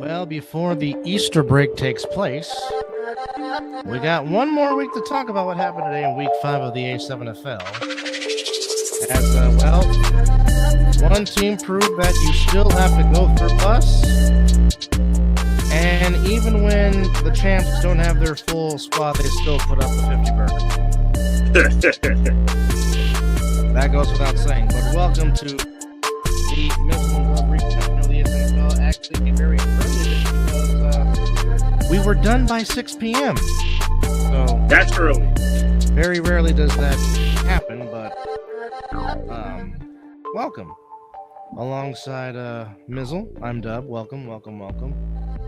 Well, before the Easter break takes place, we got one more week to talk about what happened today in week 5 of the A7FL. One team proved that you still have to go through us. And even when the champs don't have their full squad, they still put up the 50 burger. That goes without saying. But welcome to the Mizzle recap of the A7FL. Actually, very early because we were done by 6 p.m. So that's early. Very rarely does that happen, but welcome. Alongside Mizzle, I'm Dub. Welcome.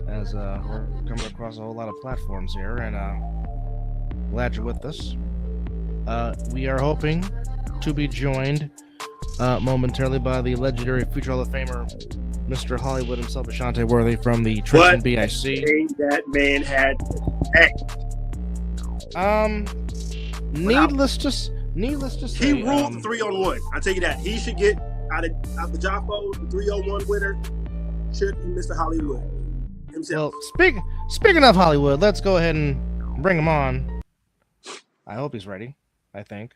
As we're coming across a whole lot of platforms here, and glad you're with us. We are hoping to be joined momentarily by the legendary future Hall of Famer, Mr. Hollywood himself, Ashante Worthy from the Tristan BIC. That man had. Needless to say, he ruled the 3-on-1. I tell you that he should get out of the Jaffa, the 3-on-1 winner should be Mr. Hollywood himself. Well, speaking of Hollywood, let's go ahead and bring him on. I hope he's ready. I think.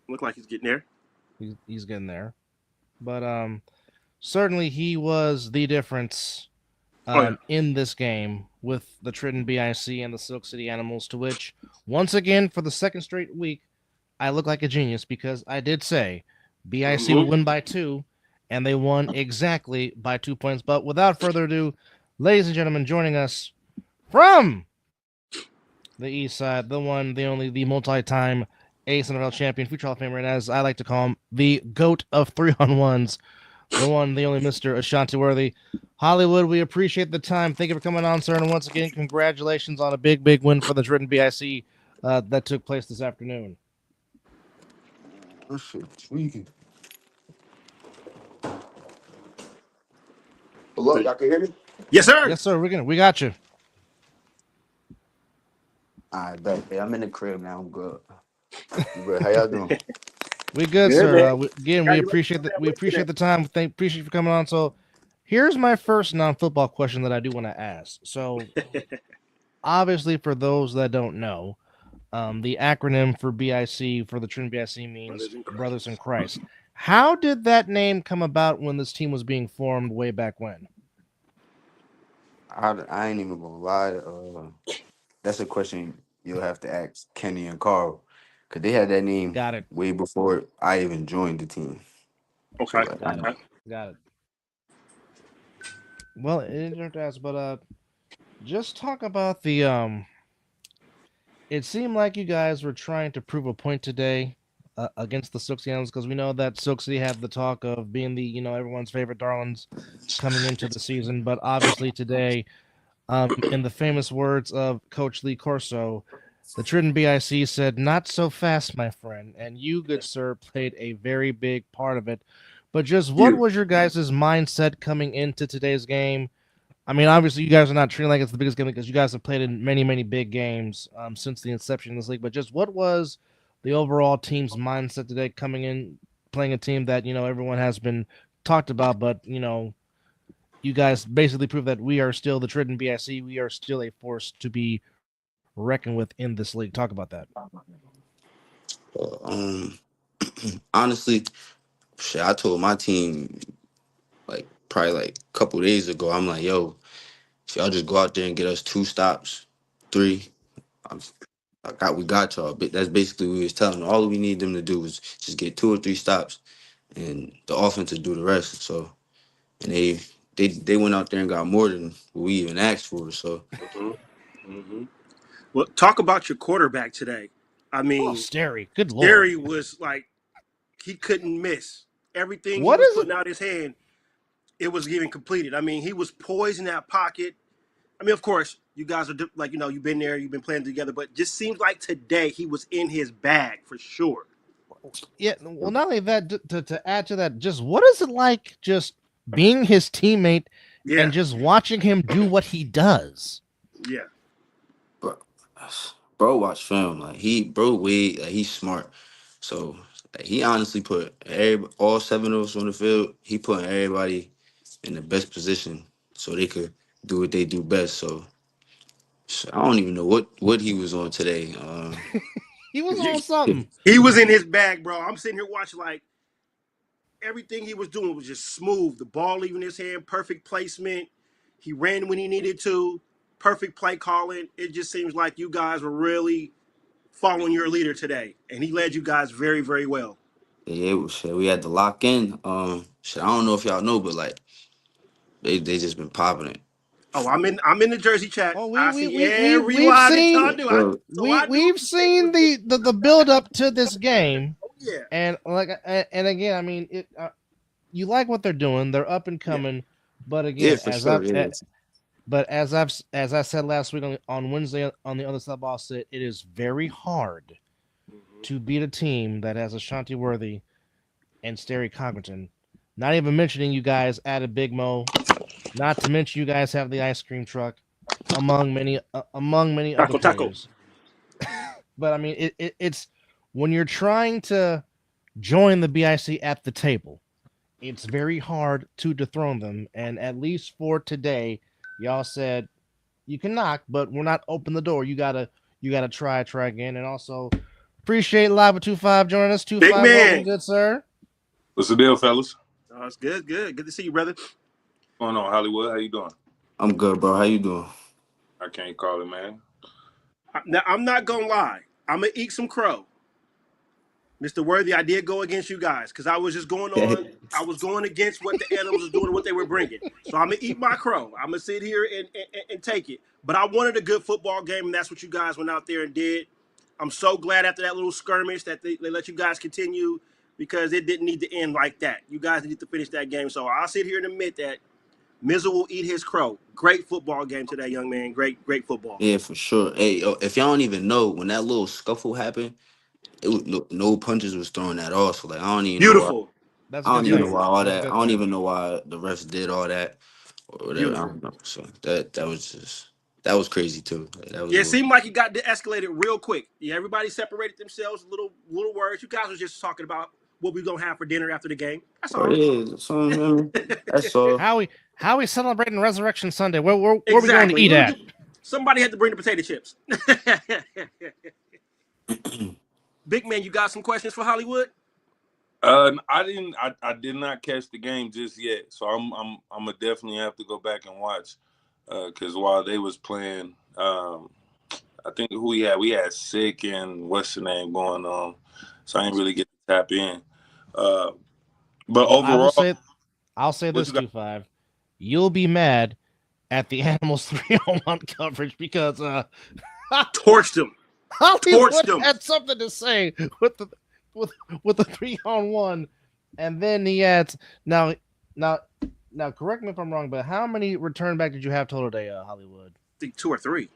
Look like he's getting there. He's getting there, but certainly he was the difference in this game with the Triton BIC and the Silk City Animals, to which, once again, for the second straight week, I look like a genius because I did say BIC would win by 2, and they won exactly by 2 points. But without further ado, ladies and gentlemen, joining us from the East Side, the one, the only, the multi-time A7FL champion, future Hall of Famer, and as I like to call him, the GOAT of 3-on-1s, the one, the only Mr. Ashante Worthy. Hollywood, we appreciate the time. Thank you for coming on, sir. And once again, congratulations on a big win for the Triton BIC that took place this afternoon. That shit tweaking. Hello, y'all can hear me? Yes, sir. Yes, sir. We got you. I bet. Hey, I'm in the crib now. I'm good. How y'all doing? We good, sir. We appreciate the time. Appreciate you for coming on. So, here's my first non-football question that I do want to ask. So, obviously, for those that don't know, the acronym for BIC, for the Trinity BIC, means Brothers in Christ. How did that name come about when this team was being formed way back when? I ain't even gonna lie. That's a question you'll have to ask Kenny and Carl, because they had that name way before I even joined the team. Okay. So, Got it. Well, it didn't to ask, but just talk about the it seemed like you guys were trying to prove a point today against the Silk City Animals, because we know that Silk City had the talk of being the, everyone's favorite darlings coming into the season, but obviously today, in the famous words of Coach Lee Corso, the Triton BIC said, "Not so fast, my friend," and you, good sir, played a very big part of it. But just what was your guys' mindset coming into today's game? I mean, obviously, you guys are not treating like it's the biggest game because you guys have played in many big games since the inception of this league. But just what was the overall team's mindset today coming in, playing a team that, everyone has been talked about, but, you guys basically proved that we are still the Triton BIC. We are still a force to be reckoned with in this league. Talk about that. Honestly, I told my team probably a couple days ago. I'm like, yo, if y'all just go out there and get us 2 stops, 3, we got y'all. But that's basically what we was telling them. All we need them to do is just get 2 or 3 stops, and the offense will do the rest. So, and they went out there and got more than we even asked for. So, Well, talk about your quarterback today. I mean, Sterry, good lord, Sterry was he couldn't miss. Everything he was putting out his hand, it was getting completed. I mean, he was poised in that pocket. I mean, of course, you guys are you've been there, you've been playing together, but just seems like today he was in his bag for sure. Yeah, well, not only that, to add to that, just what is it like just being his teammate and just watching him do what he does? Yeah. Bro, watch film. He's smart. So he honestly put all 7 of us on the field. He put everybody in the best position so they could do what they do best. So I don't even know what he was on today. He was on something. He was in his bag, bro. I'm sitting here watching like everything he was doing was just smooth. The ball leaving his hand, perfect placement. He ran when he needed to, perfect play calling. It just seems like you guys were really following your leader today, and he led you guys very, very well. Yeah, we had to lock in. I don't know if y'all know, but like they just been popping it. Oh, I'm in the Jersey chat. Oh, I we we see we we every we've lie that y'all seen do. Bro, So I do we've appreciate seen what you the build up to this game, oh yeah. and and again, I mean, you like what they're doing. They're up and Yeah. coming, but yeah, again, for sure. Yeah, as I said last week on Wednesday on the other side ball sit, it is very hard Mm-hmm. to beat a team that has Ashante Worthy and Sterry Congleton. Not even mentioning you guys added Big Mo. Not to mention you guys have the ice cream truck, among many other Taco taco. players. But I mean, it's when you're trying to join the BIC at the table, it's very hard to dethrone them. And at least for today, y'all said you can knock, but we're not open the door. You gotta try again. And also appreciate Live with 25 joining us. Big 25, welcome, man. good sir. What's the deal, fellas? Oh, it's good, good. Good to see you, brother. What's going on, Hollywood? How you doing? I'm good, bro. How you doing? I can't call it, man. Now I'm not gonna lie. I'm gonna eat some crow. Mr. Worthy, I did go against you guys because I was just going on. I was going against what the animals was doing and what they were bringing. So I'm gonna eat my crow. I'm gonna sit here and take it. But I wanted a good football game, and that's what you guys went out there and did. I'm so glad after that little skirmish that they let you guys continue because it didn't need to end like that. You guys need to finish that game. So I'll sit here and admit that Mizzle will eat his crow. Great football game today, young man. Great football. Yeah, for sure. Hey, yo, if y'all don't even know when that little scuffle happened, it was no punches was thrown at all. So like, Beautiful. That's a I don't good even know thing. Beautiful. why all That's a that. I good don't thing. even know why the refs did all that or whatever. I Beautiful. don't know. So that was crazy too. That was Yeah, a it little. seemed like it got de-escalated real quick. Yeah, everybody separated themselves, little words. You guys were just talking about what we gonna have for dinner after the game. That's Oh all. yeah, so I mean, that's all. How we celebrating Resurrection Sunday? Where we going to Exactly. eat at? Somebody had to bring the potato chips. Big man, you got some questions for Hollywood? I didn't. I did not catch the game just yet, so I'm gonna definitely have to go back and watch. Because while they was playing, I think who we had Sick and what's the name going on, so I didn't really get to tap in. Uh, but Well, overall, I'll say what this you got? too, five. You'll be mad at the Animals 3-on-1 coverage because Torched them. Torched Hollywood them. had something to say with with the 3-on-1, and then he adds now now. Correct me if I'm wrong, but how many return back did you have total today, Hollywood? I think 2 or 3.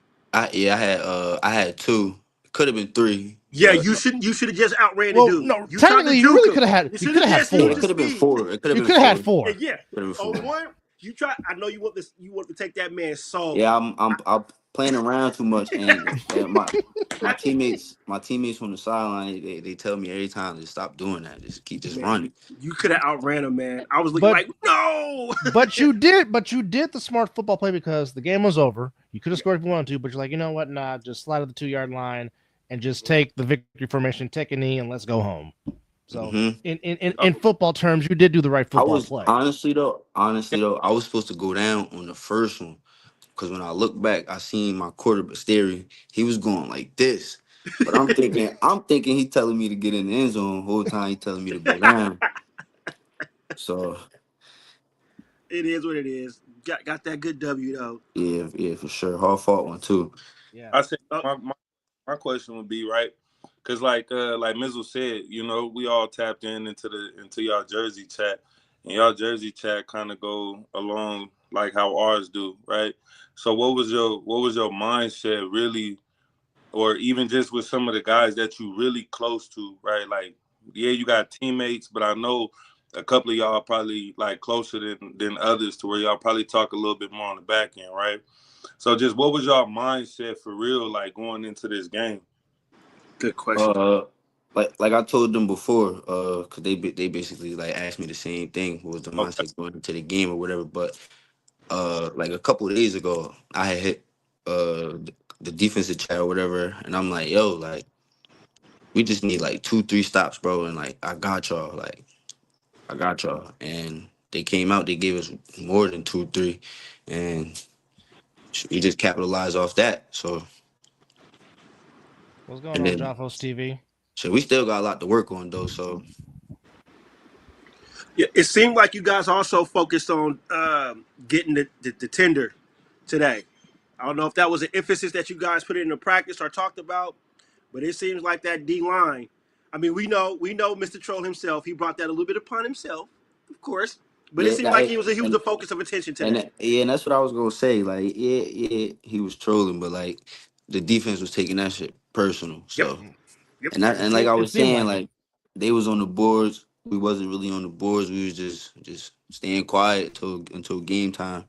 I had two. Could have been three, Yeah, but you should have just outran the Well, dude. no, You tried to technically you juke really him. could have You you should could have have had just yeah, used it the four. could have been speed. four. It could have You been could have had four. four. And yeah. Could have been Oh, four. one, you try. I know you want this. You want to take that man's soul. Yeah, I'm playing around too much, and my teammates on the sideline they tell me every time to stop doing that. Just Man, running. you could have outran him, man. I was looking But like, no. but you did the smart football play because the game was over. You could have Yeah. scored if you wanted to, but you're like, you know what? Nah, just slide at the 2 yard line and just take the victory formation, take a knee, and let's go home. So hmm in football terms, you did do the right I football was play. honestly though, I was supposed to go down on the first one because when I look back, I seen my quarterback Sterry. He was going like this, but I'm thinking he telling me to get in the end zone. The whole time he telling me to go down. So It is what it is. Got that good W though. yeah, for sure. Hard fought one too. Yeah. I said Oh, my question would be right, because like Mizzle said, we all tapped into y'all Jersey chat, and y'all Jersey chat kind of go along like how ours do, right? So what was your mindset really, or even just with some of the guys that you really close to, right? Like, yeah, you got teammates, but I know a couple of y'all are probably like closer than others to where y'all probably talk a little bit more on the back end, right? So just what was y'all mindset for real, like going into this game? good question. Uh, like I told them before, cause they basically like asked me the same thing. What was the Okay. mindset going into the game or whatever? But like a couple of days ago, I had hit the defensive chat or whatever, and I'm like, yo, like we just need like 2, 3 stops, bro, and like I got y'all, like I got y'all, and they came out, they gave us more than 2, 3, and we just capitalized off that. So What's going and on, then Joffos TV? so we still got a lot to work on though. So Yeah, it seemed like you guys also focused on getting the tender today. I don't know if that was an emphasis that you guys put into practice or talked about, but it seems like that D line. I mean, we know Mr. Troll himself. He brought that a little bit upon himself, of course. But it yeah, seemed like he was and the focus of attention today. yeah, and that's what I was gonna say. Like, yeah, he was trolling, but like the defense was taking that shit personal. Yep, So yep. It like seemed I it was seemed saying, like it. like they was on the boards. We wasn't really on the boards. We was just staying quiet until game time,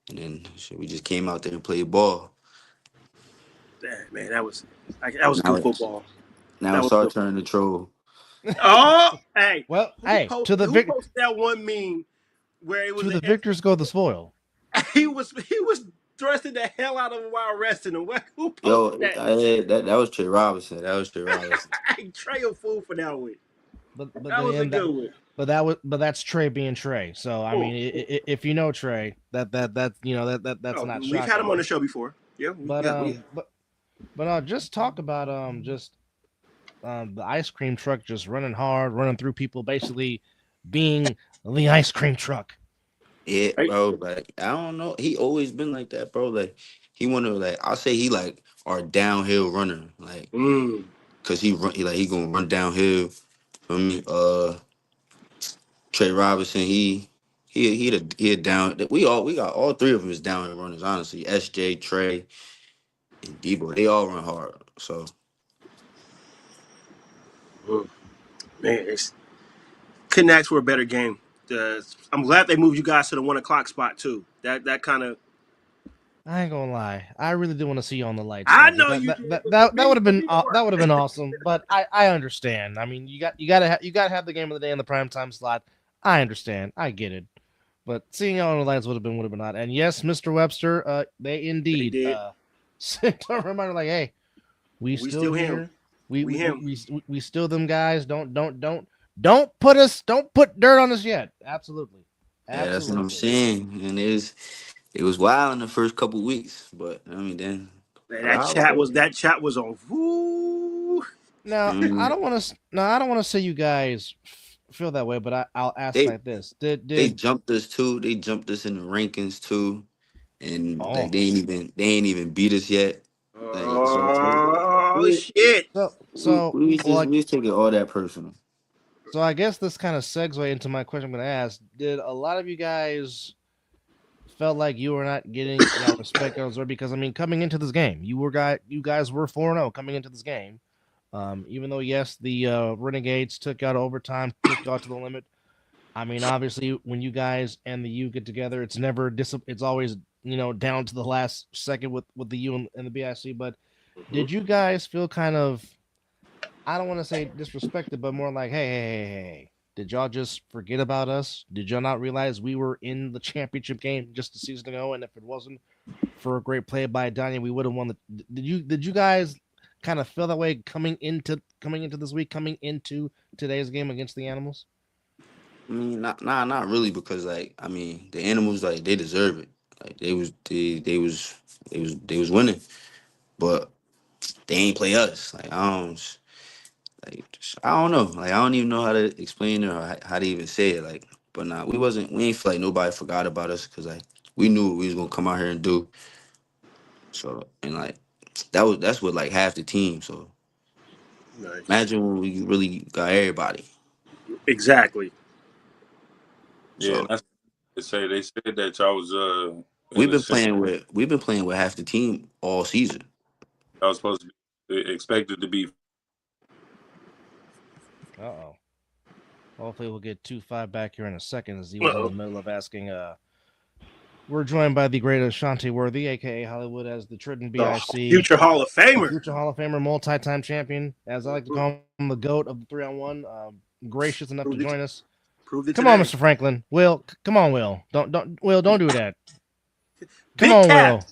and then shit, we just came out there and played ball. Man, that was good Now football. now That it's was our good. turn to troll. Oh, hey, Well, who hey, posted who posted that one meme where it was to an the victors go the spoil. he was thrusting the hell out of him while arresting him. Who Yo, posted that? that was Trey Robinson. That was Trey Robinson. I Trey a fool for that one. But That then was a again, good one. but that's Trey being Trey. So I Oh, mean, if you know Trey, that's oh, not we've had him shocking. on the show before. Yeah, But yeah. just talk about just the ice cream truck just running hard, running through people, basically being the ice cream truck. Yeah, Right. bro. Like I don't know. He always been like that, bro. Like he wanna like I'll say he like our downhill runner. Like Mm. cause he gonna run downhill from me. Trey Robinson, he a down. We got all three of them as downhill runners. Honestly, SJ, Trey, and Debo, they all run hard. So Mm. Man, couldn't ask for a better game. I'm glad they moved you guys to the 1 o'clock spot too. That kind of. I ain't gonna lie, I really do want to see you on the light I stuff. know you did, but That would me, have but been me more. that would have been awesome. But I understand. I mean, you gotta have the game of the day in the prime time slot. I understand. I get it. But seeing you on the lights would have been odd. And yes, Mr. Webster, they They indeed did. sent a reminder like, hey, we We still still him. here. We We we, we, him. we still them guys. Don't put dirt on us yet. Absolutely. yeah, that's what I'm Absolutely. saying. And it was wild in the first couple weeks, but I mean then Man, the holiday. that chat was on. Woo. Now, Mm, I don't want to say you guys feel that way, but I'll ask they like this. they Did jumped us too. They jumped us in the rankings too, and like Oh, they ain't even beat us yet. Like Oh we shit. well, we just taking all that personal. so I guess this kind of segue into my question I'm going to ask. Did a lot of you guys felt like you were not getting y'all respect elsewhere? Because I mean, coming into this game, you guys were 4-0 coming into this game. Even though yes, the Renegades took out overtime, took y'all to the limit. I mean, obviously, when you guys and the U get together, it's always down to the last second with the U and the BIC. But Mhm. did you guys feel kind of, I don't want to say disrespected, but more like, hey, did y'all just forget about us? Did y'all not realize we were in the championship game just a season ago? And if it wasn't for a great play by Donnie, we would have won the. Did you guys kind of feel that way coming into this week, coming into today's game against the Animals? I mean, not really because like I mean the animals like they deserve it. Like they was winning, but they ain't play us. I don't know. Like I don't even know how to explain it or how to even say it. Like, but nah, we ain't feel like nobody forgot about us because like we knew what we was gonna come out here and do. So and like that's what like half the team. So Nice. imagine when we really got everybody. Exactly. Yeah, So and that's what they say. They said that y'all was in the same. we've been playing with half the team all season. Y'all was supposed to be expected to be. Uh-oh. Hopefully we'll get 2-5 back here in a second as he was in the Uh-oh. middle of asking. We're joined by the great Ashante Worthy, aka Hollywood, as the Trident Oh, BIC, future Hall of a Famer. future Hall of Famer, multi-time champion, as I like to Mhm. call him, the GOAT of the 3-on-1. Gracious enough to Proved it. join us. Proved it Come on, today. Mr. Franklin. Will, come on, Will. Don't do that. Come Big on, Cap. Will.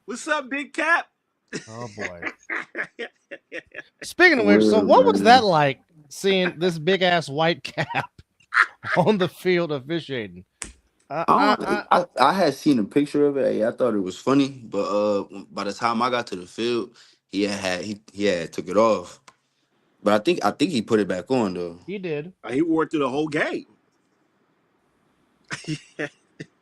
What's up, Big Cap? Oh boy. Speaking of which, so Well, what was that man. like seeing this big ass white cap on the field officiating? I had seen a picture of it. Hey, I thought it was funny, but by the time I got to the field, he had took it off. But I think he put it back on though. He did. He wore it through the whole game.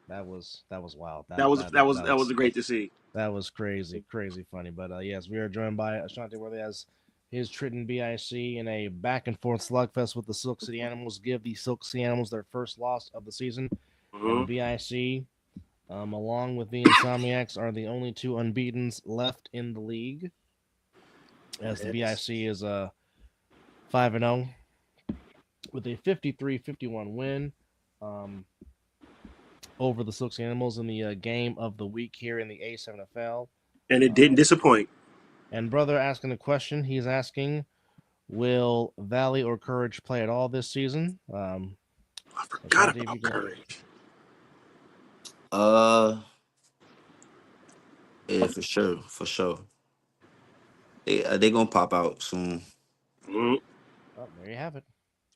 That was wild. That was that was great to see. That was crazy, crazy funny. But yes, we are joined by Ashante Worthy as his Triton BIC in a back and forth slugfest with the Silk City Animals. Give the Silk City Animals their first loss of the season, and BIC, along with the Insomniacs, are the only two unbeatens left in the league. As the BIC is 5-0 with a 53-51 win. Over the Silk City Animals in the game of the week here in the A7FL. And it didn't disappoint. And brother asking a question. He's asking, will Valley or Courage play at all this season? I forgot about Courage. Yeah, for sure, for sure. They gonna pop out soon. Mm-hmm. Oh, there you have it.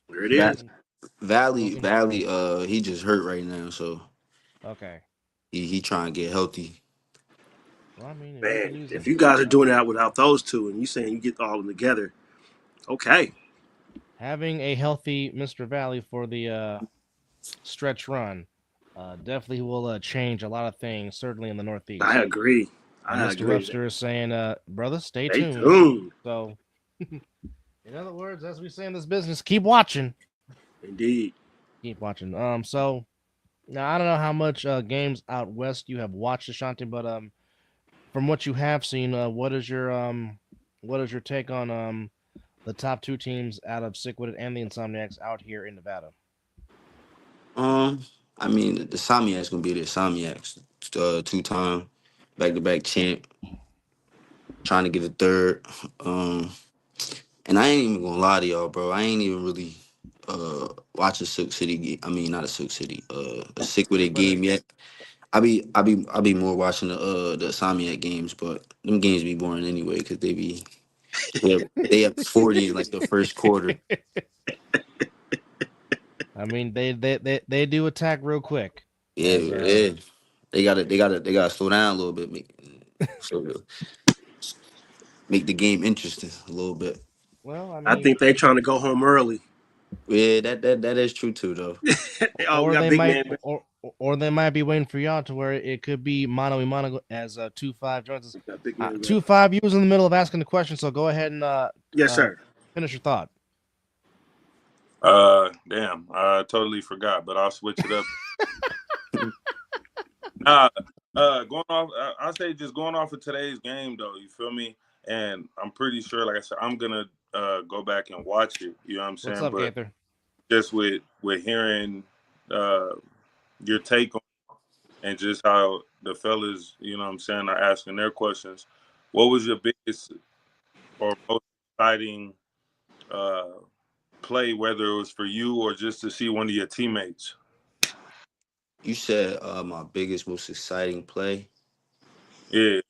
There it is. Valley, he just hurt right now, so Okay. he trying to get healthy. Well, I mean, Man, if you guys are doing that without those two, and you saying you get all of them together, okay. Having a healthy Mr. Valley for the stretch run definitely will change a lot of things, certainly in the Northeast. I agree. Mr. Webster is saying, brother, stay tuned. So, in other words, as we say in this business, keep watching. Indeed. Keep watching. So now I don't know how much games out west you have watched, Ashante, but from what you have seen, what is your take on the top two teams out of Sick-Witted and the Insomniacs out here in Nevada? I mean, the Insomniacs gonna be the Insomniacs, 2-time back-to-back champ, trying to get a third. And I ain't even gonna lie to y'all, bro. I ain't even really watch a Silk City. I mean, not a Silk City. A Sick-Witted game yet. I be more watching the Insomniac games, but them games be boring anyway because they up 40 in like the first quarter. I mean, they do attack real quick. Yeah, yeah. They gotta slow down a little bit, make the game interesting a little bit. Well, I mean, I think they're trying to go home early. Yeah, that is true too, though. Or they might be waiting for y'all to where it could be mano a mano as 2-5 joins us. 2-5, you was in the middle of asking the question, so go ahead and yes, sir. Finish your thought. Damn, I totally forgot, but I'll switch it up. Going off, I say just going off of today's game, though. You feel me? And I'm pretty sure, like I said, I'm gonna go back and watch it. You know what I'm saying? What's up, but Gaither? Just with hearing your take on and just how the fellas, you know what I'm saying, are asking their questions. What was your biggest or most exciting play, whether it was for you or just to see one of your teammates? You said my biggest, most exciting play. Yeah.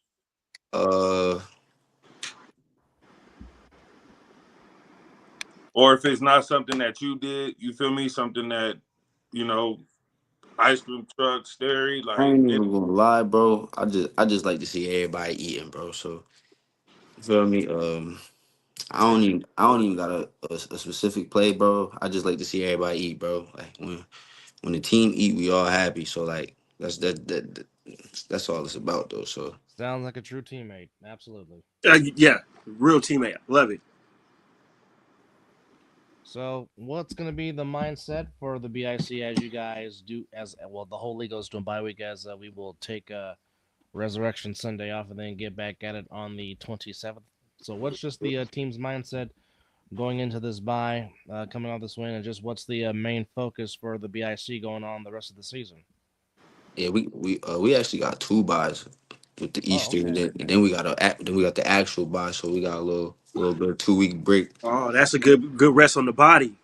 Or if it's not something that you did, you feel me? Something that, you know, ice cream truck, Sterry, like. I ain't even gonna lie, bro. I just like to see everybody eating, bro. So you feel me? I don't even got a specific play, bro. I just like to see everybody eat, bro. Like when the team eat, we all happy. So like that's all it's about, though. So sounds like a true teammate. Absolutely. Yeah, real teammate. Love it. So, what's going to be the mindset for the BIC as you guys do, as well, the whole league goes to a bye week, as we will take Resurrection Sunday off and then get back at it on the 27th. So, what's just the team's mindset going into this bye, coming off this win, and just what's the main focus for the BIC going on the rest of the season? yeah, we actually got 2 buys with the Easter, okay. and then we got the actual bye, so we got a little bit of 2-week break. Oh, that's a good rest on the body.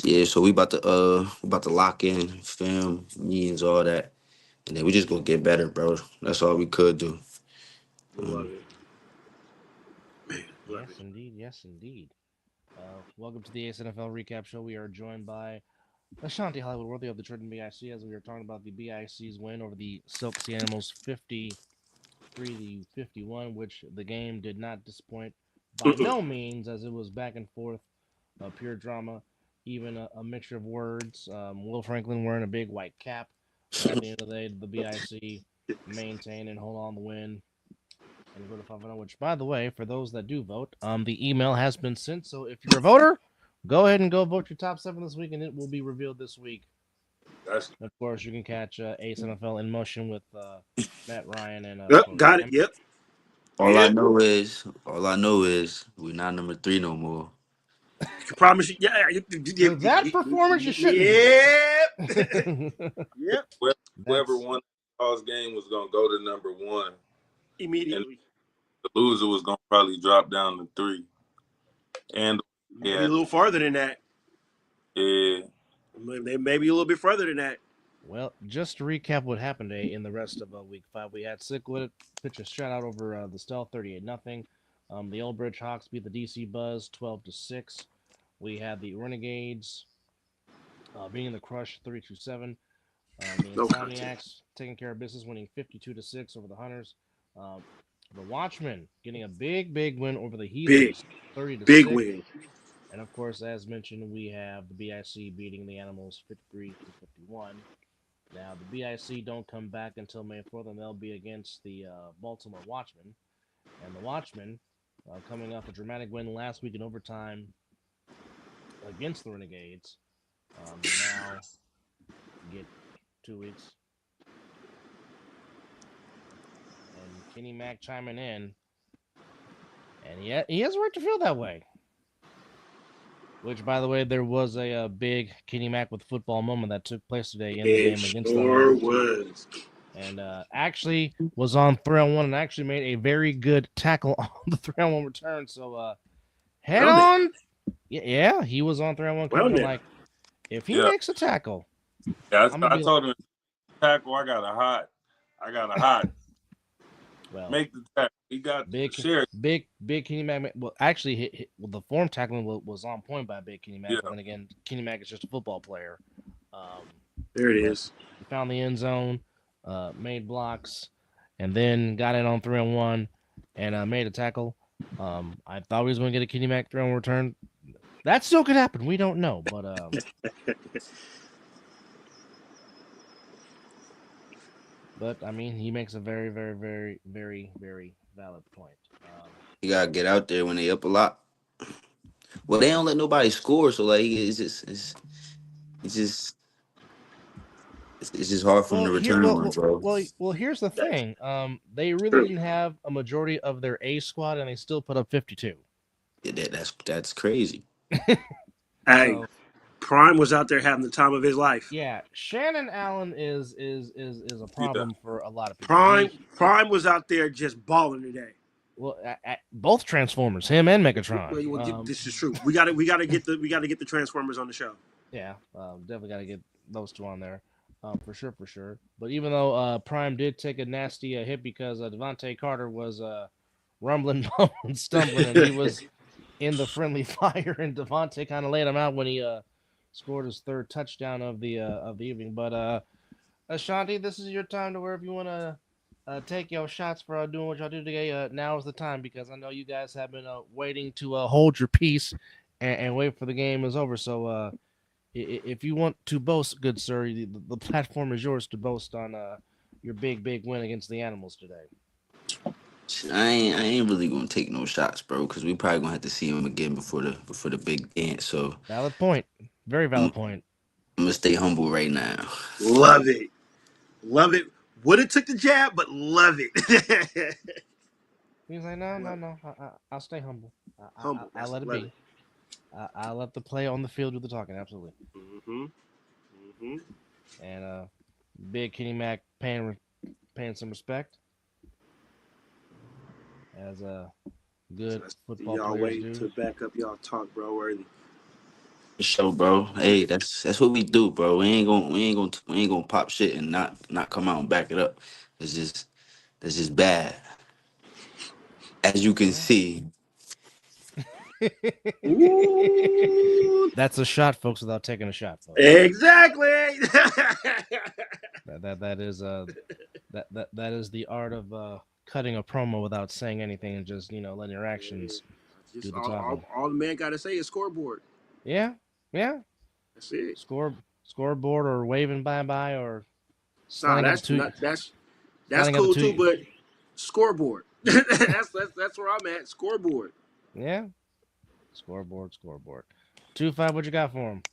Yeah, so we about to lock in film meetings, all that. and then we just gonna get better, bro. That's all we could do. Love it. Man, love Yes, indeed. Yes, indeed. Welcome to the A7FL recap show. We are joined by Ashante Hollywood, worthy of the Trident BIC, as we are talking about the BIC's win over the Silk Sea Animals 53-51, which the game did not disappoint by it. no means, as it was back and forth, pure drama, even a mixture of words. Will Franklin wearing a big white cap, but at the end of the day, the BIC maintain and hold on the win and go to 5-0. Which, by the way, for those that do vote, the email has been sent. So if you're a voter, go ahead and go vote your top 7 this week, and it will be revealed this week. That's Of course, you can catch A7FL in motion with Matt Ryan and Yep, Tony got it. Ham. Yep. All I And know is, we're not number 3 no more. I can promise you, yeah, For that performance, you shouldn't be. Yep. whoever That's won the Hawks game was gonna go to number 1, and Immediately. the loser was gonna probably drop down to 3. And Maybe a little farther than that. yeah, Maybe a little bit further than that. well. Just to recap what happened today in the rest of week 5, we had Sickwood pitch a shutout over the Stealth 38-0. The Old Bridge Hawks beat the DC Buzz 12-6. We had the Renegades beating the Crush 32-7. The No Insomniacs contest. taking care of business, winning 52-6 over the Hunters. The Watchmen getting a big win over the Big, Heathens, 30-6. big win. And of course, as mentioned, we have the BIC beating the Animals 53-51. Now the BIC don't come back until May 4th, and they'll be against the Baltimore Watchmen. And the Watchmen, coming off a dramatic win last week in overtime against the Renegades, now get 2 weeks. And Kenny Mack chiming in, and he has a right to feel that way. Which, by the way, there was a big Kenny Mack with football moment that took place today in the It game against the sure Hunters. was. And actually was on 3-on-1 and actually made a very good tackle on the 3-on-1 return. So head Well, on. Yeah, he was on 3-on-1. Well, I'm now. like, if he yeah. makes a tackle, Yeah, I'm gonna I be told him tackle. I got a hot. well. Make the tackle. He got Big Kenny Mack. Well, actually, the form tackling was on point by Big Kenny Mack. Yeah. But then again, Kenny Mack is just a football player. There it is. He found the end zone, made blocks, and then got in on 3-on-1 and made a tackle. I thought he was going to get a Kenny Mack 3-on-1 return. That still could happen. We don't know, but I mean, he makes a very valid point. You gotta get out there when they up a lot. Well, they don't let nobody score, so like it's just hard for them to return one, bro. Here's the That's thing. They really true. didn't have a majority of their A squad, and they still put up 52. Yeah, that's crazy. Hey, So Prime was out there having the time of his life. yeah, Shannon Allen is a problem for a lot of people. Prime was out there just balling today. Well, both Transformers, him and Megatron. This is true. We got to get the Transformers on the show. Yeah, definitely got to get those two on there, for sure. But even though Prime did take a nasty hit because Devontae Carter was rumbling, and stumbling, and he was in the friendly fire, and Devontae kind of laid him out when he scored his 3rd touchdown of the evening. But Ashante, this is your time to where if you want to take your shots for doing what y'all do today, now is the time, because I know you guys have been waiting to hold your peace and wait for the game is over. So if you want to boast, good sir, the platform is yours to boast on your big win against the Animals today. I ain't really gonna take no shots, bro, because we probably gonna have to see him again before the big dance. So Valid point. Very valid point. I'm gonna stay humble right now. Love it. Would have took the jab, but love it. He's like, no. I'll stay humble. Humble. I'll let it be. I'll let the play on the field do the talking. Absolutely. And big Kenny Mack paying some respect, as a good football y'all players wait do. to back up y'all talk, bro. Worthy. For sure, bro. Hey, that's what we do, bro. We ain't gonna pop shit and not come out and back it up. It's just that's just bad. As you can Yeah. see, Ooh, That's a shot, folks, without taking a shot, folks. exactly. That is that is the art of cutting a promo without saying anything and just letting your actions do Just the talking. all the man got to say is scoreboard. Yeah, yeah. That's it. Scoreboard or waving bye bye or Nah, sliding up the two that's sliding up the cool too. two. But scoreboard. That's where I'm at. Scoreboard. Yeah, scoreboard. 2-5. What you got for him?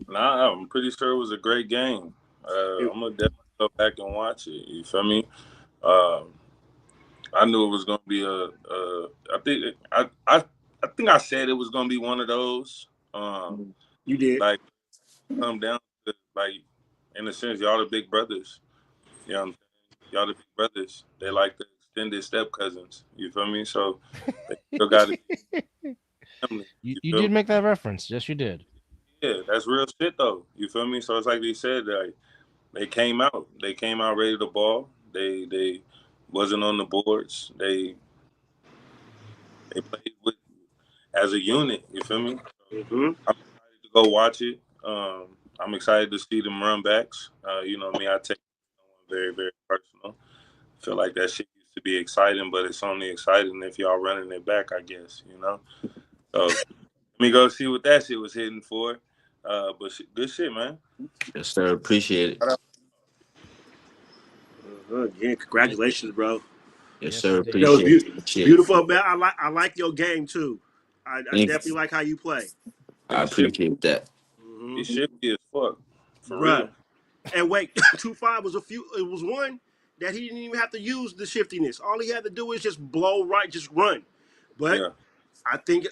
Nah, I'm pretty sure it was a great game. It- I'm gonna definitely go back and watch it. You feel me? Um, I knew it was gonna be I think I said it was gonna be one of those. you did. Like come down to like in a sense, y'all the big brothers. You know what I'm saying? Y'all the big brothers. They like the extended step cousins. You feel me? So they still got to be family. You You feel me? did make that reference. Yes, you did. Yeah, that's real shit though. You feel me? So it's like they said, like they came out. They came out ready to ball. They wasn't on the boards. They played with as a unit. You feel me? Mm-hmm. I'm excited to go watch it. I'm excited to see them run backs. You know me, I take someone very, very personal. Feel like that shit used to be exciting, but it's only exciting if y'all running it back, I guess, you know? So let me go see what that shit was hitting for. But good shit, man. yes, sir. Appreciate it. Again, congratulations, bro. Yes, Yes, sir. indeed. That was Appreciate it. Appreciate it. beautiful, man. I like your game too. I Thank definitely you. like how you play, I He shifty, appreciate that. he hmm shifty as fuck. For bruh. real. And wait, 2-5 was a few. It was one that he didn't even have to use the shiftiness. All he had to do is just blow right, just run. But Yeah. I think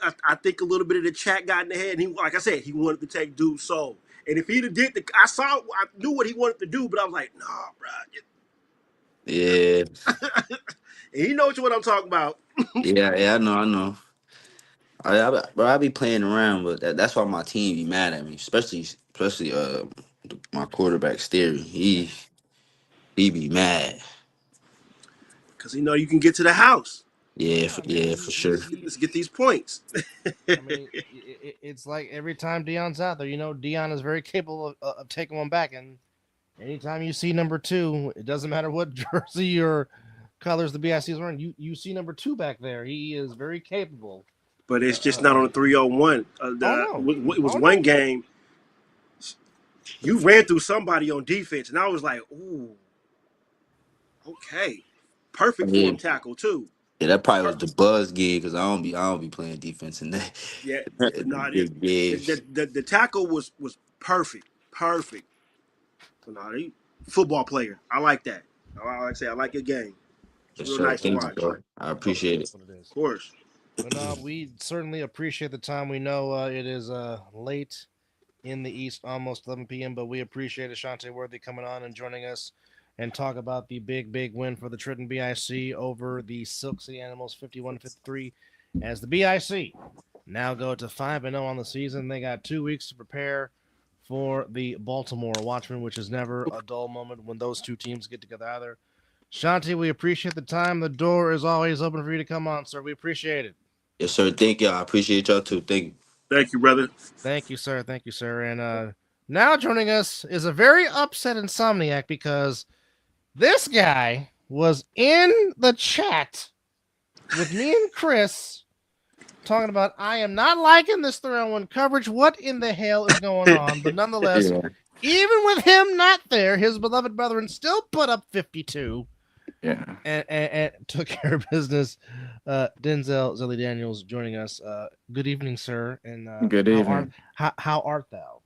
a little bit of the chat got in the head. And he, like I said, he wanted to take dude's soul. And if he'd have did I knew what he wanted to do, but I was like, nah, bro. Yeah. And he knows what I'm talking about. Yeah, yeah, I know. Bro, I be playing around, but that's why my team be mad at me, especially my quarterback Sterry. He be mad. Because he know you can get to the house. Yeah, I mean, Yeah, for sure. Let's get these points. I mean, it's like every time Dion's out there, Dion is very capable of taking one back. And anytime you see number two, it doesn't matter what jersey or colors the BIC is wearing, you see number two back there. He is very capable. But it's just not on the 301. Oh no, It was oh one no. game. You ran through somebody on defense, and I was like, ooh, okay. Perfect Yeah, form tackle, too. yeah, that probably was the buzz gig because I don't be playing defense in that Yeah, but the no, big games. the tackle was perfect. Perfect. So, no, football player. I like that. Like I say, I like your game. It's Yes, real sir. nice to Thank you, watch. bro. I That's what it appreciate is. it. That's what it is. Of course. But no, we certainly appreciate the time. We know it is late in the East, almost 11 p.m. But we appreciate Ashante Worthy coming on and joining us and talk about the big win for the Triton BIC over the Silk City Animals 51-53 as the BIC now go to 5-0 on the season. They got 2 weeks to prepare for the Baltimore Watchmen, which is never a dull moment when those two teams get together either. Shanti, we appreciate the time. The door is always open for you to come on, sir. We appreciate it. Yes, sir. Thank y'all. I appreciate y'all too. Thank you. Thank you, brother. Thank you, sir. Thank you, sir. And now joining us is a very upset insomniac because this guy was in the chat with me and Chris talking about I am not liking this 3-on-1 coverage. What in the hell is going on? But nonetheless, Yeah, even with him not there, his beloved brethren still put up 52 yeah. and took care of business. Denzel Zelly Daniels joining us. Good evening, sir. And Good evening. how art thou?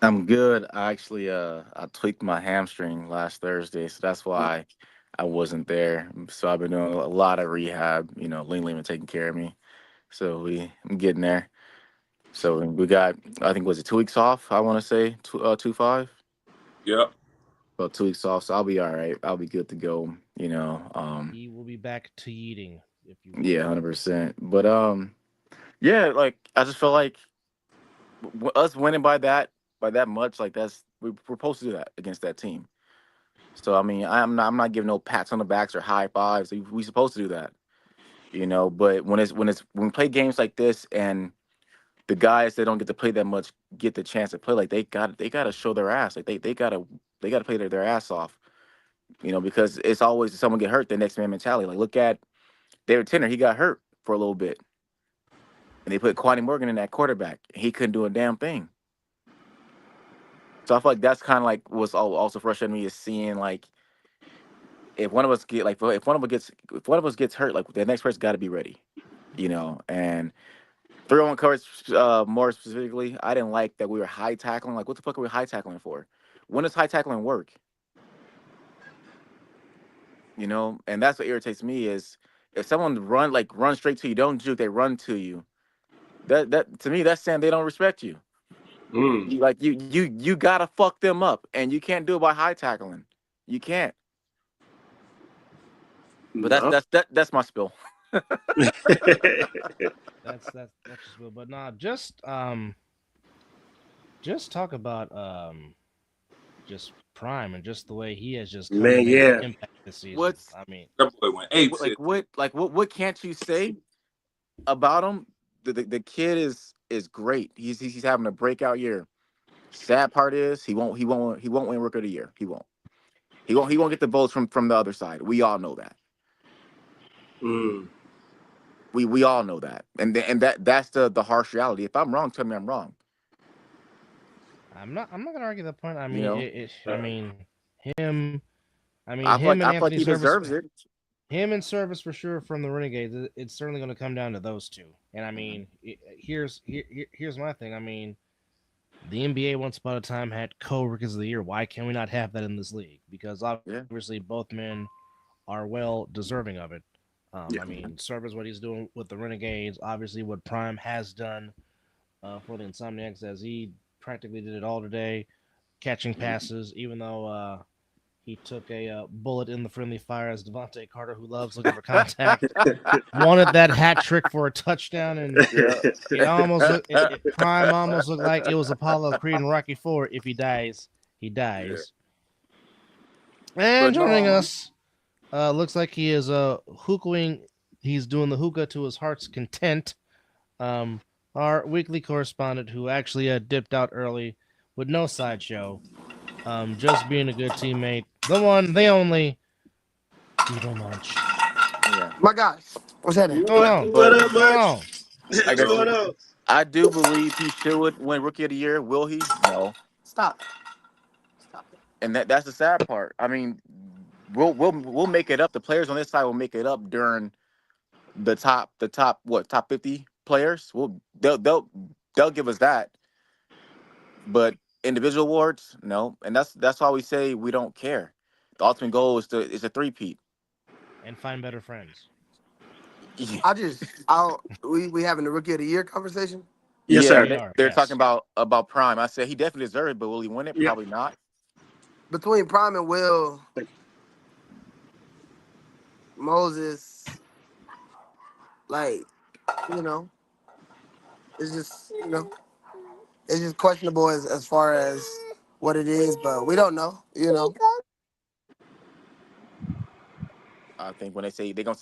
I'm good. I actually I tweaked my hamstring last Thursday, so that's why I wasn't there. So I've been doing a lot of rehab. Ling Ling been taking care of me. So I'm getting there. So we got, I think, was it 2 weeks off? I want to say 2 5. Yep. About 2 weeks off, so I'll be all right. I'll be good to go. He will be back to eating, if you will. Yeah, 100%. But yeah, like I just felt like us winning by that much, like we're supposed to do that against that team. So I mean, I'm not giving no pats on the backs or high fives. We supposed to do that, But when we play games like this and the guys that don't get to play that much get the chance to play, like they got to show their ass, like they got to play their ass off, because it's always if someone get hurt, the next man mentality. Like look at David Tender, he got hurt for a little bit, and they put Quaddy Morgan in that quarterback, and he couldn't do a damn thing. So I feel like that's kind of like what's also frustrating me is seeing like if one of us gets hurt, like the next person got to be ready, And 3-on-1 coverage, more specifically, I didn't like that we were high tackling. Like, what the fuck are we high tackling for? When does high tackling work? And that's what irritates me is if someone run straight to you, don't juke, they run to you. That to me, that's saying they don't respect you. You gotta fuck them up, and you can't do it by high tackling. You can't. But that's my spill. That's just real. But nah, just talk about just Prime and just the way he has just come Man, and made yeah. an impact this season. What's I mean, That boy went ape shit. what can't you say about him? The kid is great. He's having a breakout year. Sad part is he won't win Rookie of the Year. He won't get the votes from the other side. We all know that. We all know that, and that's the harsh reality. If I'm wrong, tell me I'm wrong. I'm not gonna argue that point. I mean, You know, him. I mean, I feel him and like Anthony he Service. deserves it. Him and Service for sure from the Renegades. It's certainly going to come down to those two. And I mean, here's my thing. I mean, the NBA once upon a time had co-rookies of the year. Why can we not have that in this league? Because obviously both men are well deserving of it. I mean, Service what he's doing with the Renegades, obviously what Prime has done for the Insomniacs, as he practically did it all today, catching passes, even though he took a bullet in the friendly fire as Devontae Carter, who loves looking for contact, wanted that hat trick for a touchdown, and Prime almost looked like it was Apollo Creed and Rocky IV. If he dies, he dies. Yeah. And joining us, looks like he is hookahing. He's doing the hookah to his heart's content. Our weekly correspondent, who actually dipped out early with no sideshow, just being a good teammate, the one, the only, Evil Munch. Yeah. My guys, what's happening? What up, Munch? What's going on? I do believe he should win Rookie of the Year. Will he? No. Stop. And that's the sad part. I mean, we'll make it up. The players on this side will make it up during the top 50 players. They'll give us that. But individual awards, no. And that's why we say we don't care. The ultimate goal is a three-peat. And find better friends. We having the Rookie of the Year conversation? Yes, sir. They're talking about Prime. I said he definitely deserves it, but will he win it? Probably not. Between Prime and Will, Moses, it's just it's just questionable as far as what it is, but we don't know, I think when they're gonna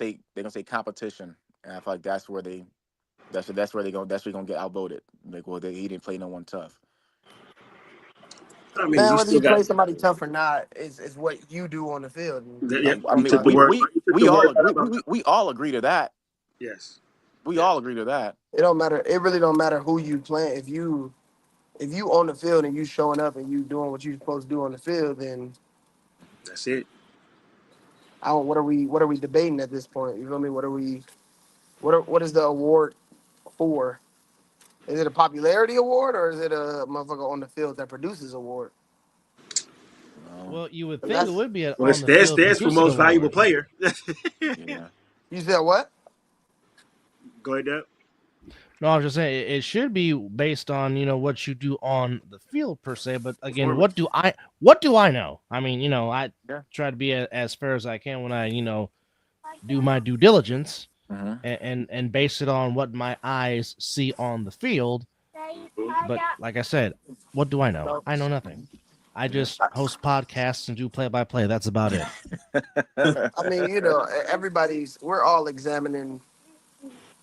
say competition, and I feel like that's where they're gonna get outvoted. Like, well, he didn't play no one tough. I mean, whether you play somebody tough or not, is what you do on the field. I mean, we all agree to that. Yes, we all agree to that. It don't matter. It really don't matter who you play. If you on the field and you showing up and you doing what you're supposed to do on the field, then that's it. What are we debating at this point? You feel me? What is the award for? Is it a popularity award or is it a motherfucker on the field that produces award? Well, you would think it would be an that's for most valuable player. Yeah. You said what? Go ahead, Deb. No, I was just saying it should be based on what you do on the field per se. But again, what do I know? I mean, I try to be as fair as I can when I do my due diligence and base it on what my eyes see on the field. But like I said, what do I know? I know nothing. I just host podcasts and do play-by-play. That's about it. I mean, we're all examining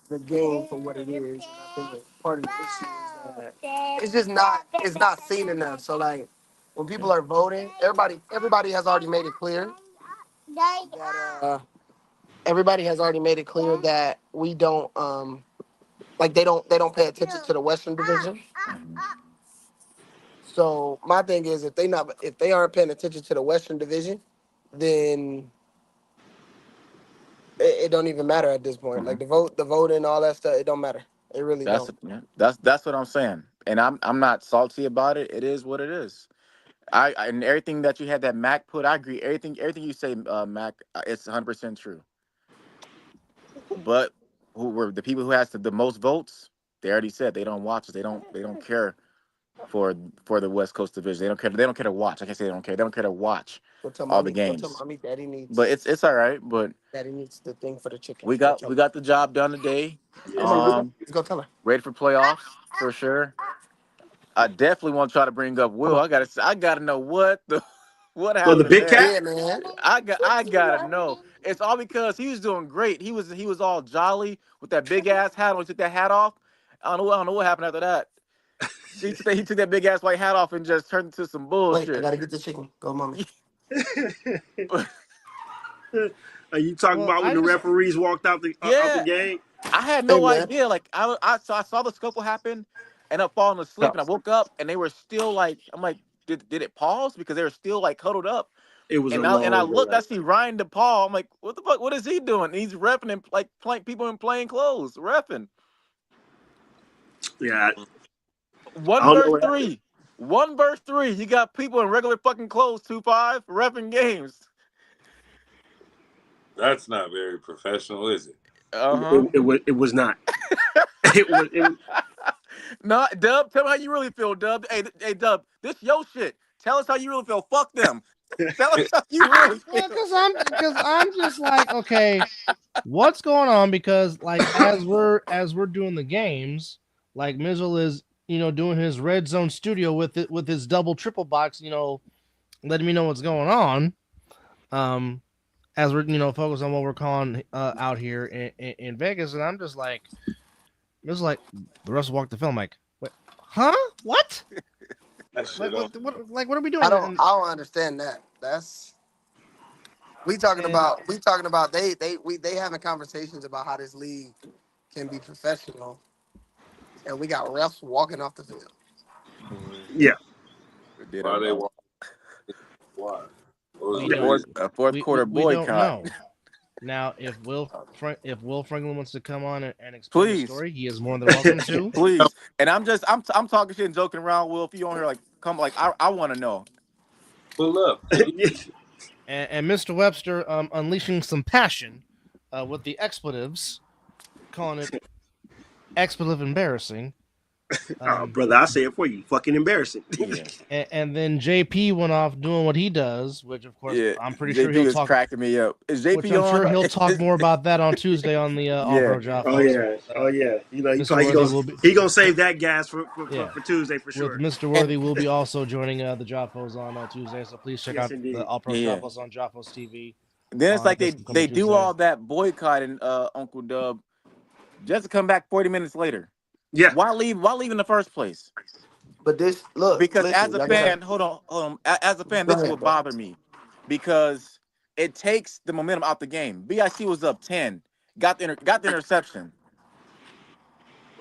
the game for what it is. I think part of the issue is that it's not seen enough. So like when people are voting, everybody has already made it clear that everybody has already made it clear that we don't like they don't pay attention to the Western Division. So my thing is if they aren't paying attention to the Western Division, then it don't even matter at this point. Like the vote and all that stuff, it don't matter. It really That's don't. that's what I'm saying, and I'm not salty about it. It is what it is. And everything that you had that Mac put, I agree. Everything you say, Mac, it's 100% true. But who were the people who has the most votes? They already said they don't watch it. They don't care for the West Coast Division. They don't care. They don't care to watch. I can't say they don't care. They don't care to watch Go tell all the mommy. Go tell games. mommy. But it's all right. But Daddy needs the thing for the chicken. we Go got tell we her. got the job done today. Come on, let's go tell her. Ready for playoffs for sure. I definitely want to try to bring up Come Will. on. I gotta know what Oh, the happened big there. cat. Yeah, man. I gotta know. It's all because he was doing great. He was all jolly with that big ass hat. When he took that hat off, I don't know what happened after that. He took that big ass white hat off and just turned into some Wait, I bullshit. gotta get the chicken. Go, mommy. Are you talking Well, about when I the just referees walked out the Yeah, game? I had Hey, no man. idea. Like I saw the scuffle happen, and I'm falling asleep, and I woke up, and they were still like, I'm like, did it pause because they were still like huddled up, It was a and I long looked, delay. I see Ryan DePaul. I'm like, what the fuck? What is he doing? And he's repping and like people in plain clothes, repping. Yeah, I One don't know verse what happened. three, 1 verse 3. You got people in regular fucking clothes, 2-5, repping games. That's not very professional, is it? Uh huh. It was not. It was. No, Dub, tell me how you really feel, Dub. Hey, Dub, this your shit. Tell us how you really feel. Fuck them. Tell us how you really well, feel. because I'm just like, okay, what's going on? Because like as we're doing the games, like Mizzle is doing his red zone studio with his double triple box, letting me know what's going on. Um, as we're focused on what we're calling out here in Vegas, and I'm just like, Mizzle like the rest walk the film, like, what? Huh? What? That shit on. What are we I doing? don't. And I don't understand that. That's we talking and about. We talking about. They having conversations about how this league can be professional, and we got refs walking off the field. Yeah. Did Why they a, walk? Why? What was we the don't fourth reason? a fourth quarter we don't boycott. know. Now, if Will Franklin wants to come on and explain his Please, story, he is more than welcome to. please. And I'm talking shit and joking around. Will, if you on here, like, come, like, I want to know. Pull up. And Mr. Webster unleashing some passion with the expletives, calling it expletive embarrassing. Oh, brother, I'll say it for you. Fucking embarrassing. Yeah, And then JP went off doing what he does, which of course yeah. I'm pretty sure JP he'll is talk. cracking me up. Is Which JP I'm sure on? he'll talk more about that on Tuesday on the All Yeah, Pro Job Oh Post. yeah. Oh yeah. He Mr. probably Worthy gonna will be save that gas for, yeah. for Tuesday for With sure. Mr. And Worthy will be also joining the Job Post on Tuesday, so please check Yes, out the indeed. All Pro Job yeah. Post on Job Post TV Then it's like this they coming they do Tuesday. all that boycotting, Uncle Dub, just to come back 40 minutes later. Yeah. Why leave? Why leave in the first place? but this look, Because as listen, a y'all gotta fan, hold on. As a fan, go this is ahead, what bro. bothered me, because it takes the momentum out the game. BIC was up 10, got the interception,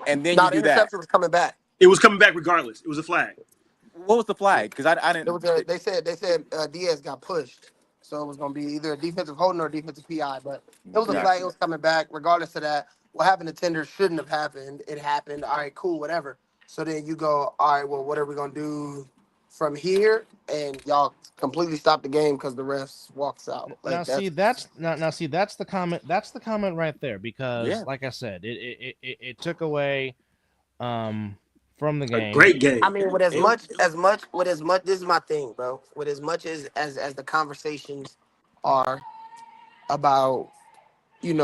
and then you Now the do that. interception was coming back. It was coming back regardless. It was a flag. What was the flag? Because I It didn't. was they said Diaz got pushed, so it was gonna be either a defensive holding or a defensive PI. But it was a Got flag. It you. was coming back. Regardless of that, what happened to Tender shouldn't have happened. It happened. All right, cool, whatever. So then you go, all right, well, what are we gonna do from here? And y'all completely stop the game because the refs walks out. Now Like see that's that's now see that's the comment right there because Yeah. like I said it took away from the A game. great game. I mean, with as It much as much with as much this is my thing, bro. With as much as the conversations are about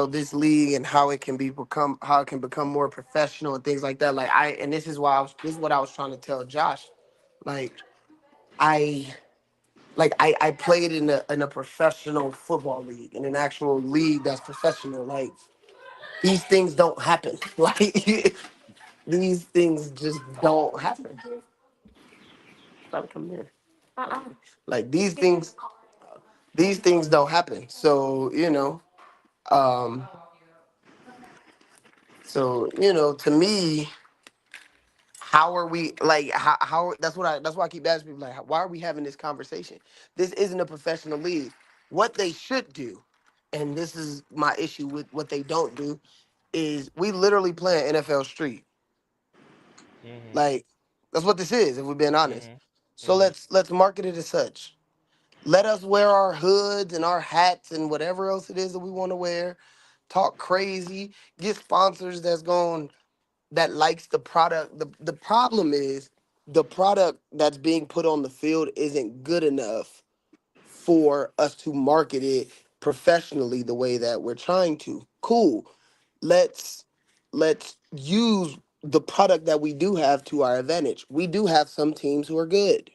this league and how it can become more professional and things like that. Like and this is why this is what I was trying to tell Josh. Like I I played in a professional football league, in an actual league that's professional. Like these things don't happen. Like these things just don't happen. Stop coming here. Like these things don't happen. So um, to me, how are we like how that's why I keep asking people, like, why are we having this conversation? This isn't a professional league. What they should do, and this is my issue with what they don't do, is we literally play an NFL street. Mhm. Like that's what this is, if we're being honest. Mhm. So Mhm. let's market it as such. Let us wear our hoods and our hats and whatever else it is that we want to wear. Talk crazy. Get sponsors that likes the product. The problem is the product that's being put on the field isn't good enough for us to market it professionally the way that we're trying to. Cool. Let's let's use the product that we do have to our advantage. We do have some teams who are good.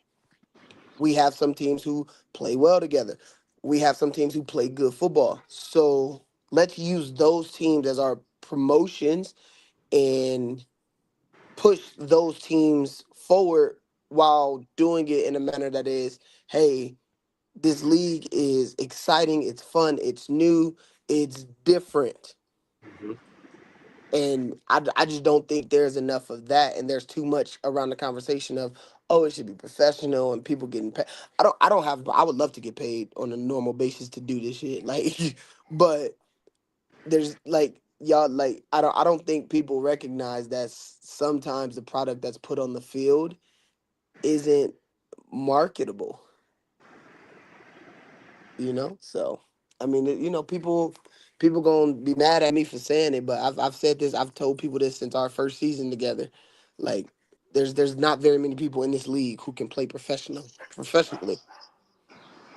We have some teams who play well together. We have some teams who play good football. So let's use those teams as our promotions and push those teams forward while doing it in a manner that is, hey, this league is exciting, it's fun, it's new, it's different. Mhm. And I just don't think there's enough of that, and there's too much around the conversation of, oh, it should be professional and people getting paid. I would love to get paid on a normal basis to do this shit, like, but there's like, y'all, like, I don't think people recognize that sometimes the product that's put on the field isn't marketable. So I mean, people gonna be mad at me for saying it, but I've said this, I've told people this since our first season together. Like, there's not very many people in this league who can play professionally.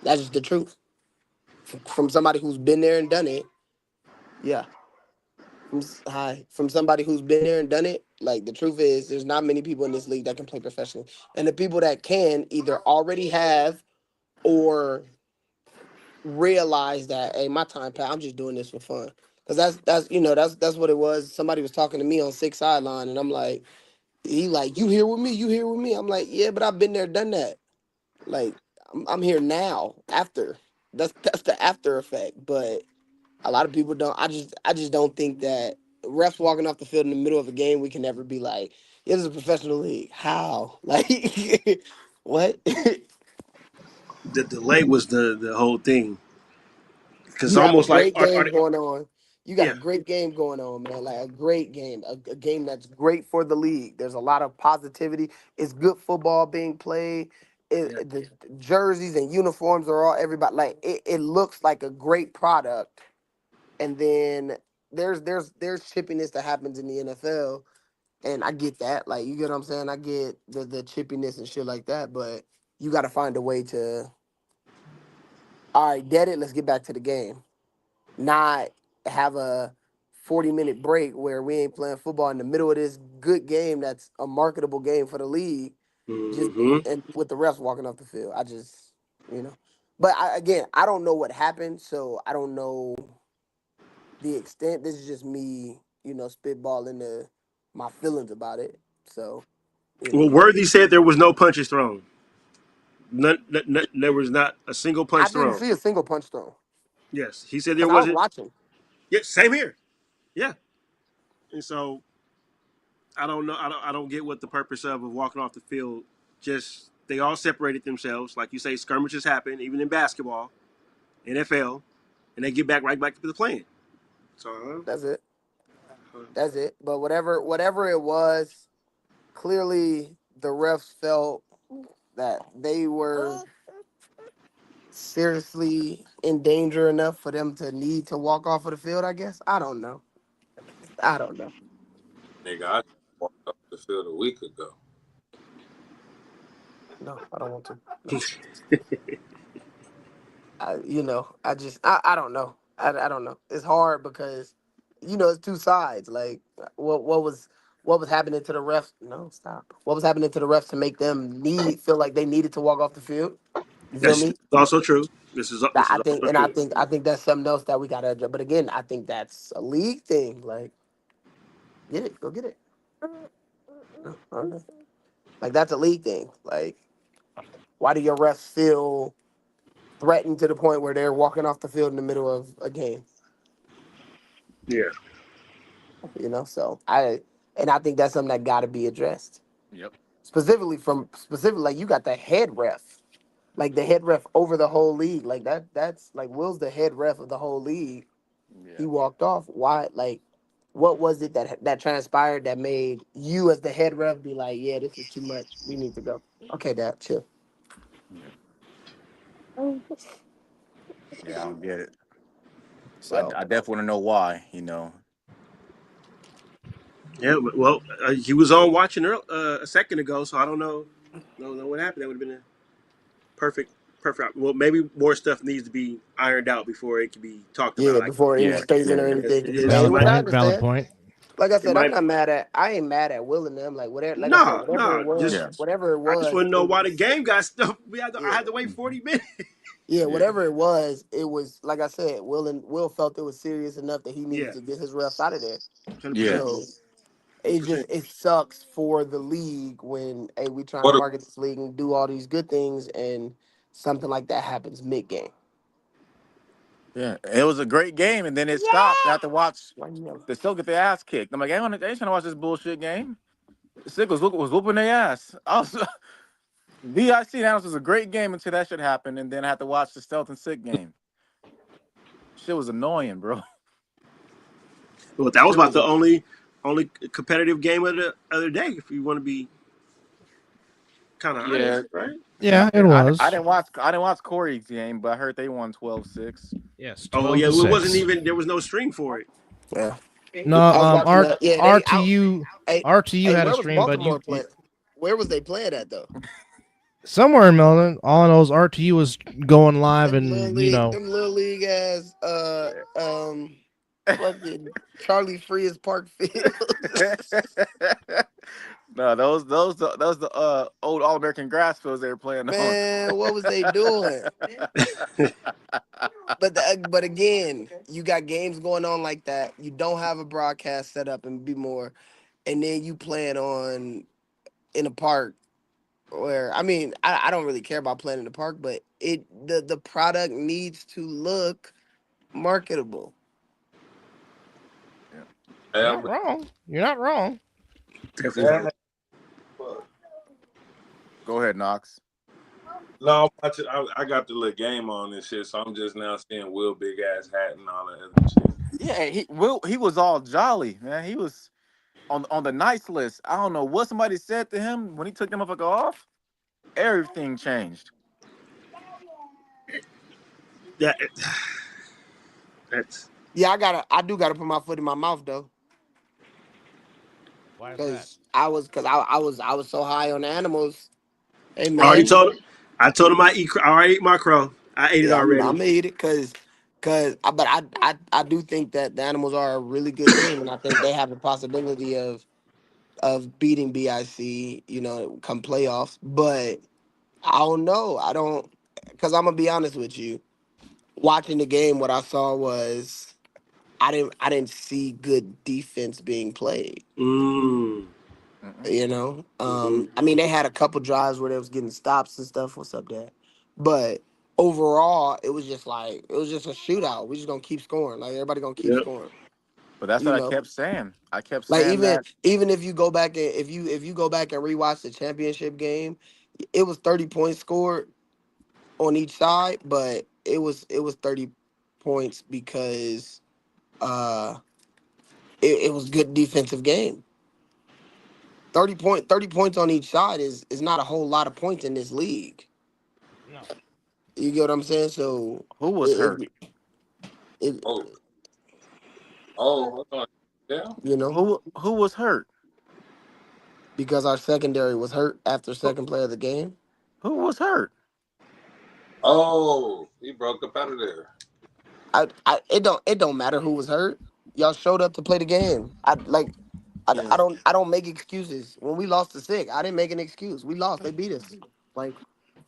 That's just the truth. From somebody who's been there and done it. Yeah. From somebody who's been there and done it, like, the truth is there's not many people in this league that can play professionally, and the people that can either already have or realize that, hey, my time, Pat, I'm just doing this for fun. Cause that's what it was. Somebody was talking to me on six sideline, and I'm like, he like, you here with me? You here with me? I'm like, yeah, but I've been there, done that. Like, I'm here now. After that's the after effect. But a lot of people don't. I just don't think that refs walking off the field in the middle of a game, we can never be like, yeah, this is a professional league. How? Like, what? The delay was the whole thing. Because You have a almost like great game going on. You got a yeah, great game going on, man. Like a great game, a game that's great for the league. There's a lot of positivity. It's good football being played. yeah. The jerseys and uniforms are all everybody like. It looks like a great product, and then there's chippiness that happens in the NFL, and I get that. Like, you get what I'm saying. I get the chippiness and shit like that, but you got to find a way to. All right, get it. Let's get back to the game, not have a 40-minute break where we ain't playing football in the middle of this good game that's a marketable game for the league, just Hmm. and with the refs walking off the field. I just, you know. But again, I don't know what happened, so I don't know the extent. This is just me, spitballing my feelings about it. So, Well, Worthy said there was no punches thrown. There was not a single I punch didn't thrown. see a single punch thrown Yes, he said there because I was wasn't. watching. Yeah, same here. Yeah, and so I don't know. I don't get what the purpose of walking off the field. Just they all separated themselves, like you say. Skirmishes happen, even in basketball, NFL, and they get right back to the playing. So That's it. uh, That's it. But whatever it was, clearly the refs felt that they were seriously in danger enough for them to need to walk off of the field, I guess. I don't know. I don't know. Nigga, I walked off the field a week ago. No, I don't want to. No. I just I don't know. I don't know. It's hard because it's two sides. Like what was happening to the refs? No, stop. What was happening to the refs to make them feel like they needed to walk off the field? You feel That's me? also true. This I is think, also and true. I think that's something else that we gotta address. But again, I think that's a league thing. Like, get it, go get it. No, okay. Like that's a league thing. Like, why do your refs feel threatened to the point where they're walking off the field in the middle of a game? Yeah. So I think that's something that got to be addressed. Yep. Specifically, like you got the head ref, like the head ref over the whole league. Like that's like Will's the head ref of the whole league. He Yeah. walked off. Why? Like, what was it that transpired that made you as the head ref be like, yeah, this is too much. We need to go. Okay, Dad, chill. Yeah. Yeah, I don't get it. So I definitely want to know why. Yeah. Well, he was on watching a second ago, so I don't know. Don't know what happened. That would have been a perfect, perfect. Well, maybe more stuff needs to be ironed out before it can be talked yeah, about. I before any Yeah. statement or Yeah. guess anything can be made, it Valid which might. I point. Valid understand. point. Like I It said, I'm might. not mad at. I ain't mad at Will and them. Like whatever. Like I said, No, whatever it no. was, Just Yeah. whatever it I just was, want to know it why the was. game got stuff. I Yeah, had to wait Mhm. 40 minutes. yeah, Yeah. whatever it was. It was like I said. Will felt it was serious enough that he needed Yeah, to get his refs out of there. 100%. Yeah. So hundred it percent. it sucks for the league when hey we trying to What a market this league and do all these good things and something like that happens mid game. Yeah. It was a great game, and then it stopped. I had to watch Why you yelling? the still get their ass kicked. I'm like, I ain't trying to watch this bullshit game. The Sickles was whooping their ass. I was VIC announced was a great game until that shit happened, and then I had to watch the Stealth and Sick game. Shit was annoying, bro. Well, that was Shit about was the only competitive game of the other day. If you want to be kind of yeah. honest, right? Yeah, it I was. didn't watch Corey's game, but I heard they won 12-6. Yes, Oh twelve yeah, to it wasn't six. even. There was no string for it. Yeah, No, I was watching that. Yeah, they out. RTU Hey, RTU hey, had a where was stream, but Baltimore playing? Where was they playing at though? somewhere in Melbourne, all I know is RTU was going live, and Them little league ass, fucking Charlie Frias Park Field. No, those the old All American grass fields they were playing on. Man, what was they doing? But again, you got games going on like that. You don't have a broadcast set up and be more, and then you plan on in a park where I mean I don't really care about playing in the park, but the product needs to look marketable. Yeah. you're yeah, not wrong. You're not wrong. Definitely not. yeah. Fuck. Go ahead, Knox. No, I'm watching, I got the little game on and shit, so I'm just now seeing Will big ass hat and all that other shit. Yeah, he was all jolly, man. He was on the nice list. I don't know what somebody said to him when he took them motherfucker off. Everything changed. That that's. Yeah, I do gotta put my foot in my mouth though, Why is that? because I was so high on the animals. Hey I already man, told him. I told him I already ate my crow. I ate it yeah, I'm already. I'm eat it but I do think that the animals are a really good team, and I think they have the possibility of beating BIC, come playoffs. But I don't know. I don't because I'm gonna be honest with you. Watching the game, what I saw was I didn't see good defense being played. Mm. Mm-mm. Hmm. I mean, they had a couple drives where they was getting stops and stuff. What's up, Dad? But overall, it was just a shootout. We just gonna keep scoring. Like everybody gonna keep Yep. scoring. But that's You what I know, kept saying. I kept like saying that. even if you go back and if you go back and rewatch the championship game, it was 30 points scored on each side, but it was 30 points because uh it was good defensive game. 30 points on each side is not a whole lot of points in this league. No. You get what I'm saying? So Who was hurt? it, it, Oh, it hold on. Yeah. you know Who was hurt? because our secondary was hurt after Who, second play of the game. who was hurt? Oh, he broke up out of there. It don't matter who was hurt. Y'all showed up to play the game. Yeah. I don't make excuses. When we lost to Sick, I didn't make an excuse. We lost. They beat us. Like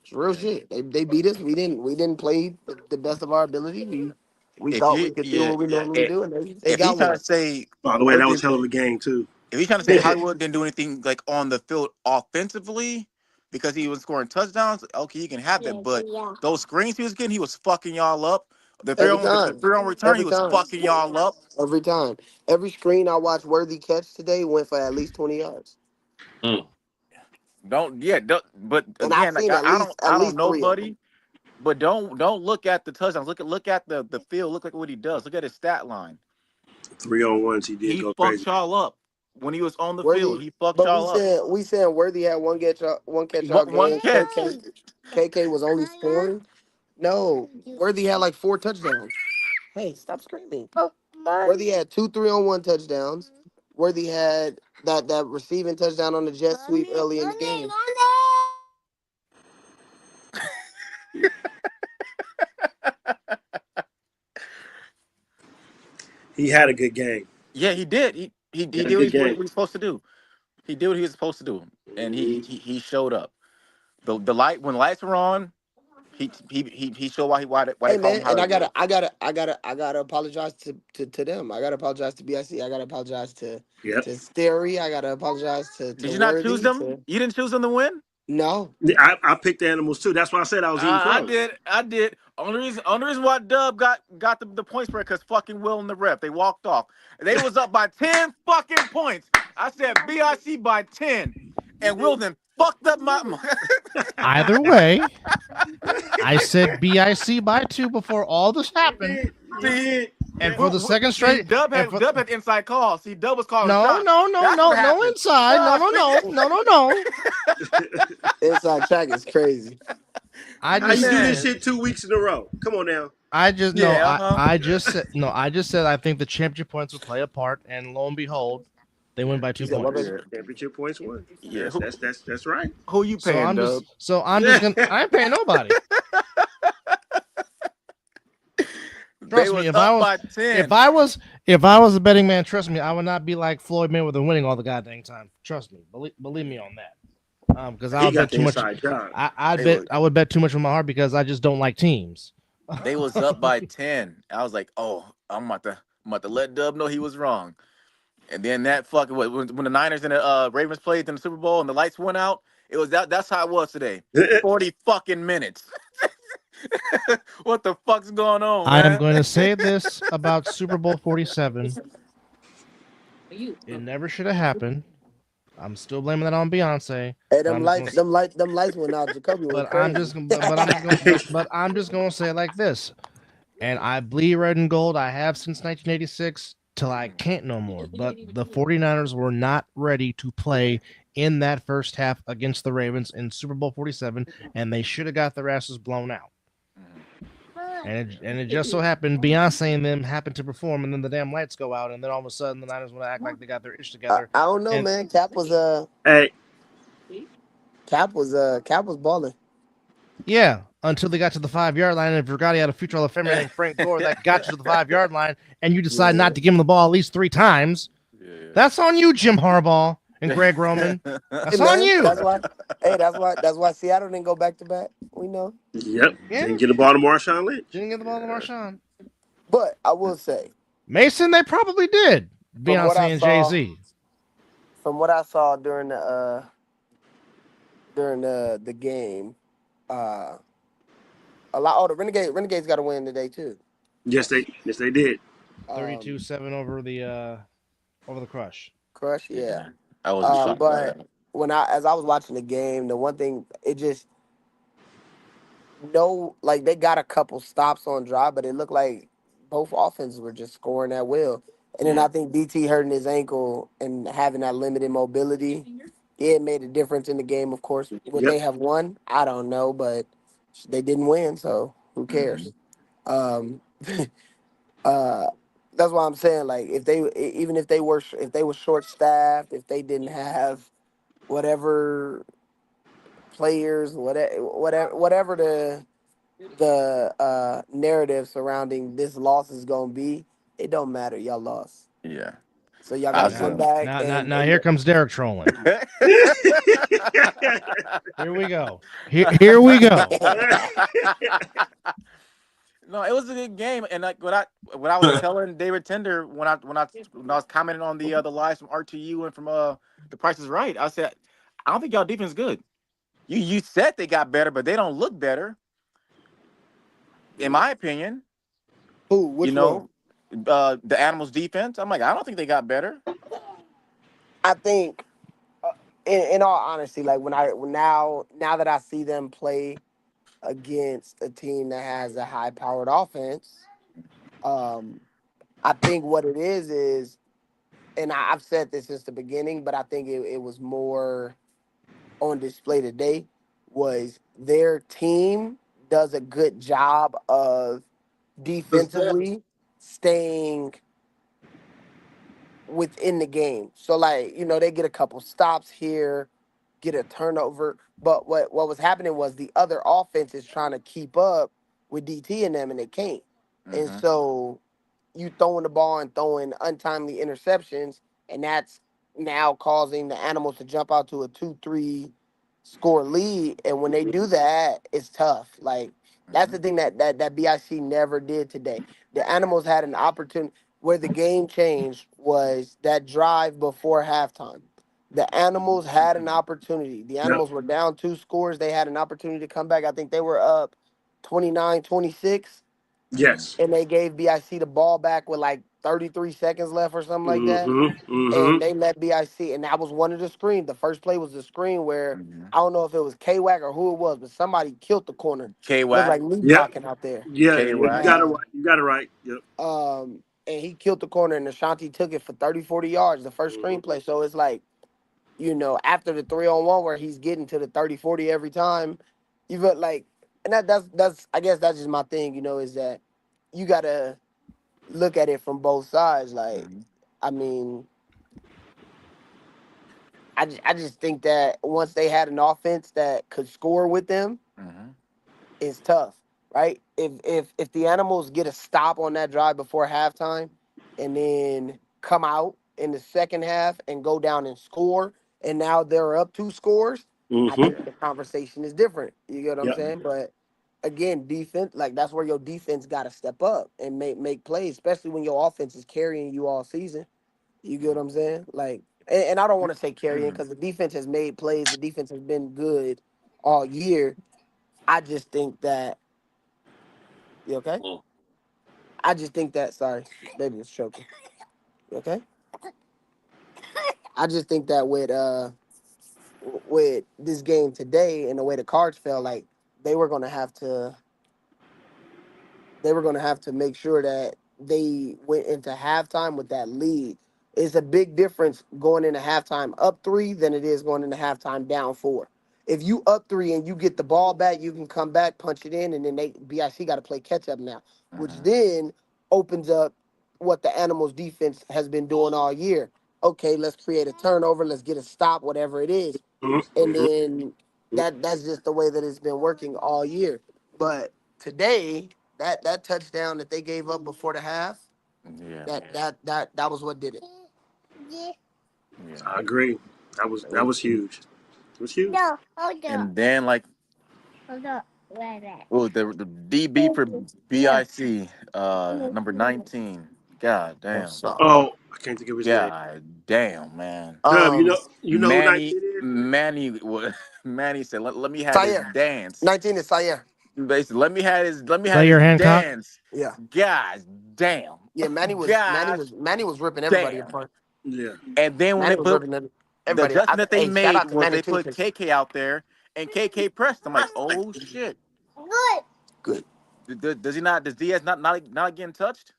it's real Yeah. shit. They beat us. We didn't play the best of our ability. We If thought you we could do yeah, what we normally i- do, and they if he got trying one. to say By the way, that was Worthy, hell of a game too. if he's trying to say Hollywood didn't do anything like on the field offensively because he was scoring touchdowns, okay, you can have that. But those screens he was getting, he was fucking y'all up. Every The time. three on return, he Every was time. fucking y'all up. Every time. Every screen I watched Worthy catch today went for at least 20 yards. Mm. Don't. But And I've again, like seen at I least don't know, three of them. buddy. But don't look at the touchdowns. Look at the field. Look at what he does. Look at his stat line. 3-on-1s, he did He go fucked crazy. y'all up when he was on the field. Worthy, He fucked but y'all up. we saying Worthy had one catch all One game. catch. KK was only scoring. No, Worthy had like 4 touchdowns. Hey, stop screaming. Worthy had 2 3-on-1 touchdowns. Worthy had that receiving touchdown on the jet sweep early in the game. He had a good game. Yeah, he did. He He had a did good what game. he was supposed to do. He did what he was supposed to do, and Hmm. he showed up. The light when the lights were on, he showed why they Hey call him man, and Hollywood. I gotta apologize to them. I gotta apologize to BIC. I gotta apologize Yep. to Sterry. I gotta apologize Did to you not choose Worthy. them? To You didn't choose them to win. no, I picked the animals too. That's why I said I was eating I crow. did. I did. Only reason why Dub got the point spread because fucking Will and the ref they walked off. They was up by 10 fucking points. I said BIC by 10, and Will then fucked up my. Either way, I said BIC by 2 before all this You happened, did. You See, did. and for the second see, straight, and for Dub had the inside call. See, Dub was calling no, shots. no, no, That's what no, no happened. inside, no, no, See? no, no, no, no. inside track is crazy. I How you just, do this Man, shit 2 weeks in a row? Come on now. I just no, yeah, huh? I just said no, I just said I think the championship points would play a part, and lo and behold, they win by You two said what, points. baby? Yeah, Championship points won. yeah. That's right. Who you paying, Dub? I'm just gonna, I ain't paying nobody. They Trust me, was up by if 10. I was, if I was a betting man, trust me, I would not be like Floyd Mayweather winning all the goddamn time. Trust me, believe me on that. Because I He would got bet the too much. inside job. They was I would bet too much from my heart because I just don't like teams. they was up by 10. I was like, oh, I'm about to let Dub know he was wrong. And then that fucking when the Niners and the Ravens played in the Super Bowl and the lights went out, it was that's how it was today. 40 fucking minutes. What the fuck's going on, I am man? going to say this about Super Bowl 47. It never should have happened. I'm still blaming that on Beyonce, Hey, but I'm just gonna. them lights went out. Jacoby went crazy. But I'm just gonna say it like this. And I bleed red and gold. I have since 1986 till I can't no more. But the 49ers were not ready to play in that first half against the Ravens in Super Bowl 47, and they should have got their asses blown out. And it just so happened Beyonce and them happened to perform, and then the damn lights go out, and then all of a sudden the Niners want to act like they got their ish together. I don't know, And man. Hey, Cap was balling. yeah, until they got to the 5 yard line and forgot he had a future Hall of Famer named Frank Gore that got you to the 5 yard line, and you decide Yeah. not to give him the ball at least 3 times. Yeah. That's on you, Jim Harbaugh and Greg Roman. Hey That's on man, you. that's why Seattle didn't go back to back. We know. yep. Yeah, Didn't get the ball to Marshawn Lynch. didn't get the ball to Marshawn. But I will say, Mason, they probably did. from what I Beyonce and Jay saw, Z. during the game, uh, a lot. Oh, the Renegades got to win today too. Yes they did. 32-7 over the Crush. Crush, yeah. Yeah. I wasn't shocked by But that. as I was watching the game, the one thing it just no like they got a couple stops on drive, but it looked like both offenses were just scoring at will. And then Yeah. I think DT hurting his ankle and having that limited mobility, it made a difference in the game. Of course, would Yep. they have won? I don't know, but they didn't win, so who Hmm. cares? Um, uh, that's why I'm saying like even if they were short staffed, if they didn't have whatever players, whatever the the narrative surrounding this loss is gonna be, it don't matter. Y'all lost, Yeah. so y'all got I to Now, come so back now, here and comes Derek trolling. yeah. Here we go. Here we go. No, it was a good game, and like what I was telling David Tender when I was commenting on the lives from RTU and from The Price is Right, I said I don't think y'all defense is good. You said they got better, but they don't look better, in my opinion. who? You Which one? know, the Animals defense. I'm like, I don't think they got better. I think, in all honesty, like now that I see them play against a team that has a high powered offense, um, I think what it is, and I've said this since the beginning, but I think it was more on display today, was their team does a good job of defensively staying within the game. So like, they get a couple stops here, get a turnover. But what was happening was the other offense is trying to keep up with DT and them and they can't. And Hmm. so you throwing the ball and throwing untimely interceptions, and that's now causing the Animals to jump out to a 2-3 score lead. And when they do that, it's tough. Like that's the Hmm. thing that BIC never did today. The Animals had an opportunity where the game changed was that drive before halftime. The Animals had an opportunity. The Yep. Animals were down 2 scores. They had an opportunity to come back. I think they were up 29-26, Hmm. Yes. and they gave BIC the ball back with like 33 seconds left or something like that. Mm-hmm. Mm-hmm. And they let BIC, and that was one of the screens. The first play was the screen where Hmm. I don't know if it was K Wack or who it was, but somebody killed the corner. K Looked Wack. like me Yep. blocking out there. Yeah. K Yeah. You Wack. got it Uh, right. You got it right. Yep. and he killed the corner, and Ashante took it for 30, 40 yards, the first Mm-hmm. screenplay. So it's like, after the 3-on-1 where he's getting to the 30, 40 every time, you feel like, and that's I guess that's just my thing, is that you gotta look at it from both sides. Like, Hmm. I mean, I just think that once they had an offense that could score with them, Hmm. is tough, right? If the Animals get a stop on that drive before halftime, and then come out in the second half and go down and score, and now they're up 2 scores, I Mm-hmm. think Yeah. the conversation is different. You get what I'm Yep. saying? But again, defense, like that's where your defense got to step up and make plays, especially when your offense is carrying you all season. You get what I'm saying? Like, and I don't want to say carrying because the defense has made plays. The defense has been good all year. I just think that you okay? Mm. I just think that sorry, baby was choking. You okay? I just think that with this game today and the way the cards fell, like they were gonna have to they were going to have to make sure that they went into halftime with that lead. It's a big difference going into halftime up 3 than it is going into halftime down 4. If you up 3 and you get the ball back, you can come back, punch it in, and then BIC got to play catch up now, which Hmm. then opens up what the Animals defense has been doing all year. Okay, let's create a turnover, let's get a stop, whatever it is, and Mm-hmm. then that's just the way that it's been working all year. But today, that touchdown that they gave up before the half, Yeah. that was what did it. Yeah. I agree. That was huge. It was huge. No, hold up, And then like, hold up, wait a oh, the DB for minute. Yeah. BIC, number 19. God damn. What's up? Oh, I can't think of his name. God damn, man. Dub, you Um, know you know who 19 is? Manny said, let me have this Sire. dance. 19 is Sire. Basically, let me have Say this your Hancock. dance. Yeah. God damn. Yeah, Manny was Manny God was Manny was ripping everybody damn. apart. Yeah. And then when Manny they was put ripping the everybody. adjustment that they Hey, shout made out to was Manny they too, put cause KK out there and KK pressed. I'm like, oh shit. good. Good. Does he not? Does Diaz not getting touched?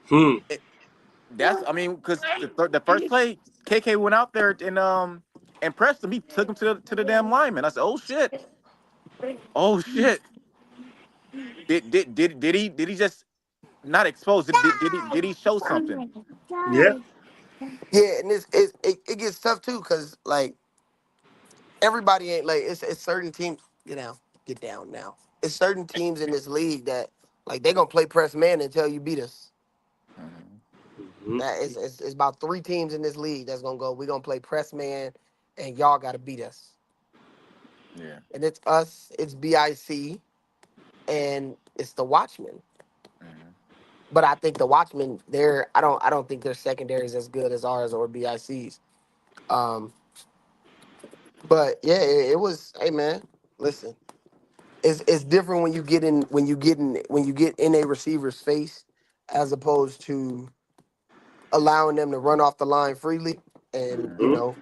Hmm. It, that's I mean, because the first play, KK went out there and pressed him. He took him to the damn lineman. I said, oh shit, oh shit. Did he just not expose? Did he show something? Yeah. Yeah, and it gets tough too, cause like everybody ain't like it's certain teams. Get down. get down now. It's certain teams in this league that like they gonna play press man until you beat us. Mhm. Mhm. That is it's about 3 teams in this league that's gonna go. We're gonna play press man, and y'all got to beat us. Yeah. And it's us, it's BIC, and it's the Watchmen. Mhm. But I think the Watchmen, I don't think their secondary is as good as ours or BIC's. Um, but yeah, it was. Hey man, listen, it's different when you get in a receiver's face, as opposed to allowing them to run off the line freely, and Mhm.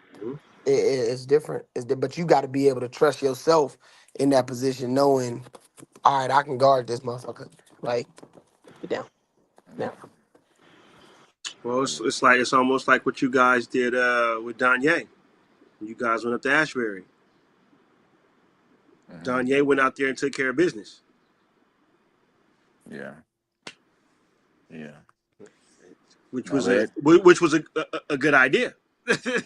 it's different. But you got to be able to trust yourself in that position, knowing, all right, I can guard this motherfucker. Like, get down now. Well, Yeah. it's almost like what you guys did with Danye. You guys went up to Ashbury. Mhm. Danye went out there and took care of business, Yeah. Yeah. which No, was but a good idea.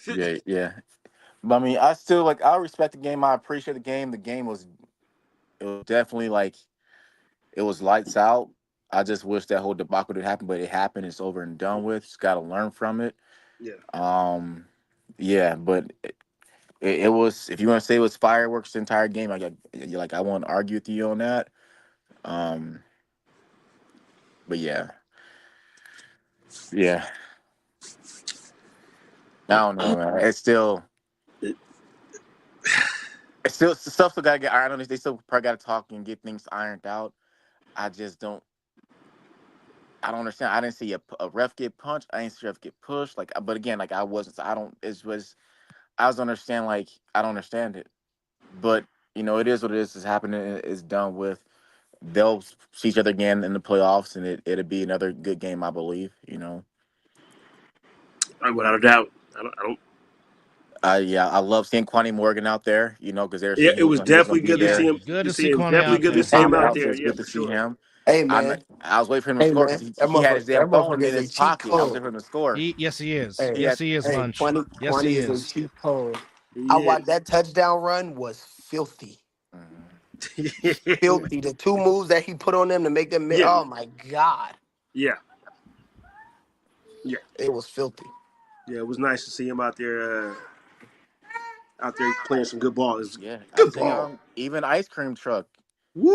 yeah, yeah. But I mean, I still like. I respect the game. I appreciate the game. The game was. It was definitely like it was lights out. I just wish that whole debacle did happen, but it happened. It's over and done with. Just got to learn from it. Yeah. Um, yeah, but it was. If you want to say it was fireworks the entire game, like I won't argue with you on that. Um, but yeah, yeah. I don't know, man. It's still stuff still gotta get ironed on. They still probably gotta talk and get things ironed out. I just don't. I don't understand. I didn't see a ref get punched. I didn't see a ref get pushed. Like, but again, like I wasn't. So I don't. It was. I was understand. Like I don't understand it. But it is what it is. It's happening. It's done with. They'll see each other again in the playoffs, and it'll be another good game, I believe. Without a doubt. I don't. I love seeing Quanny Morgan out there. Because they were Yeah, saying it was he was gonna definitely be good to see there. Yeah, him. good To to see see him, Coney definitely out good to He there. see Hey him popped out out, man, so there. it's Yeah, good to for see sure. him. hey I man, I was waiting for him to hey score man. because he, That he had his motherfucker, damn that phone in motherfucker is a his cheat pocket. I was code. waiting for him to score. Yes, he is. Hey, He had Yes, he is. hey, Munch. Yes, Kwani he is a is. cheat code. I He watched is. that touchdown run was filthy. Mhm. Filthy. The 2 moves that he put on them to make them Yeah, oh my God. yeah, yeah, It was filthy. yeah. It was nice to see him out there playing some good ball. It was Yeah, I good see. ball. Even ice cream truck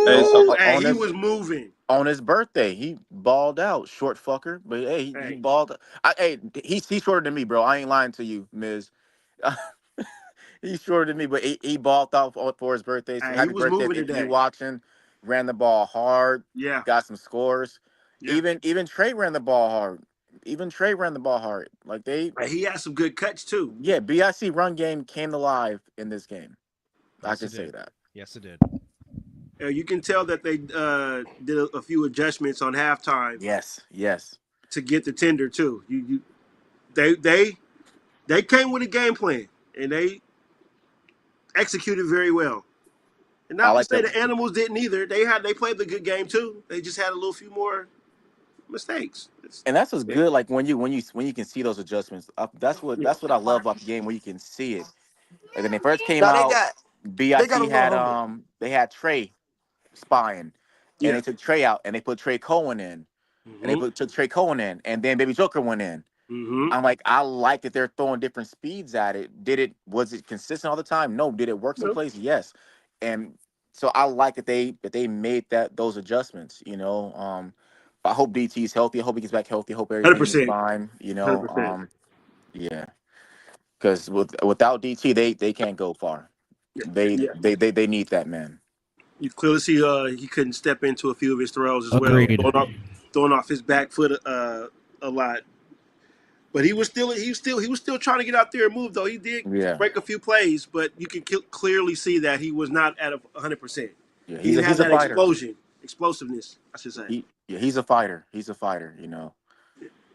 Hey, so Woo! Hey, on he his was moving. birthday, he balled out, short fucker. But hey, he Hey, balled. Hey, he's shorter than me, bro. I ain't lying to you, Miz. He's shorter than me, but he balled out for his birthday. So he happy was birthday moving if you today. watching. Ran the ball hard, Yeah, got some scores. yeah. Even Trey ran the ball hard. Even Trey ran the ball hard. Like Hey, he had some good cuts too. yeah, BIC run game came alive in this game. I Yes, can it say did. that. Yes, it did. You can tell that they did a few adjustments on halftime Yes, yes. to get the tender too. They they they came with a game plan and they executed very well. And I not to like say the the animals didn't either. They played the good game too. They just had a little few more mistakes. and that's what's Yeah, good. Like when you can see those adjustments. yeah, That's what I love about the game where you can see it. Like when they first came Now out, they got a BIC little had humble. they had Trey spying, and yeah. they took Trey out and they put Trey Cohen in, and they Mm-hmm. took Trey Cohen in, and then Baby Joker went in. Mm-hmm. I'm like, I like that they're throwing different speeds at it. Was it consistent all the time? No. Did it work some Nope. plays? Yes. And so I like that they made those adjustments. I hope DT's healthy. I hope he gets back healthy. I hope Hundred everything is percent. fine. 100%. Yeah. Because without DT, they can't go far. Yeah. They Yeah. they they they need that man. You clearly see he couldn't step into a few of his throws as well, Agreed. throwing off his back foot a lot. But he was still trying to get out there and move though. He did Yeah. break a few plays, but you can clearly see that he was not at 100%. Yeah. He He's a didn't have he's a that fighter. explosiveness, I should say. He's a fighter. He's a fighter.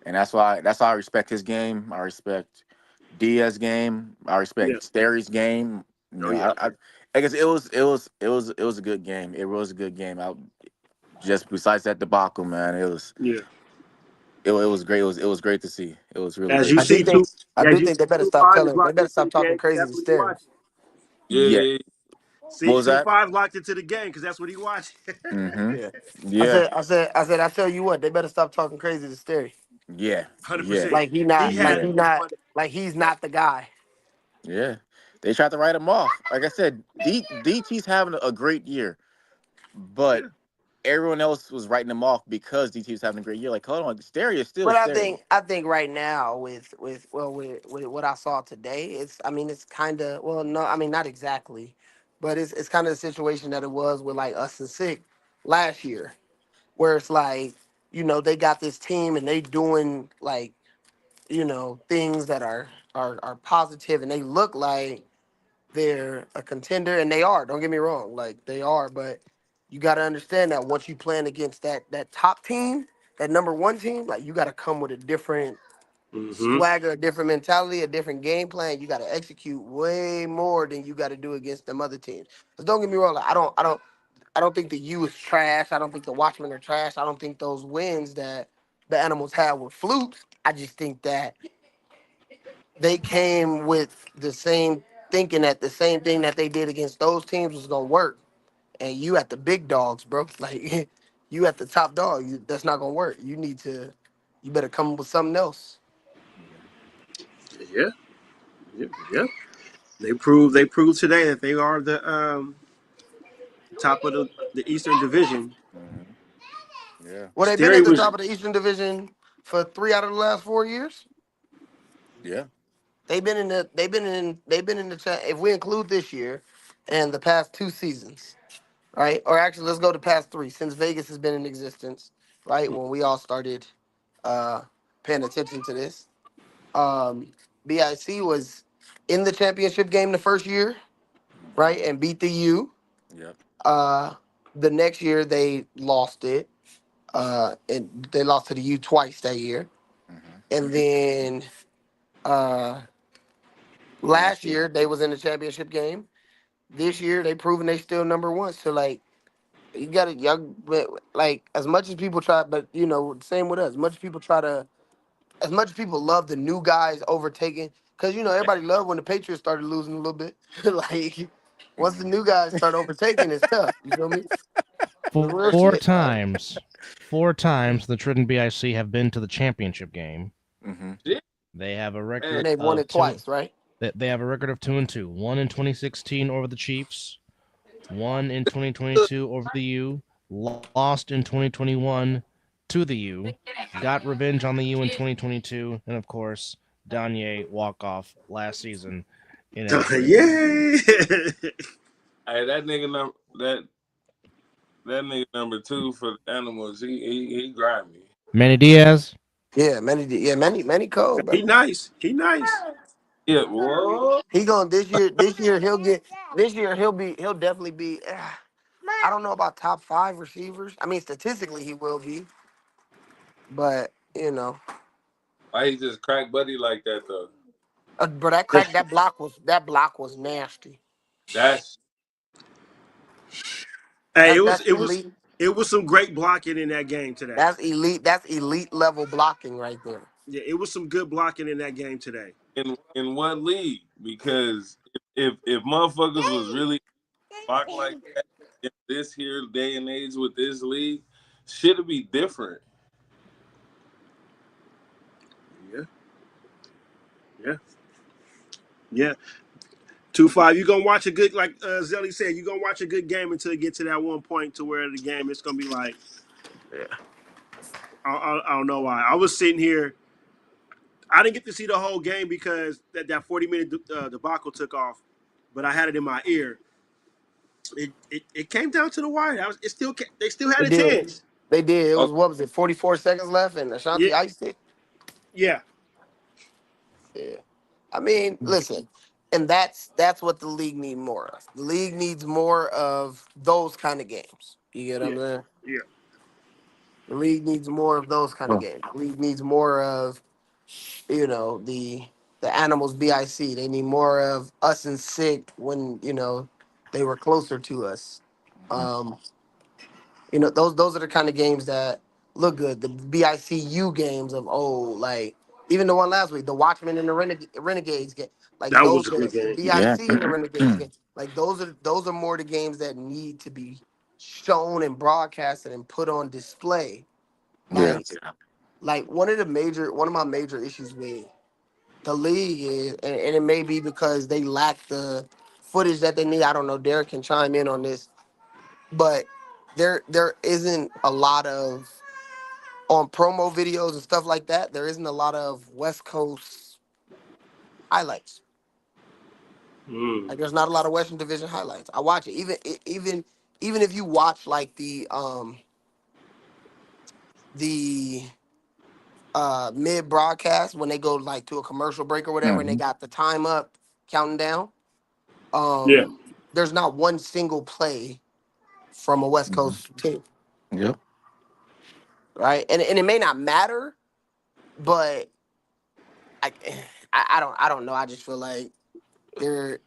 And that's why I respect his game. I respect Diaz game. I Yeah. respect Sterry's game. Oh yeah. I guess it was a good game. It was a good game. Just besides that debacle, man, Yeah. it was great. It was great to see. It was really As great you to I do see, see. think two I as do you think see they better two stop five is telling. They locked better into stop the talking game. crazy to Definitely Sterry. watch it. Yeah, yeah, What See, was that? 2-5 locked into the game because that's what he watched. Mm-hmm. Yeah. Yeah. I tell you what, they better stop talking crazy to Sterry. Yeah. Yeah. 100%. Like he He not, like had Yeah. he more not, fun. like he's not the guy. Yeah. They tried to write him off. Like I said, DT's having a great year, but Yeah. everyone else was writing him off because DT was having a great year. Like, hold on, Sterry is still But Sterry. I think right now with what I saw today, it's I mean it's kind of well no I mean not exactly, but it's kind of the situation that it was with like us and Sick last year, where it's like they got this team and they doing like things that are positive and they look like they're a contender and they are. Don't get me wrong, like they are, but you got to understand that once you playing against that top team, that number one team, like you got to come with a different Mm-hmm. swagger, a different mentality, a different game plan. You got to execute way more than you got to do against them other teams. Cause don't get me wrong, like, I don't think the U is trash. I don't think the Watchmen are trash. I don't think those wins that the Animals had were flukes. I just think that they came with the same thinking that the same thing that they did against those teams was gonna work. And you at the big dogs, bro. Like you at the top dog. That's not gonna work. You better come up with something else. Yeah. Yeah. Yeah. Yeah. They proved today that they are the top of the Eastern Division. Hmm. Yeah. Well, they've been Sterry at the was top of the Eastern Division for 3 out of the last 4 years. Yeah. They've been in the chat. If we include this year and the past 2 seasons, right? Or actually, let's go to past three since Vegas has been in existence, right? When we all started uh, paying attention to this, BIC was in the championship game the first year, Hmm. right, and beat the U. Yep. Uh, the next year they lost it, and they lost to the U twice that year, Hmm. and then uh, Last last year. year they was in the championship game. This year they proven they still number one. So like you got to young like as much as people try, but same with us. Much as people try to, as much as people love the new guys overtaking, because everybody loved when the Patriots started losing a little bit. Like once the Hmm. new guys start overtaking, it's tough. You feel me? The real Four shit. times, four times the Trident BIC have been to the championship game. Hmm. Shit. They have a Hey, And record they've won of it two. twice, right? They have a record of 2-2. One in 2016 over the Chiefs. One in 2022 over the U. Lost in 2021 to the U. Got revenge on the U in 2022, and of course, Danye walk off last season in MSG. yay. hey, that nigga number two for the Animals. He grimy. Manny Diaz. Many cold, he bro. nice. He nice. Yeah, what? He going this year he'll get this year he'll definitely be I don't know about top five receivers. I mean statistically he will be, but Why he just crack Buddy like that though? but that block was nasty. That's Hey, it That's was that's it was elite. it was some great blocking in that game today. That's elite. That's elite level blocking right there. Yeah, it was some good blocking in that game today. in what league? Because if motherfuckers was really block like that in this here day and age with this league, shit'll be different. Yeah, yeah, yeah. 2-5. You gonna watch a good like Zelly said. You gonna watch a good game until you get to that one point to where the game it's gonna be like Yeah. I don't know why. I was sitting here. I didn't get to see the whole game because that 40-minute debacle took off, but I had it in my ear. It came down to the wire. They still had They a did. chance. They did. It Oh, was what was it? 44 seconds left, and Yeah, Ashanti iced it. yeah, Yeah. I mean, listen, and that's what the league need more of. The league needs more of those kind of games. You get what yeah, I'm saying? yeah, The league needs more of those kind of games. The league needs more of the animals BIC. They need more of us and sick when they were closer to us. Hmm. Um, those are the kind of games that look good. The BICU games of old, like even the one last week, the Watchmen and the Renegades game. Like That was those a are good the game. Yeah. BIC and the Renegades game. Like those are more the games that need to be shown and broadcasted and put on display. Yeah. Like one of my major issues with the league is, and it may be because they lack the footage that they need. I don't know. Derek can chime in on this, but there isn't a lot of on promo videos and stuff like that. There isn't a lot of West Coast highlights. Mm. Like there's not a lot of Western Division highlights. I watch it. Even if you watch like the mid broadcast when they go like to a commercial break or whatever and they Hmm. got the time up counting down, Yeah. there's not one single play from a West Hmm. Coast team. Yep. Right? And it may not matter, but I I don't know. I just feel like there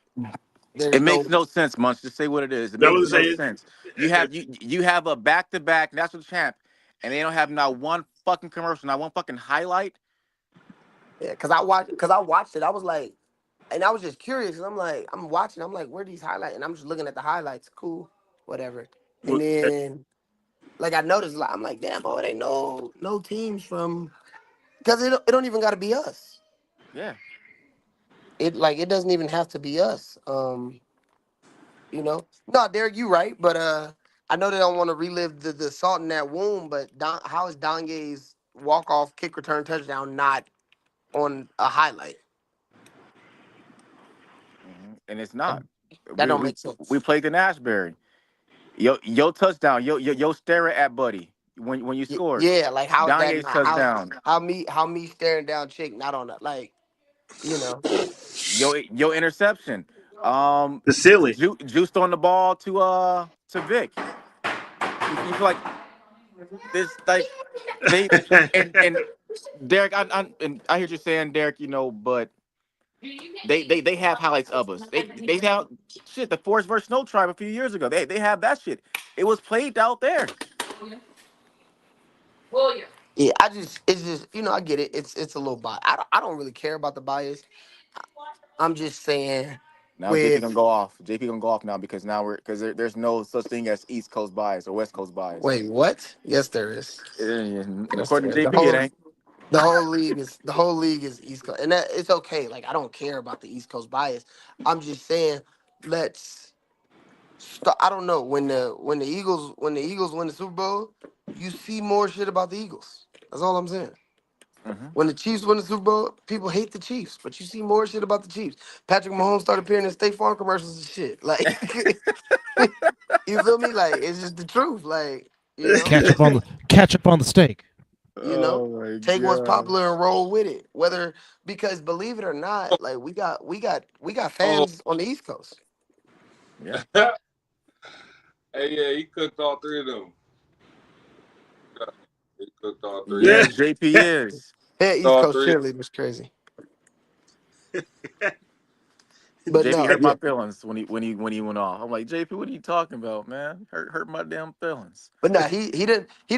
It there's no makes no sense, Munch. Just say what it is. It That makes was no saying. sense. You have a back to back national champ, and they don't have not one fucking commercial, not one fucking highlight. yeah, cause I watched it. I was like, and I was just curious. And I'm like, I'm watching. I'm like, where are these highlights? And I'm just looking at the highlights. Cool, whatever. And then like I noticed, like I'm like, damn, boy, it ain't no teams from because it don't even got to be us. Yeah. It doesn't even have to be us. No, Derek, you right, but I know they don't want to relive the salt in that wound. But how is Donye's walk off kick return touchdown not on a highlight? And it's not. That We don't we make sense. we played in Ashbury. Yo touchdown. Yo stare at buddy when you scored. Yeah, like how is that Danye's not touchdown. how me staring down chick not on that like you know Yo interception. The silly. Juiced on the ball to Vic. You feel like this like they and Derek, I hear you saying, Derek, but they have highlights of us. They have shit. The Forest versus Snow Tribe a few years ago. They have that shit. It was played out there. yeah it's just I get it it's a little bias. I don't really care about the bias. I'm just saying Now JP with gonna go off. JP gonna go off now because now there's no such thing as East Coast bias or West Coast bias. wait what yes there is And yes there according is to JP, it ain't. the whole league is East Coast and that it's okay like I don't care about the East Coast bias. I'm just saying let's I don't know when the Eagles win the Super Bowl you see more shit about the Eagles. That's all I'm saying. Hmm. When the Chiefs win the Super Bowl, people hate the Chiefs, but you see more shit about the Chiefs. Patrick Mahomes started appearing in State Farm commercials and shit. Like, you feel me? Like, it's just the truth. Like, you know, Catch up on the steak. you know, Oh my take what's god. popular and roll with it. Whether because believe it or not, like we got Oh, fans on the East Coast. Yeah. hey, yeah, he cooked all three of them. He cooked all three of them. Yeah. Yes, JP is. Yeah, East All Coast three. cheerleaders crazy. But JP no, hurt yeah. my feelings when he went off. I'm like, JP, what are you talking about, man? Hurt my damn feelings. But no, he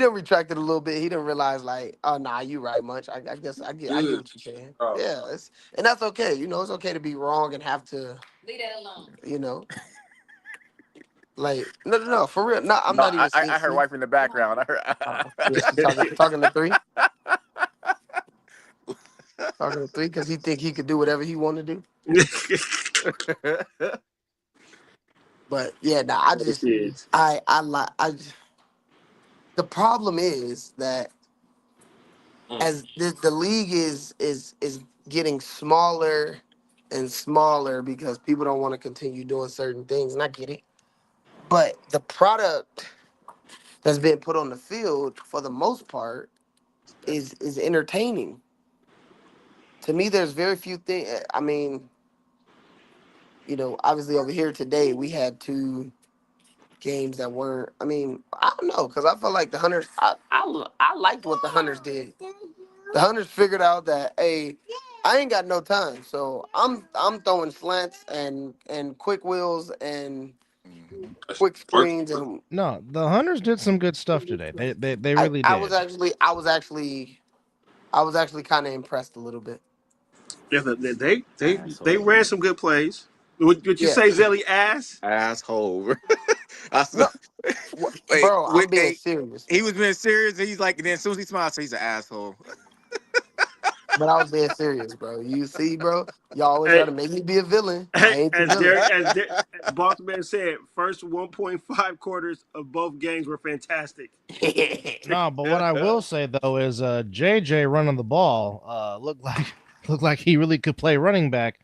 didn't retract it a little bit. He didn't realize like, oh nah, you right, much. I guess I get Good. what you're saying. Oh, Yeah, and that's okay. It's okay to be wrong and have to, you know, like no, for real. No, I'm No, not even I heard see. wife in the background. I Yeah, she talking to three, talking to three because he think he could do whatever he want to do. heard. But yeah, nah, I just Kids. I like the problem is that mm. as the league is getting smaller and smaller because people don't want to continue doing certain things, and I get it. But the product that's been put on the field, for the most part, is entertaining. To me, there's very few things. I mean, obviously over here today we had two games that weren't. I mean, I don't know because I felt like the Hunters. I liked what the Hunters did. The Hunters figured out that hey, I ain't got no time, so I'm throwing slants and quick wheels and Mhm. That shit quick worked. screens and No, the Hunters did some good stuff today. They really I was did. actually I was actually I was actually kind of impressed a little bit. Yeah, they ran some good plays. Would you say Zelly ass? Asshole. No, Wait, bro, I'm being serious. he was being serious, and he's like, and then as soon as he smiles, he's an asshole. But I was being serious, bro. You see, bro, y'all always try Hey, to make me be a villain. I hey, ain't the villain. as Boss Man said, first 1.5 quarters of both games were fantastic. No, but what I will say though is JJ running the ball looked like he really could play running back.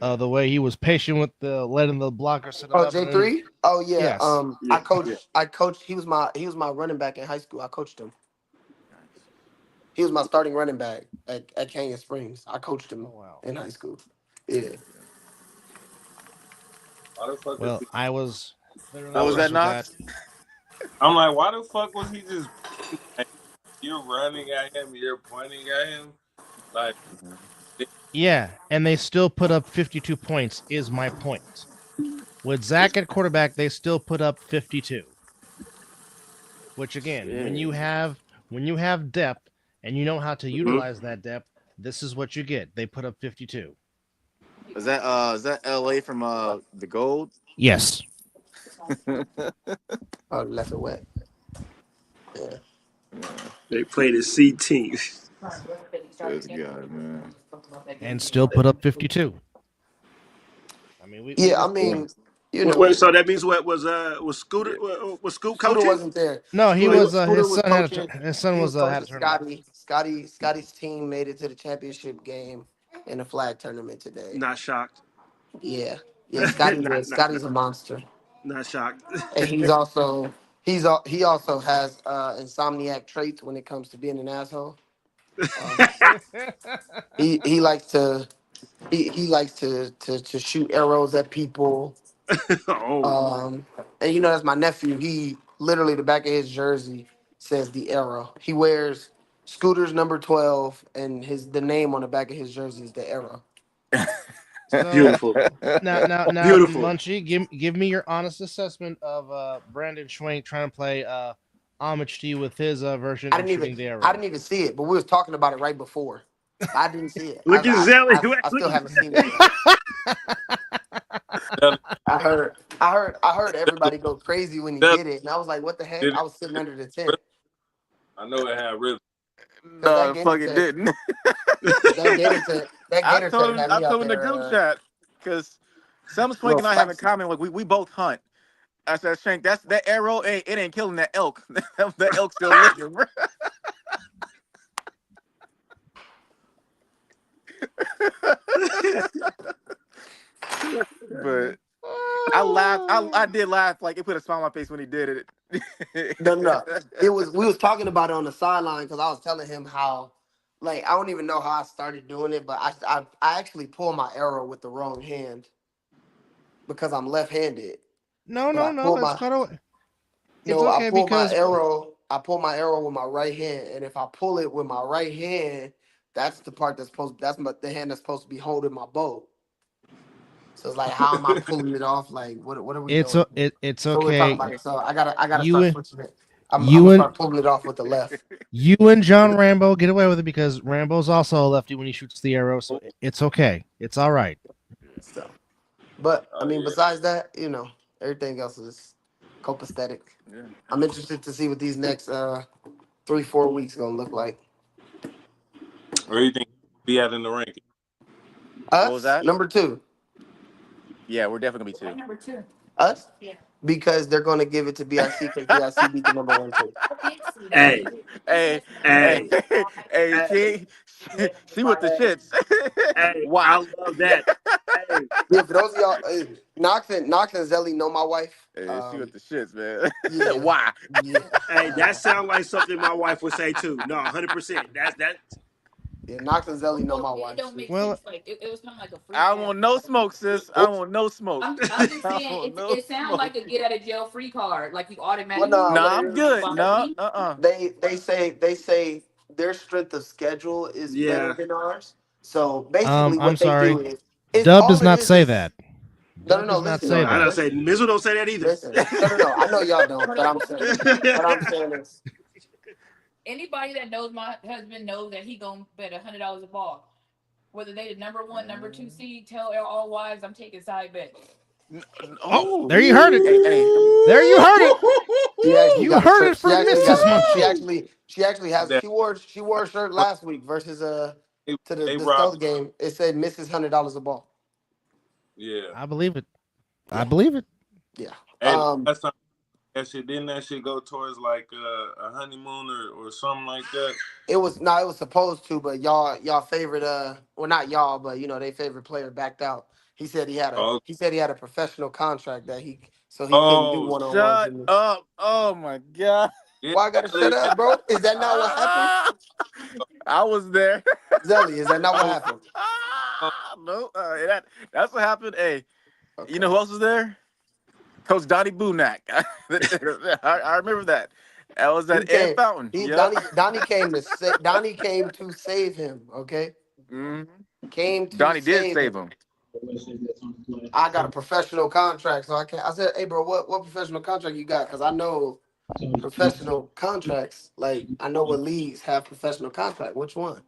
The way he was patient with the letting the blocker sit Oh, up. J3? Oh yeah. Yes. I coached. He was my running back in high school. I coached him. He was my starting running back at Canyon Springs. I coached him Oh wow. in high school. Yeah. Why the fuck is Well, he? I was very What was impressed that, with that. Knox? I'm like, why the fuck was he just? Like, you're running at him. You're pointing at him. Like, Yeah, and they still put up 52 points. Is my point. With Zach at quarterback, they still put up 52. Which again, Shit. when you have depth and you know how to Mhm. utilize that depth, this is what you get. They put up 52. Is that LA from the Gold? Yes. Oh, left it wet. Yeah. They played a C team. This guy, man. And still put up 52. I mean, we Yeah, I just mean, you Wait, know, so that means what was Scooter Yeah. was Scoop Scooter coaching? wasn't there. No, he was Scooter his was son had coaching. his son He was was had coaching a tournament. Scotty's team made it to the championship game in the flag tournament today. Not shocked. Yeah. Yeah, Scotty's not, a, not Scotty's a monster. not shocked. And he also has insomniac traits when it comes to being an asshole. Um, he likes to he likes to shoot arrows at people. Oh, Um, and that's my nephew. He literally the back of his jersey says the arrow. He wears Scooter's number 12, and the name on the back of his jersey is the arrow. So beautiful, now, beautiful. Munchie, give me your honest assessment of Brandon Schwank trying to play homage to you with his version I and didn't even shooting the I arrow. didn't even see it, but we was talking about it right before. I didn't see it. Look at Zelly. I Look still at haven't seen it yet. Zelly, I heard everybody go crazy when he Zelly, did it, and I was like, "What the heck?" did I it was sitting under the tent rhythm? I know it had rhythm. because No, fuck it didn't. that gator tech had I me out told him in the there. group chat because some A Swank little and I have in spicy. common. Like we both hunt. I said, Shank, that arrow ain't killing that elk. That elk still living, bro. But I laughed. I did laugh. Like it put a smile on my face when he did it. No. We was talking about it on the sideline because I was telling him how, like, I don't even know how I started doing it, but I actually pull my arrow with the wrong hand because I'm left-handed. No, But no, I no. pull That's my kind of it's no, I okay pull my because arrow. I pull my arrow with my right hand, and if I pull it with my right hand, that's the part the hand that's supposed to be holding my bow. So it's like, how am I pulling it off? Like, what are we doing? it's So we're talking okay. about it. So I gotta start You switching it. I'm you gonna and start pulling it off with the left. you and John Rambo get away with it because Rambo's also a lefty when he shoots the arrow, so it's okay. It's all right. So, but I Oh mean, yeah. besides that, everything else is copacetic. Yeah. I'm interested to see what these next 3-4 weeks gonna look like. Where do you think he be at in the ranking? What was Us, that? number 2. Yeah, we're definitely gonna be two. Us, because they're gonna give it to BIC because BIC beat the number 1 team. hey, Hey, hey, hey, hey, hey, she with the shits. hey! I Why? love that. Hey, Yeah, for those of y'all, Knox and Zelly know my wife. Hey, she with the shits, man. Yeah, Why? yeah, hey, that sounds like something my wife would say too. No, 100%. That's that. yeah. Knox and Zelly know my wife. Well, It was kind of like a free I don't pass. want no smoke, sis. I don't want no smoke. I'm just I don't saying want no it sounds smoke. like a get out of jail free card. Like you Well, automatically no, what Nah, it I'm is, good. No, me. they say their strength of schedule is better Yeah. than ours. So basically, I'm what they do sorry. is Dub all does it not is say is that. no, no, Dub no. does not Listen, No, say I don't that. say listen, Mizzle don't say that either. listen. No, no, no. I know y'all don't, but I'm saying what I'm saying is Anybody that knows my husband knows that he gonna bet $100 a ball. Whether they the number one, number two seed, tell all wives I'm taking side bet. Oh, Oh, there you heard it. hey, There you heard it. She actually You got a heard shirt. it from Mrs. Munchie. She actually has. That She wore a shirt last week versus to hey the Rob, Steelers game. It said Mrs. $100 a ball. yeah. I believe it. I Yeah, believe it. yeah. Hey, last time that shit didn't that shit go towards like a honeymoon or something like that? It was no, it was supposed to, but y'all favorite well not y'all, but they favorite player backed out. Oh, He said he had a professional contract that he couldn't do oh, one on ones shut with me. up! Oh my god! yeah. Why I gotta shut up, bro? Is that not what happened? I was there. Zelly, is that not what I was happened? No, that's what happened. Hey, you know Okay. who else was there? Coach Donnie Bunak. I remember that. That was He at Ed came. Fountain. He Yep. Donnie came to save him. Okay, hmm came to Donnie did save save him. him. I got a professional contract, so I can't. I said, "Hey, bro, what professional contract you got? Because I know professional contracts. Like I know what leagues have professional contract. Which one?"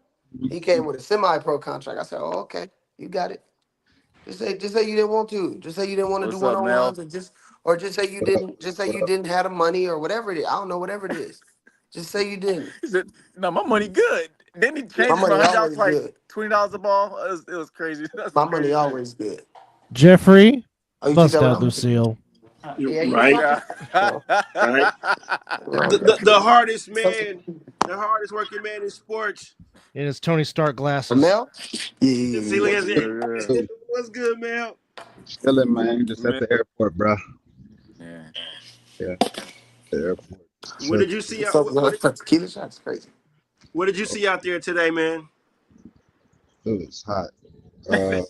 He came with a semi-pro contract. I said, "Oh, okay, you got it. Just say you didn't want to. Just say you didn't want to do What's up, Mel? one-on-ones, or just say you didn't. Just say you didn't have the money or whatever it is. I don't know whatever it is. Just say you didn't. He said, "No, my money good." Then he My changed it from money $100 to always like good. $20 a ball. It was crazy. That's My some money crazy shit. always good. Jeffrey, Oh, you took bust that one out off? Lucille. Yeah, you Right, dropped Yeah. it. Oh, right. well, The hardest man, the hardest working man in sports. In his Tony Stark for glasses. Mel? Yeah, See, yeah, look yeah. at it. yeah. What's good, man? Chilling, man. Just at Man, the airport, bro. Yeah. Yeah, the airport. What Shit. did you see? What's up, man? Tequila shots crazy. What did you Oh, see out there today, man? it was hot. Uh,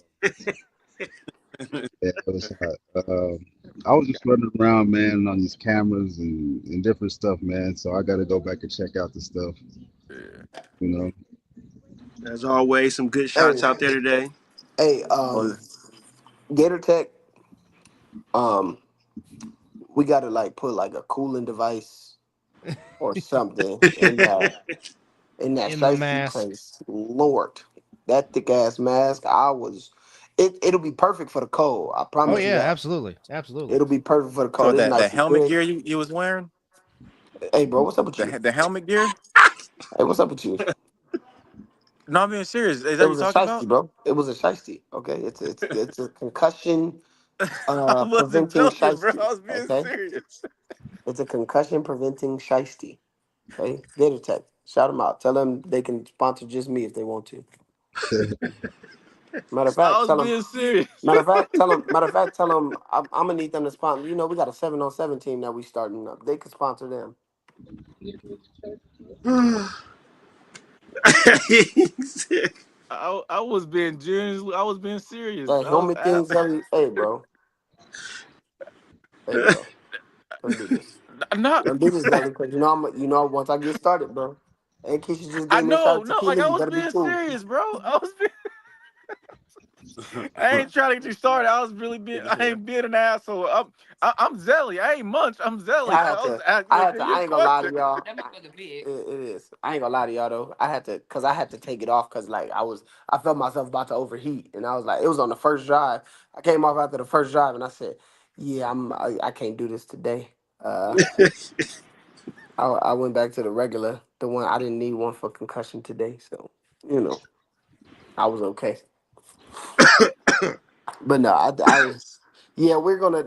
yeah, it was hot. I was just running around, man, on these cameras and different stuff, man. So I got to go back and check out the stuff, Yeah. you know. As always, some good shots Hey, out there today. hey, Oh, Gator Tech, um, we gotta like put like a cooling device or something in that In the shiesty mask. place. Lord, that thick ass mask. It'll be perfect for the cold. I Oh promise you yeah, that. absolutely. Absolutely. It'll be perfect for the so cold. It's the nice and helmet thick. gear you was wearing, Hey, bro, what's up with you? the helmet gear. Hey, what's up with you? No, I'm being serious. Is that It what you're was a talking shiesty, about? bro. It was a shiesty. Okay, it's a concussion I wasn't preventing joking, bro. shiesty. I was being Okay, serious. it's a concussion preventing shiesty. Okay, Gator Tech. Shout them out. Tell them they can sponsor just me if they want to. Matter of I fact, was tell them. being serious. Matter of fact, tell them. Matter of fact, tell them I'm gonna need them to sponsor. We got a 7-on-7 team that we starting up. They could sponsor them. I was being serious. I was being serious. That I was helmet things. asking. Hey, bro. Hey, bro. Don't do this. Not. Don't do this, Zelly, because once I get started, bro. And Keisha just I gave me a shot know, of no, like tequila. I You was better be being cool. serious, bro. I ain't trying to get you started. I was really being. I ain't being an asshole. I'm Zelly. I ain't Munch. I'm Zelly. I I had was to. asking I had to. you a I ain't gonna lie to question. y'all. That motherfucker big. It is. I ain't gonna lie to y'all though. I had to take it off because I felt myself about to overheat, and I was like, it was on the first drive. I came off after the first drive, and I said, yeah, I can't do this today. Uh, I went back to the regular, the one I didn't need one for concussion today, so you know I was okay. But no, yeah, we're gonna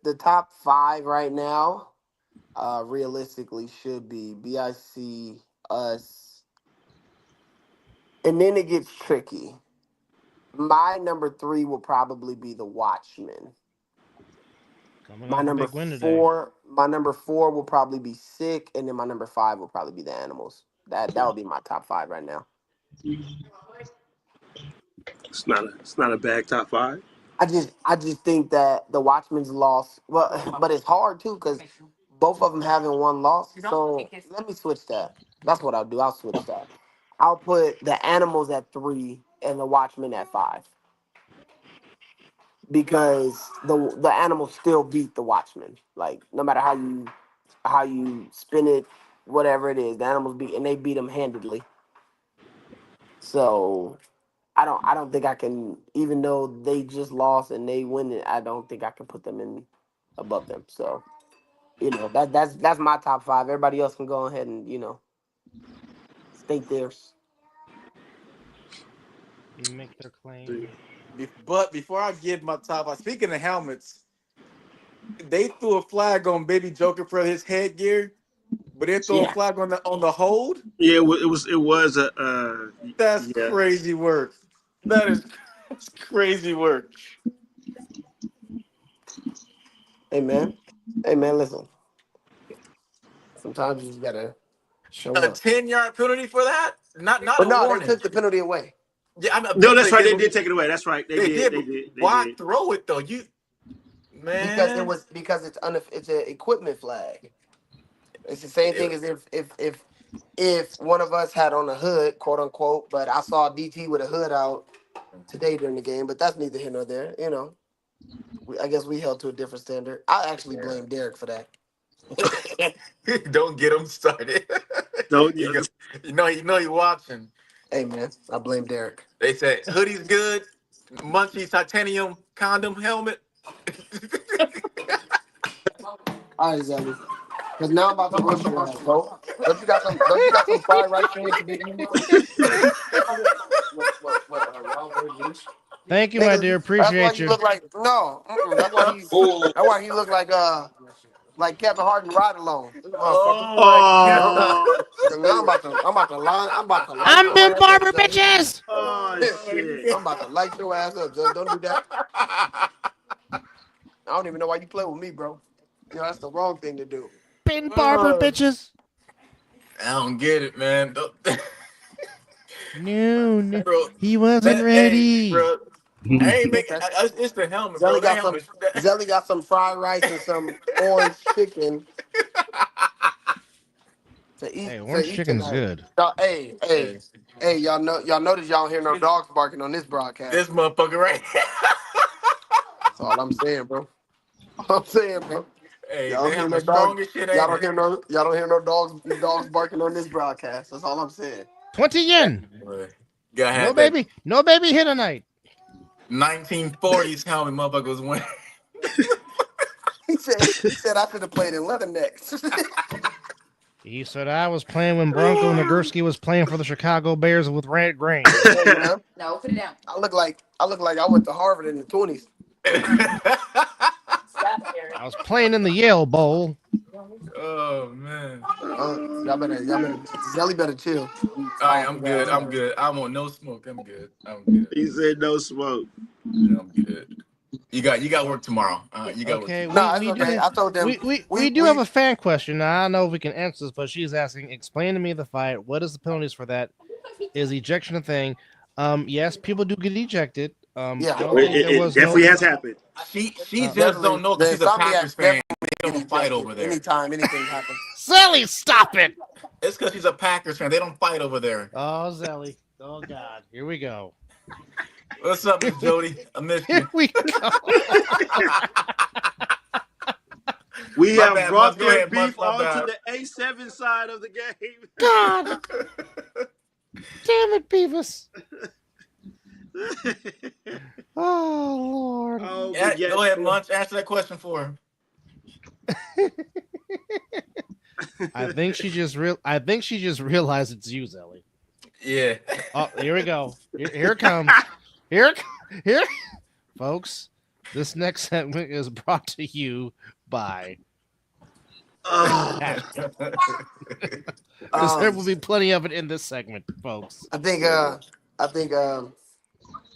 the top five right now. Realistically, should be BIC, us, and then it gets tricky. My number three will probably be the Watchmen. Coming My off a number big win today. four, my number four will probably be Sick, and then my number five will probably be the Animals. That would be my top five right now. It's not a bad top five. I just think that the Watchmen's loss. Well, but it's hard too because both of them having one loss. So let me switch that. That's what I'll do. I'll switch that. I'll put the Animals at three and the Watchmen at five because the Animals still beat the Watchmen. Like no matter how you spin it, whatever it is, the Animals beat and they beat them handedly. So I don't think I can, even though they just lost and they win it, I don't think I can put them in above them. So that's my top five. Everybody else can go ahead and state theirs. Make their claim. But before I give my top, speaking of helmets, they threw a flag on Baby Joker for his headgear, but they threw a Yeah. flag on the hold. Yeah, it was a That's yeah. crazy work. That is that's crazy work. Hey man. Hey man, listen. Sometimes you just gotta show A up. 10-yard penalty for that? Not But a no, they warning. took the penalty away Yeah, I mean, No, eventually that's right. they They did. did take it away. That's right. They They did. did, They but did. They why did. throw it though? You because man. it's an equipment flag. It's the same thing as if one of us had on a hood, quote unquote. But I saw DT with a hood out today during the game. But that's neither here nor there. I guess we held to a different standard. I actually Yeah. blame Derek for that. Don't get them started. Don't. you go, you know you're watching. Hey man, I blame Derek. They said hoodie's good, Munchie titanium condom helmet. All right, Zelly. Because now I'm about to roast your ass, bro. Don't you got some fried rice you need to be eating? Thank you, my Nigga, dear. that's why Appreciate he you. look like no. That's why he look like Kevin Hart and Ride Alone, motherfucker. Oh my Yep. god. Oh, 'Cause now I'm about to light I'm your Ben ass up, Barber, Zelly. bitches. oh shit. I'm about to light your ass up, Zelly. Don't do that. I don't even know why you play with me, bro. That's the wrong thing to do. Ben Barber, bitches. I don't get it, man. No, Bro, he wasn't hey, ready. bro. I ain't making. It's the helmet, bro. Zelly That got some. helmet. Zelly got some fried rice and some orange chicken to eat Hey, to orange eat chicken's tonight. good. Hey, y'all notice y'all don't hear no dogs barking on this This broadcast. motherfucker right here. That's all I'm saying, bro. All I'm saying, bro. Hey, Y'all they don't hear have no the dog. strongest shit, ain't it? Y'all don't hear no dogs barking on this broadcast. That's all I'm saying. 20 yen. Boy, gotta No have that baby. No baby here tonight. 1940s helmet motherfucker was winning. He said I should have played in Leathernecks. He said I was playing when Bronco Nagurski was playing for the Chicago Bears with Red Grain. Hey man, No, put it down. I look like I went to Harvard in the 20s. Stop, Eric. I was playing in the Yale Bowl. Oh man. Y'all better, Zelly better chill. All right, Talk I'm about good. I'm that. good. I want no smoke. I'm good. I'm good. He said no smoke. Yeah, I'm good. You got work tomorrow. You got work Okay, tomorrow. we No, it's we okay. do I told them we do have a fan question. Now, I don't know if we can answer this, but she's asking, explain to me the fight. What is the penalties for that? Is ejection a thing? Yes, people do get ejected. I yeah, don't think there It was no. definitely has happened. She just definitely don't know the because she's a Packers Insomniacs fan. definitely They get don't fight ejected over there. anytime anything happens. Sally, stop it! It's because she's a Packers fan. They don't fight over there. Oh, Zelly. Oh God, here we go. What's up, Miss Jody? I missed Here you. we go. We My have bad, Munch. brought Go their ahead, Munch. beef My onto bad. the A7 side of the game. God damn it, Beavis. Oh Lord. Oh, Yeah, but yet go ahead, Munch. Answer that question for him. I think she just realized it's you, Zelly. Yeah. Oh, here we go. Here it comes. Here, here, folks. This next segment is brought to you by. oh, Because there Um, will be plenty of it in this segment, folks. I think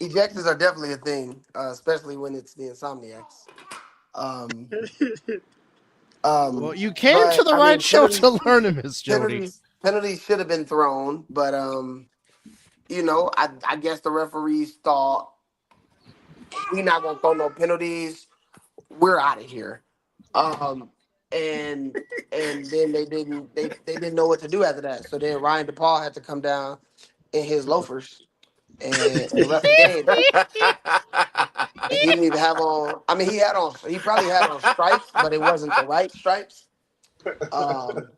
ejections are definitely a thing, especially when it's the Insomniacs. Um, Well, you came to but the I right mean show to learn it, Miss Jody. penalties should have been thrown, but I guess the referees thought we not gonna throw no penalties. We're out of here. Um, and then they didn't know what to do after that. So then Ryan DePaul had to come down in his loafers and ref the game. And he didn't even have on. I mean, he probably had on stripes, but it wasn't the right stripes. Um,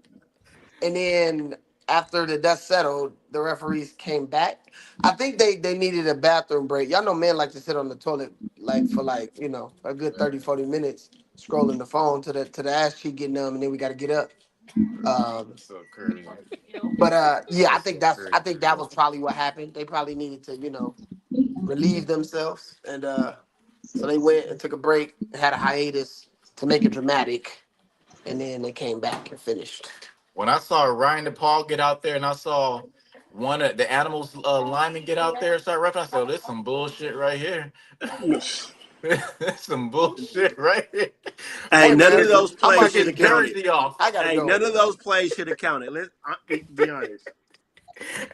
and then after the dust settled, the referees came back. I think they needed a bathroom break. Y'all know men like to sit on the toilet like for like, a good 30, 40 minutes scrolling the phone to the ass cheek getting numb and then we gotta get up. Um, That's so crazy. but yeah, That's so I crazy. think that was probably what happened. They probably needed to, relieve themselves. And so they went and took a break, had a hiatus to make it dramatic, and then they came back and finished. When I saw Ryan DePaul get out there and I saw one of the animals linemen get out there and start repping, I said, oh, this some bullshit right here. This some bullshit right here. Hey, Hey Boy none took of man, his, those I'm took plays about to should his eat have a cookie. counted. jersey off. I gotta Hey, go. none of those plays should have counted. Let's be honest.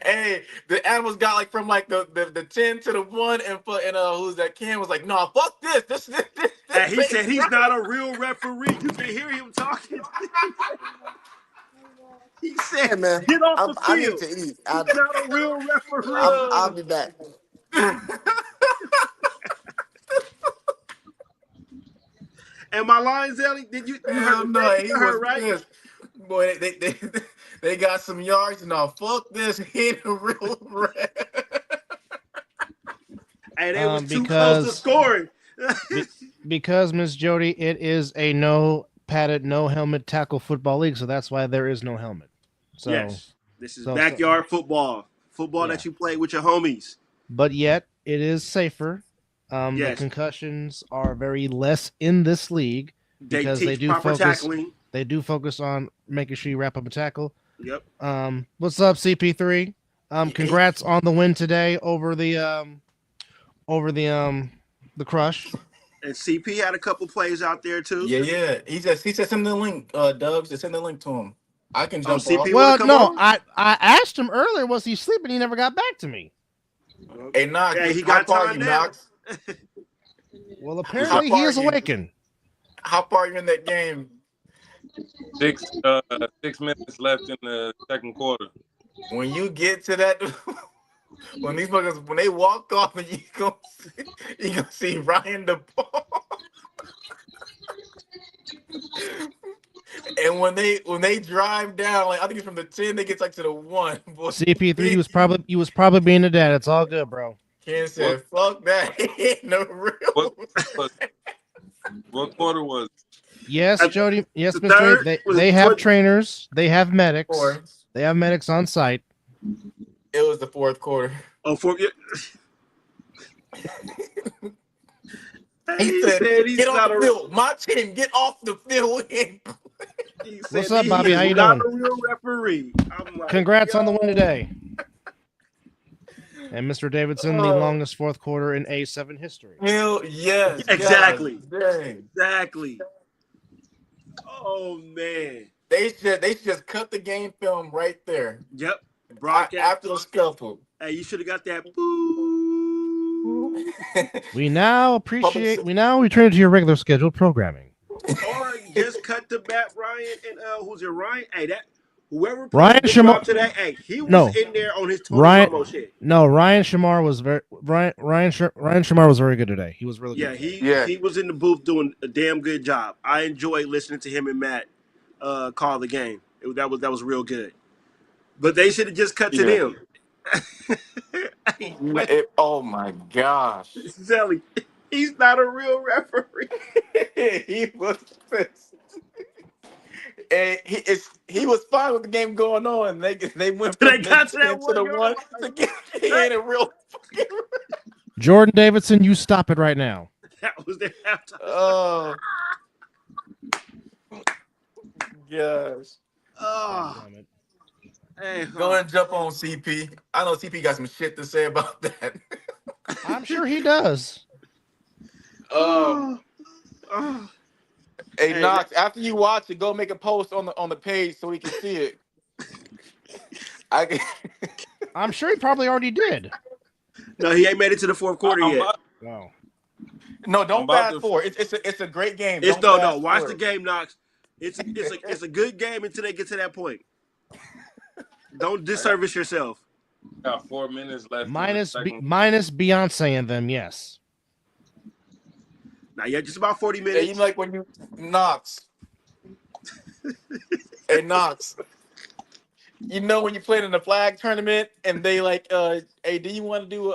Hey, the animals got like from like the 10 to the 1 and who's that Ken was like, no, fuck this. And he This ain't said he's right. not a real referee. You can hear him talking. He said, Hey man, "Get off the I need field. to eat. He's not a real referee." I'll be back. And my line, Zelly, you heard Hell the no, same thing he I was heard, right? pissed. Boy, they got some yards. No, fuck this. He ain't a real rep. And they was too close to Because scoring. be, because Miss Jody, it is a no padded, no helmet tackle football league, so that's why there is no helmet. So, Yes, this is so backyard football. Football yeah. that you play with your homies. But yet it is safer. The Yes, concussions are very less in this league they because they teach do proper focus. tackling. They do focus on making sure you wrap up a tackle. Yep. What's up, CP3? He- Congrats on the win today over the crush. and CP had a couple plays out there too. Yeah. He said send the link, Doug. Just send the link to him. I can Oh, jump CP off. want to Well, come no, on? I asked him earlier, was he sleeping? He never got back to me. Hey Knox, Hey, he how got far are time you, now. Knox? Well, How apparently he far are is you? awakened. How far are you in that game? 6 minutes left in the second quarter. When you get to that, when these fuckers when they walk off and you gonna see Ryan DePaul. And when they drive down, like I think it's from the 10, they get like to the 1. Boy, CP3, he was probably being a dad. It's all good, bro. Ken What said, "Fuck that, he ain't no what real." was what quarter was it? Yes, At Jody. Yes, the Miss Jody. third They was they have what? trainers. They have medics. Or They have medics on site. it was the fourth quarter. Oh, for He he said, said "Get he's off not the a. field, my team. Get off the field." He What's said up, he Bobby? How is you not doing? a real referee. I'm like, Congrats on the win yo. today. And Mr. Davidson, the Oh, longest fourth quarter in A7 history. hell yes, God Exactly. dang. Exactly. Oh man. They should just cut the game film right there. Yep. Broadcast. After the scuffle. Hey, you should have got that. Boo. We now Public, return to your regular scheduled programming. Or just cut to Matt Ryan and who's it? Ryan. Hey, that whoever played a Ryan good Shamar, job today. Hey, he was no, in there on his Tony Ryan, Romo shit. no, Ryan Shamar was very Ryan Shamar was very good today. He was really good Yeah, today. yeah. he was in the booth doing a damn good job. I enjoyed listening to him and Matt call the game. That was real good. But they should have just cut to Yeah. them. Hey, wait, Oh my gosh. Zelly, he's not a real referee. He was pissed. And he was fine with the game going on. They went They from the got to that 10 to the 1 yard 1 line. to get he ain't a real fucking. Jordan Davidson, you stop it right now. That was their halftime. Oh gosh. God Oh, damn it. hey, Go and jump on CP. I know CP got some shit to say about that. I'm sure he does. um oh, oh. Hey Hey, Knox, after you watch it, go make a post on the page so we can see it. I can. I'm sure he probably already did. no, he ain't made it to the fourth quarter I'm yet. about Wow. No, I'm don't about fast to forward. It's a great game. It's Don't no. fast Watch the forward. game, Knox. It's a good game until they get to that point. Don't I got, disservice yourself. got 4 minutes left in the Minus second. minus Beyonce and them, yes. Now, yeah, just about 40 Hey, you minutes. know, like when you Knox. Hey Knox. You know when you played in the flag tournament and they like, hey, do you want to do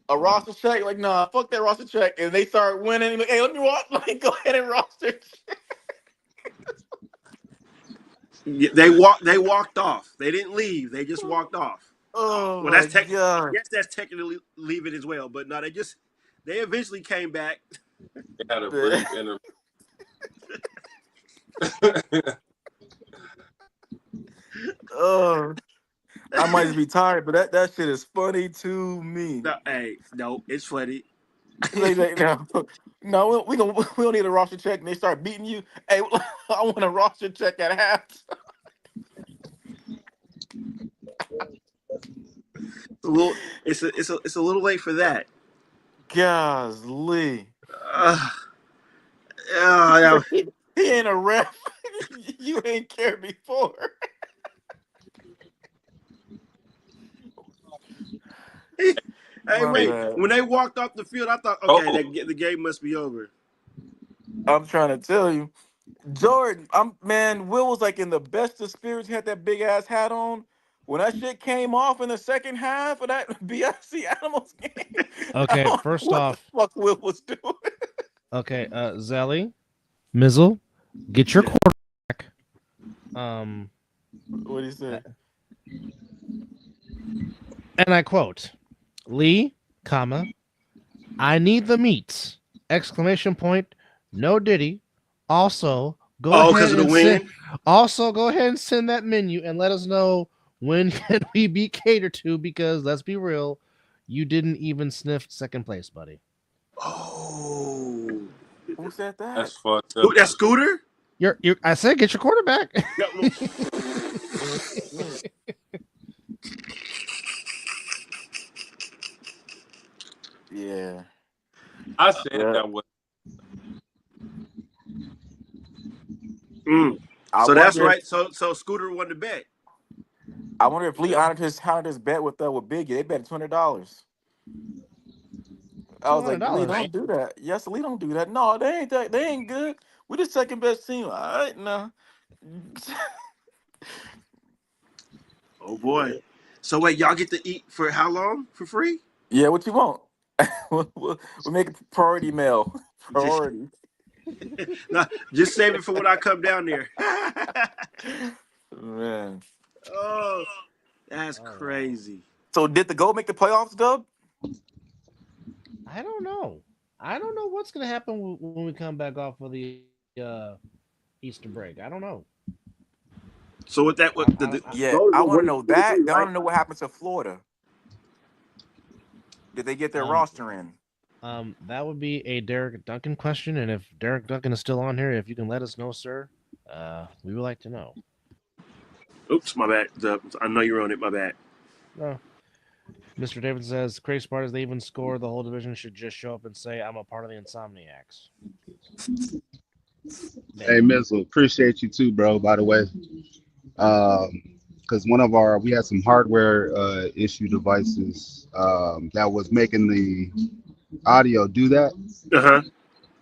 a roster check? Like, nah, fuck that roster check. And they start winning. Like, hey, let me watch. Like, go ahead and roster. They walked off. They didn't leave. They just walked off. Oh Well, my god. yes, that's technically leaving as well. But no, they eventually came back. They had a brief interview. Oh, I might just be tired, but that shit is funny to me. No, it's funny. No, we don't need a roster check. And they start beating you. Hey, I want a roster check at half. It's a little late for that. Golly. He ain't a ref. You ain't cared before. Wait. Bad. When they walked off the field, I thought, okay, the game must be over. I'm trying to tell you, Jordan. Will was like in the best of spirits. He had that big ass hat on. When that shit came off in the second half of that BIC Animals game, Okay, first off, what the fuck Will was doing. Okay, Zelly, Mizzle, get your quarterback. What do you say? And I quote, Lee, comma, I need the meats! Exclamation point. No Diddy. Also, go ahead and send that menu and let us know when can we be catered to, because let's be real, you didn't even sniff second place, buddy. Oh, who said that? That's fucked up. That Scooter? I said get your quarterback. Yeah. I said that was. So that's right. So Scooter won the bet. I wonder if Lee honored his bet with Biggie. They bet $200. I was like, Lee, don't do that. Yes, Lee, don't do that. No, they ain't that. They ain't good. We the second best team. All right, now. Oh boy. So wait, y'all get to eat for how long? For free? Yeah, what you want? we'll make it priority mail. Priority. Just save it for when I come down there. Man. Oh, that's crazy. So did the Gold make the playoffs, Dub? I don't know. I don't know what's gonna happen when we come back off of the Easter break. I don't know. So with that, I want to know that. I want to know what happened to Florida. Did they get their roster in? That would be a Derek Duncan question, and if Derek Duncan is still on here, if you can let us know, sir, we would like to know. Oops, my bad. I know you're on it. My bad. No. Mr. David says, crazy part is they even score. The whole division should just show up and say, I'm a part of the Insomniacs. Hey, Mizzle, appreciate you too, bro, by the way. Because we had some hardware issue devices that was making the audio do that. Uh-huh.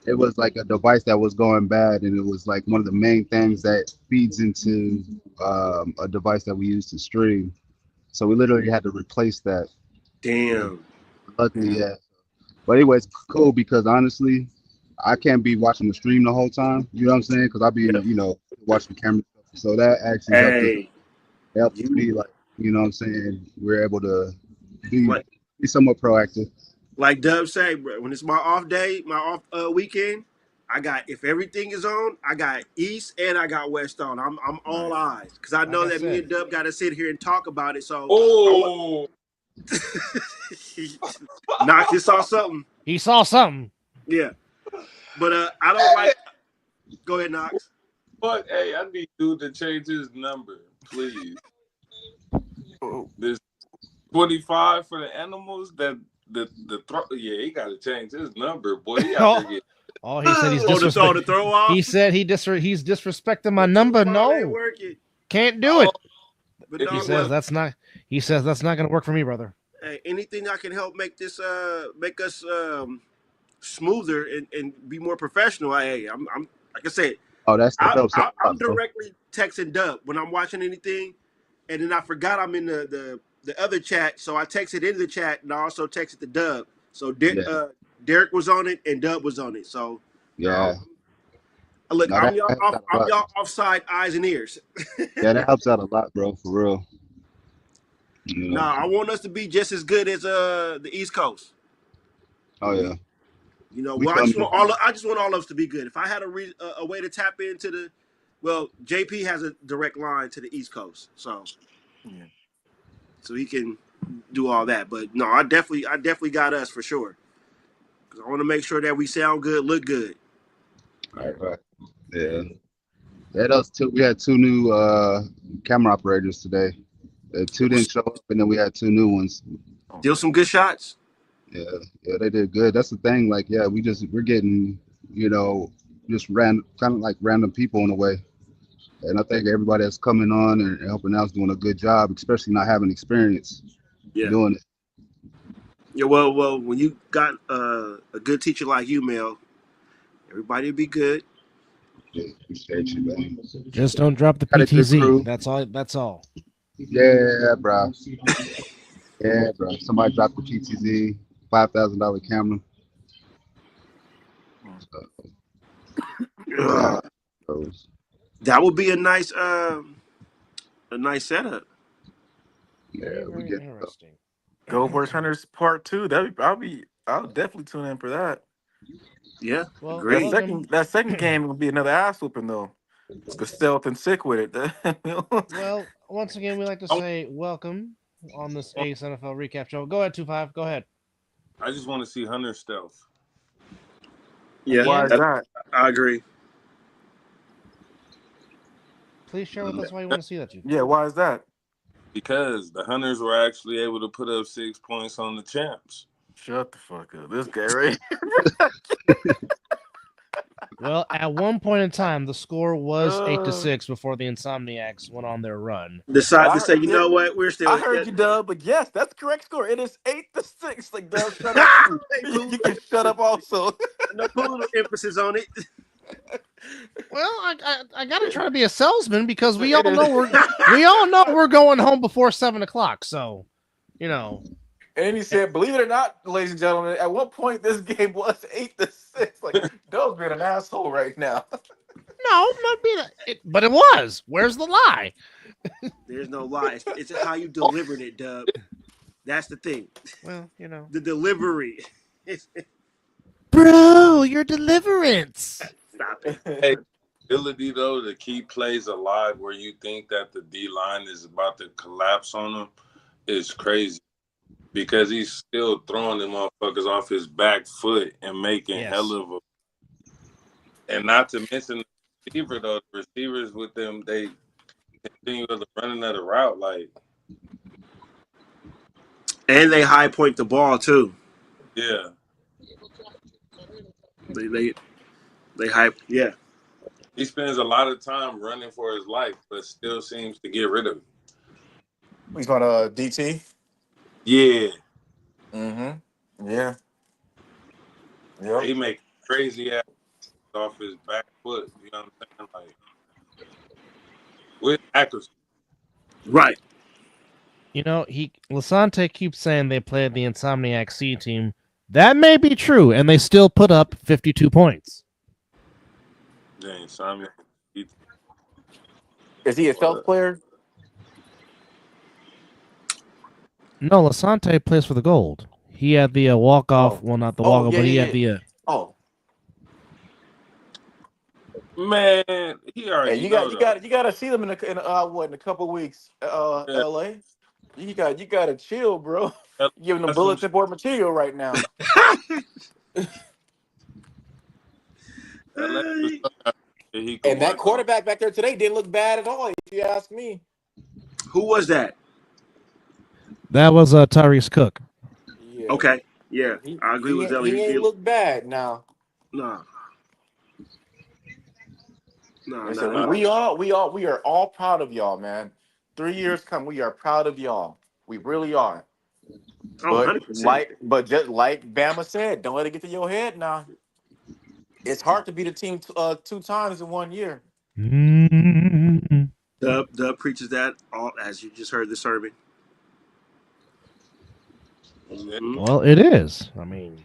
It was like a device that was going bad, and it was like one of the main things that feeds into a device that we use to stream. So we literally had to replace that. Damn. Luckily, yeah. But anyway, it's cool because honestly, I can't be watching the stream the whole time. You know what I'm saying? Because I'll be, watching the camera. So that actually helps me, like, you know what I'm saying? We're able to be somewhat proactive. Like Dub say, bro, when it's my off day, my off weekend, if everything is on, I got East and I got West on. I'm all eyes because I know that me and Dub got to sit here and talk about it. So, Knox, he saw something. He saw something. Yeah, but I don't like. Go ahead, Knox. But hey, I need dude to change his number, please. This 25 for the animals that. He got to change his number, boy. He said he's disrespecting. He said he's disrespecting my number. No, can't do it. But he says that's not. He says that's not going to work for me, brother. Hey, anything that can help make this make us smoother and be more professional. I'm like I said, Oh, that helps out a I'm lot, bro. directly texting Dub when I'm watching anything, and then I forgot I'm in the other chat, so I texted in the chat and I also texted the Dub. So Yeah, Derek was on it and Dub was on it. So yeah. look, No, that helps out a I'm lot. y'all offside eyes and ears. Yeah, that helps out a lot, bro. For real. You know. Nah, I want us to be just as good as the East Coast. Oh yeah. You know, We well, come in. I just want all of us to be good. If I had a way to tap into well, JP has a direct line to the East Coast, Yeah. so he can do all that. But no, I definitely got us for sure. Because I want to make sure that we sound good, look good. Right. Yeah. Yeah, those two. We had two new camera operators today. The two didn't show up, and then we had two new ones. Deal some good shots. Yeah, yeah, they did good. That's the thing. Like, yeah, we're getting, you know, just random, kind of like random people in a way. And I think everybody that's coming on and helping out is doing a good job, especially not having experience Yeah. doing it. Yeah. Well, when you got a good teacher like you, Mel, everybody will be good. Yeah, appreciate you, man. Just don't drop the Got a good PTZ. crew. That's all. That's all. Yeah, bro. Yeah, bro. Somebody dropped the PTZ, $5,000 camera. So, That would be a nice setup. yeah, Very, we very get interesting. Go Horse Hunters Part 2. I'll definitely tune in for that. Yeah, Well, That agreed. welcome. second game will be another ass whooping though. With the stealth and sick with it. Well, once again, we like to I, say welcome on this A7FL recap show. Go ahead, 25. Go ahead. I just want to see Hunter stealth. Yeah, Why is Again, that? I agree. please share with us why you want to see that, you. Yeah, why is that? Because the Hunters were actually able to put up 6 points on the champs. Shut the fuck up. This guy right Well, at one point in time, the score was 8-6 here. before the Insomniacs went on their run. Decide to I say, heard, you yeah, know what, we're I still. heard you, Dub, but yes, that's the correct score. It is 8-6. Like, Dub, shut up too. Hey, You can shut up also. no, put a little emphasis on it. Well, I gotta try to be a salesman because we It all is. know we're going home before 7 o'clock. So, you know. And then he said, believe it or not, ladies and gentlemen, at one point this game was 8-6. Like, Dub's being an asshole right now. No, not being but it was. Where's the lie? There's no lie. It's how you delivered it, Dub. That's the thing. Well, you know. The delivery. Bro, your deliverance. Stop it. Hey, ability though to keep plays alive where you think that the D line is about to collapse on them is crazy. Because he's still throwing them motherfuckers off his back foot and making hell of a. And not to mention the receiver though, the receivers with them, they continue with the running of the route. Like, And they high point the ball too. yeah. They hype. Yeah. He spends a lot of time running for his life, but still seems to get rid of it. He's on DT. Yeah. Mm-hmm. Yeah. Yep. He make crazy ass off his back foot. You know what I'm saying? Like, with accuracy. Right. You know, Lasante keeps saying they played the Insomniac C team. That may be true, and they still put up 52 points. Dang, Simon. Is he a stealth player? No, Lasante plays for the gold. He had the walk-off. Well, not the walk-off, but he had the... Man, he already. Hey, you got to see them in a couple weeks. LA. You got to chill, bro. Giving them bulletin board material right now. And that quarterback back there today didn't look bad at all, if you ask me. Who was that? That was Tyrese Cook. Yeah. Okay. Yeah, I agree with that. He ain't look bad now. No. We are all proud of y'all, man. 3 years come, we are proud of y'all. We really are. Oh, but 100%. Just like Bama said, don't let it get to your head now. It's hard to beat a team 2 times in 1 year. Mm. Dub preaches that all as you just heard the sermon. Yeah. Hmm. Well, it is. I mean,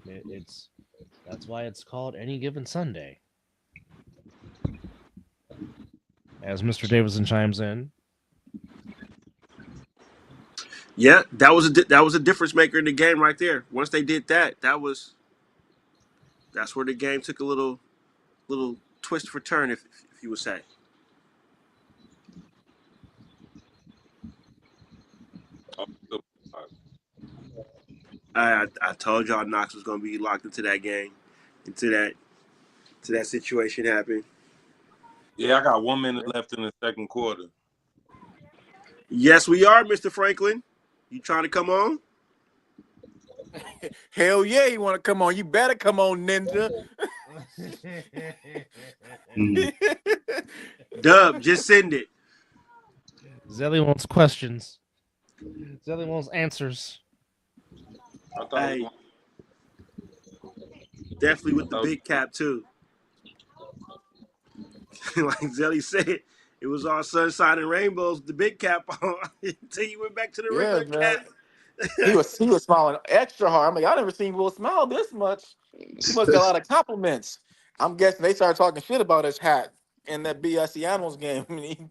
it's that's why it's called Any Given Sunday. As Mr. Davidson chimes in. Yeah, that was a difference maker in the game right there. Once they did that, that's where the game took a little twist for turn, if you would say. Oh, good. I told y'all Knox was going to be locked into that game, into that situation happened. Yeah, I got 1 minute left in the second quarter. Yes, we are, Mr. Franklin. You trying to come on? Hell yeah, you want to come on? You better come on, Ninja. Mm. Dub, just send it. Zelly wants questions. Zelly wants answers. I thought we Hey, were definitely with the going. big cap too. Like Zelly said, it was all sunshine and rainbows with the big cap on until you went back to the Yeah, regular man. cap. He was smiling extra hard. I'm like, I never seen Will smile this much. He must got a lot of compliments. I'm guessing they started talking shit about his hat in that BSC Animals game. I mean,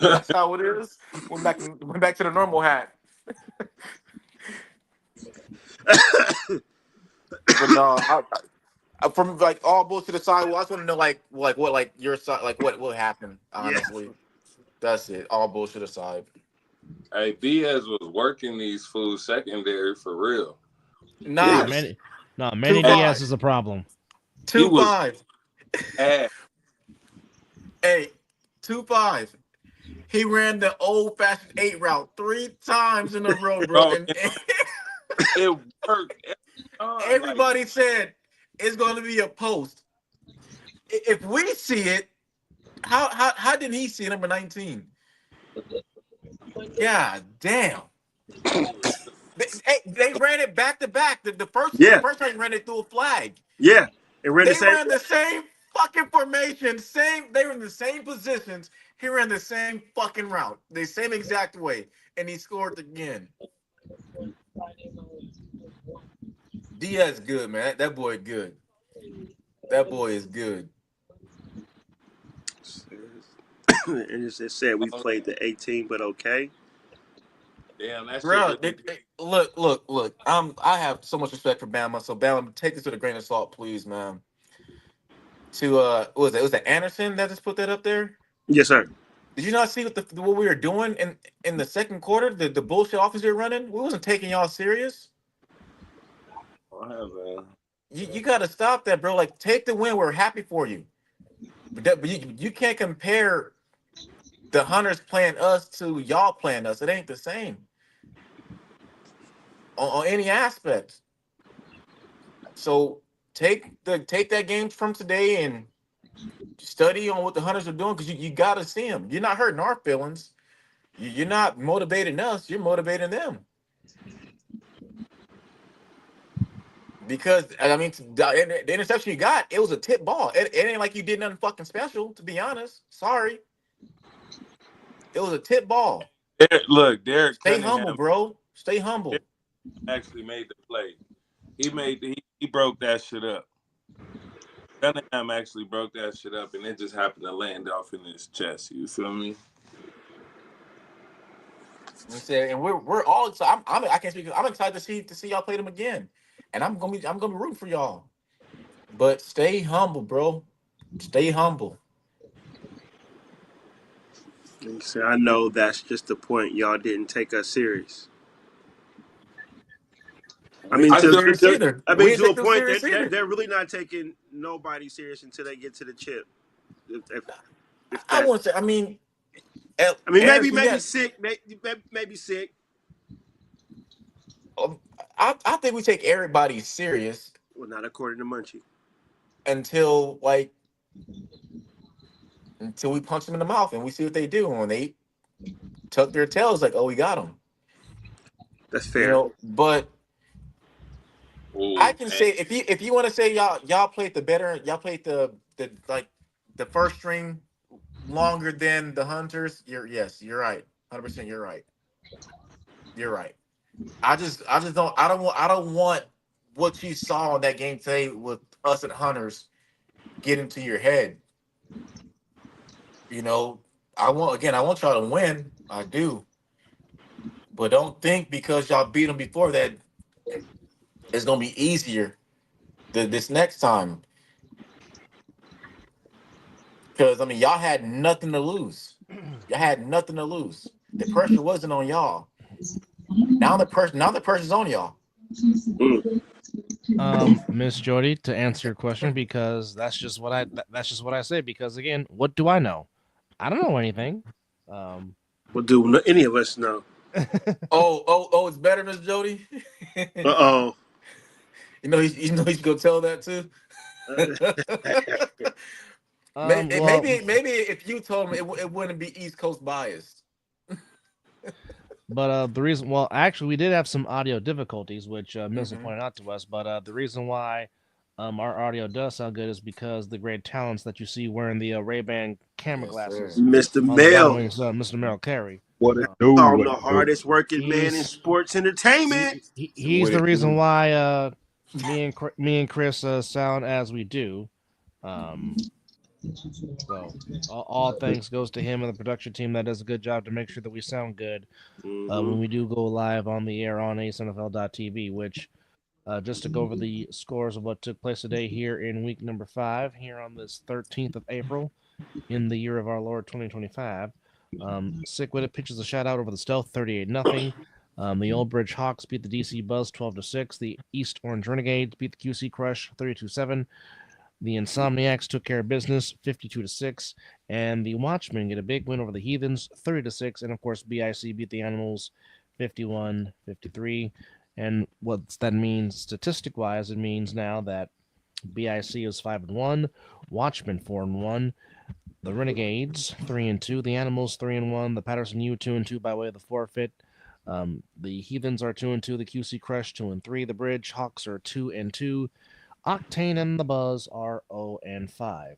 that's how it is. Went back to the normal hat. But no, from like all bullshit aside, well, I just want to know like what like your side like what happened. Yeah. Honestly, that's it. All bullshit aside. Hey, Diaz was working these fools secondary for real. He Nah, Nah, was Manny. Nah, two Manny ass. Diaz five, is a problem. He two was five. ass, Hey, 2-5. He ran the old fashioned 8 route 3 times in a row, bro. bro. And It worked every time. Like, everybody said it's going to be a post. If we see it, how did he see number 19? God damn. They ran it back to back. The Yeah. first time he ran it through a flag. Yeah. And ran the They same. ran the same fucking formation, they were in the same positions. He ran the same fucking route, the same exact way, and he scored again. Diaz good, man. That boy good. That boy is good. And it just said we played the 18, but okay. damn, that shit Bro, really. look. I have so much respect for Bama. So Bama, take this with a grain of salt, please, man. To what was it? Was that Anderson that just put that up there? Yes, sir. Did you not see what we were doing in the second quarter? The bullshit offense you're running. We wasn't taking y'all serious. Man. You got to stop that, bro. Like, take the win. We're happy for you, but you can't compare the Hunters playing us to y'all playing us. It ain't the same on any aspect. So take that game from today and study on what the Hunters are doing, because you got to see them. You're not hurting our feelings. You're not motivating us. You're motivating them. Because I mean, the interception you got, it was a tip ball. It ain't like you did nothing fucking special, to be honest. Sorry, it was a tip ball. Look, Derek Stay humble, Cunningham bro. Stay humble. actually made the play. He broke that shit up. Cunningham actually broke that shit up, and it just happened to land off in his chest. You feel me? And we're all excited. I can't speak. I'm excited to see y'all play them again, and I'm gonna be rooting for y'all. But stay humble, bro. Stay humble. And so I know that's just the point. Y'all didn't take us serious. I We mean, didn't I take them still serious either. I We mean, didn't to take a them point, serious either. they're really not taking nobody serious until they get to the chip. If I that, won't say. I mean, I mean, Anderson, maybe yeah. sick, maybe sick. I think we take everybody serious Well, not according to Munchie. until we punch them in the mouth and we see what they do. And when they tuck their tails, like, oh, we got them. That's fair. But I Oh can man. say if you want to say y'all played the better, y'all played the like the first string longer than the Hunters. You're right. 100% you're right. You're right. I just don't want what you saw in that game today with us and Hunters get into your head. You know, I want y'all to win. I do. But don't think because y'all beat them before that it's gonna be easier this next time. Because I mean, y'all had nothing to lose. Y'all had nothing to lose. The pressure wasn't on y'all. Now the pressure's on y'all. Mm. Miss Jody, to answer your question, because that's just what I say. Because again, what do I know? I don't know anything. Um, Well, do any of us know? Oh, it's better, Miss Jody. Uh You know he's gonna tell that too. well, Maybe if you told him it wouldn't be East Coast biased. but the reason, well, actually, we did have some audio difficulties, which Mizzle Hmm. pointed out to us. But the reason why our audio does sound good is because the great talents that you see wearing the Ray-Ban camera Yes, glasses sir. Mr. on the bottom Mel. wing, Mr. Merrill Carey. What it Uh, do? Call him What the it do? hardest working man in he's sports entertainment. he's What the it reason do? why me and Chris sound as we do. Um, so all thanks goes to him and the production team that does a good job to make sure that we sound good Mm-hmm. when we do go live on the air on A7FL.tv. Which just to go over the scores of what took place today here in week number 5 here on this 13th of April in the year of our Lord 2025. Sick with it pitches a shutout over the Stealth 38 0. The Old Bridge Hawks beat the DC Buzz 12-6. The East Orange Renegades beat the QC Crush 32-7. The Insomniacs took care of business 52-6. And the Watchmen get a big win over the Heathens 30-6. And of course, BIC beat the Animals 51-53. And what that means statistic wise, it means now that BIC is 5-1, Watchmen 4-1, the Renegades 3-2, the Animals 3-1, the Patterson U 2-2 by way of the forfeit. The Heathens are 2-2, the QC Crush 2-3, the Bridge Hawks are 2-2, Octane and the Buzz are 0-5.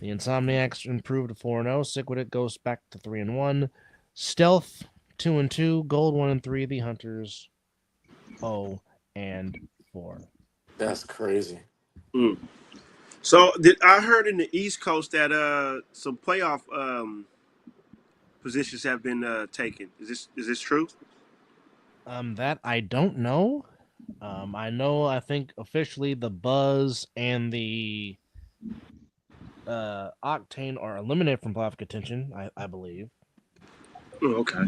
The Insomniacs improved to 4-0. Sick with it goes back to 3-1. Stealth 2-2, Gold 1-3. The Hunters 0-4. That's crazy. Mm. So did I heard in the East Coast that some playoff positions have been taken? Is this true? That I don't know. I know. I think officially the Buzz and the Octane are eliminated from playoff contention. I believe. Oh, okay.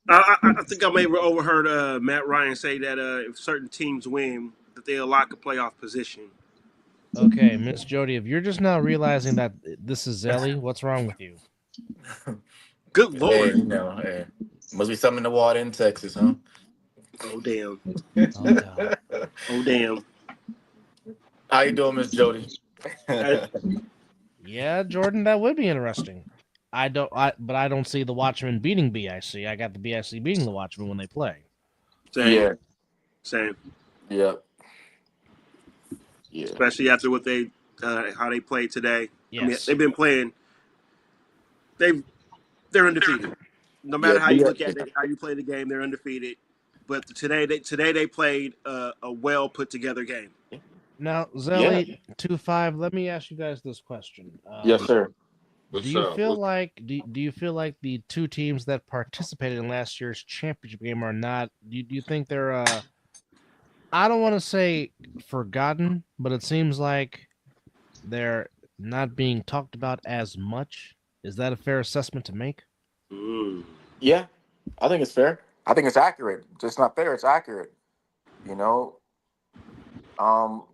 I think I may have overheard Matt Ryan say that if certain teams win, that they'll lock a playoff position. Okay, Miss Jody, if you're just now realizing that this is Zelly, what's wrong with you? Good Hey, Lord. hey, must be something in the water in Texas, huh? Oh damn. Oh God. Oh damn. How you doing, Miss Jody? I, Yeah, Jordan, that would be interesting. But I don't see the Watchmen beating BIC. I got the BIC beating the Watchmen when they play. same. Yeah, Same. yep, yeah, Especially after what they how they played today. I mean, Yes. they've been playing. They've they're undefeated. No yeah. matter how you look at it, how you play the game, they're undefeated. But today they played a well put together game. Now, Yeah. Zelly 2-5. Let me ask you guys this question. Yes, sir. Do What's you up? feel like do you feel like the two teams that participated in last year's championship game are not? Do you think they're I don't want to say forgotten, but it seems like they're not being talked about as much. Is that a fair assessment to make? Mm. Yeah, I think it's fair. I think it's accurate. Just not fair. It's accurate. You know, um,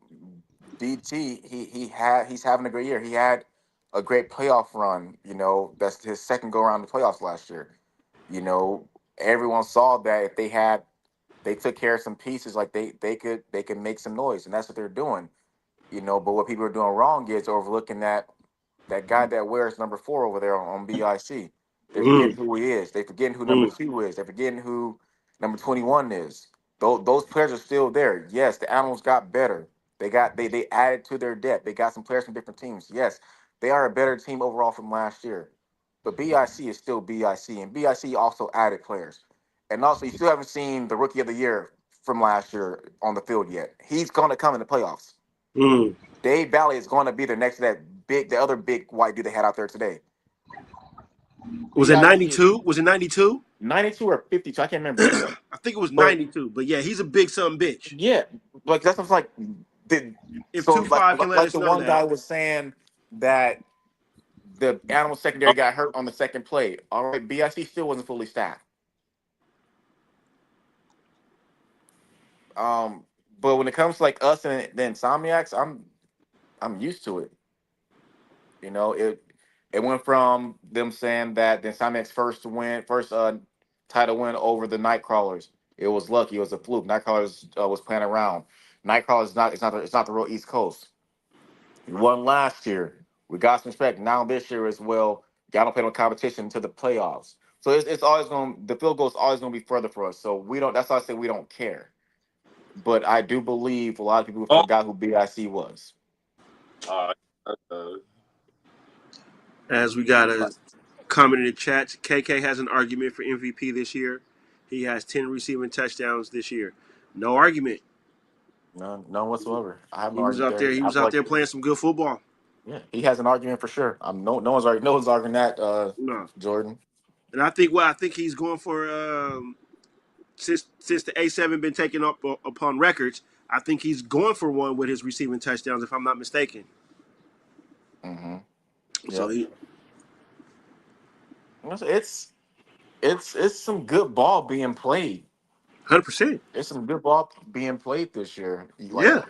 DT he's having a great year. He had a great playoff run. You know, that's his second go around the playoffs last year. You know, everyone saw that if they took care of some pieces, like they could make some noise, and that's what they're doing. You know, but what people are doing wrong is overlooking that guy that wears number 4 over there on BIC. They're forgetting Mm. who he is. They're forgetting who number Mm. 2 is. They're forgetting who number 21 is. those players are still there. Yes, the Animals got better. They added to their depth. They got some players from different teams. Yes, they are a better team overall from last year. But BIC is still BIC, and BIC also added players. And also, you still haven't seen the Rookie of the Year from last year on the field yet. He's going to come in the playoffs. Mm. Dave Valley is going to be the next to the other big white dude they had out there today. Was it BIC 92? Was it 92? 92 or 52. I can't remember. I think it was But 92. But yeah, he's a big son bitch. yeah, like that's what's like. The, If so like 2-5 can let like us the know one that. guy was saying that the animal secondary got hurt on the second play. All right, BIC still wasn't fully staffed. Um, but when it comes to like us and the Insomniacs, I'm used to it. You know, it went from them saying that the Insomniacs first title win over the Nightcrawlers. It was lucky. It was a fluke. Nightcrawlers was playing around. Nightcrawlers is not. It's not the real East Coast. We won last year. We got some respect. Now this year as well. Y'all don't play no competition until the playoffs. So it's always going. The field goal is always going to be further for us. So we don't. That's why I say we don't care. But I do believe a lot of people Oh, forgot who BIC was. uh, uh, As we got a comment in the chat, KK has an argument for MVP this year. He has 10 receiving touchdowns this year. No argument. None whatsoever. I have no He was argument out there. there. He I was feel out like there playing some good football. yeah, he has an argument for sure. No one's No, Jordan. and I think he's going for since the A7 been taken up upon records. I think he's going for one with his receiving touchdowns, if I'm not mistaken. Mm-hmm. So Yep. he It's some good ball being played. 100%. It's some good ball being played this year. Like Yeah,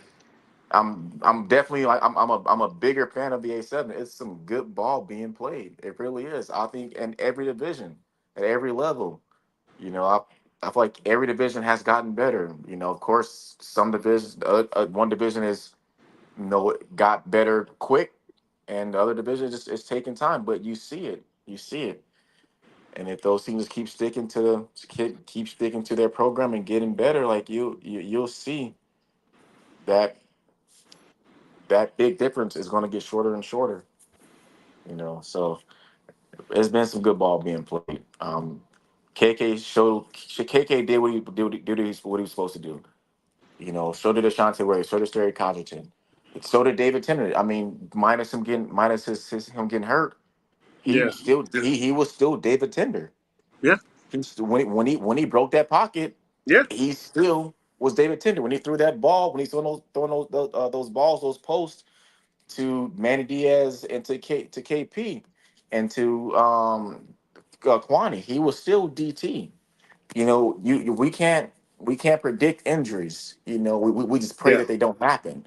I'm definitely like I'm a bigger fan of the A7. It's some good ball being played. It really is. I think in every division, at every level. You know, I feel like every division has gotten better. You know, of course, some divisions, one division is got better quick, and the other division just is taking time. But you see it, and if those teams keep keep sticking to their program and getting better, like you'll see that that big difference is going to get shorter and shorter. You know, so it's been some good ball being played. KK did what he was supposed to do. You know, so did Ashante Wade, so did Terry Codgerton. So did David Tennant. I mean, minus him getting hurt, yeah, he was still David Tender. yeah, When he broke that pocket, yeah, he still was David Tender. When he threw that ball, when he's throwing those balls, those posts to Manny Diaz and to KP and to Kwani, he was still DT. You know, we can't predict injuries. You know, we just pray yeah. that they don't happen.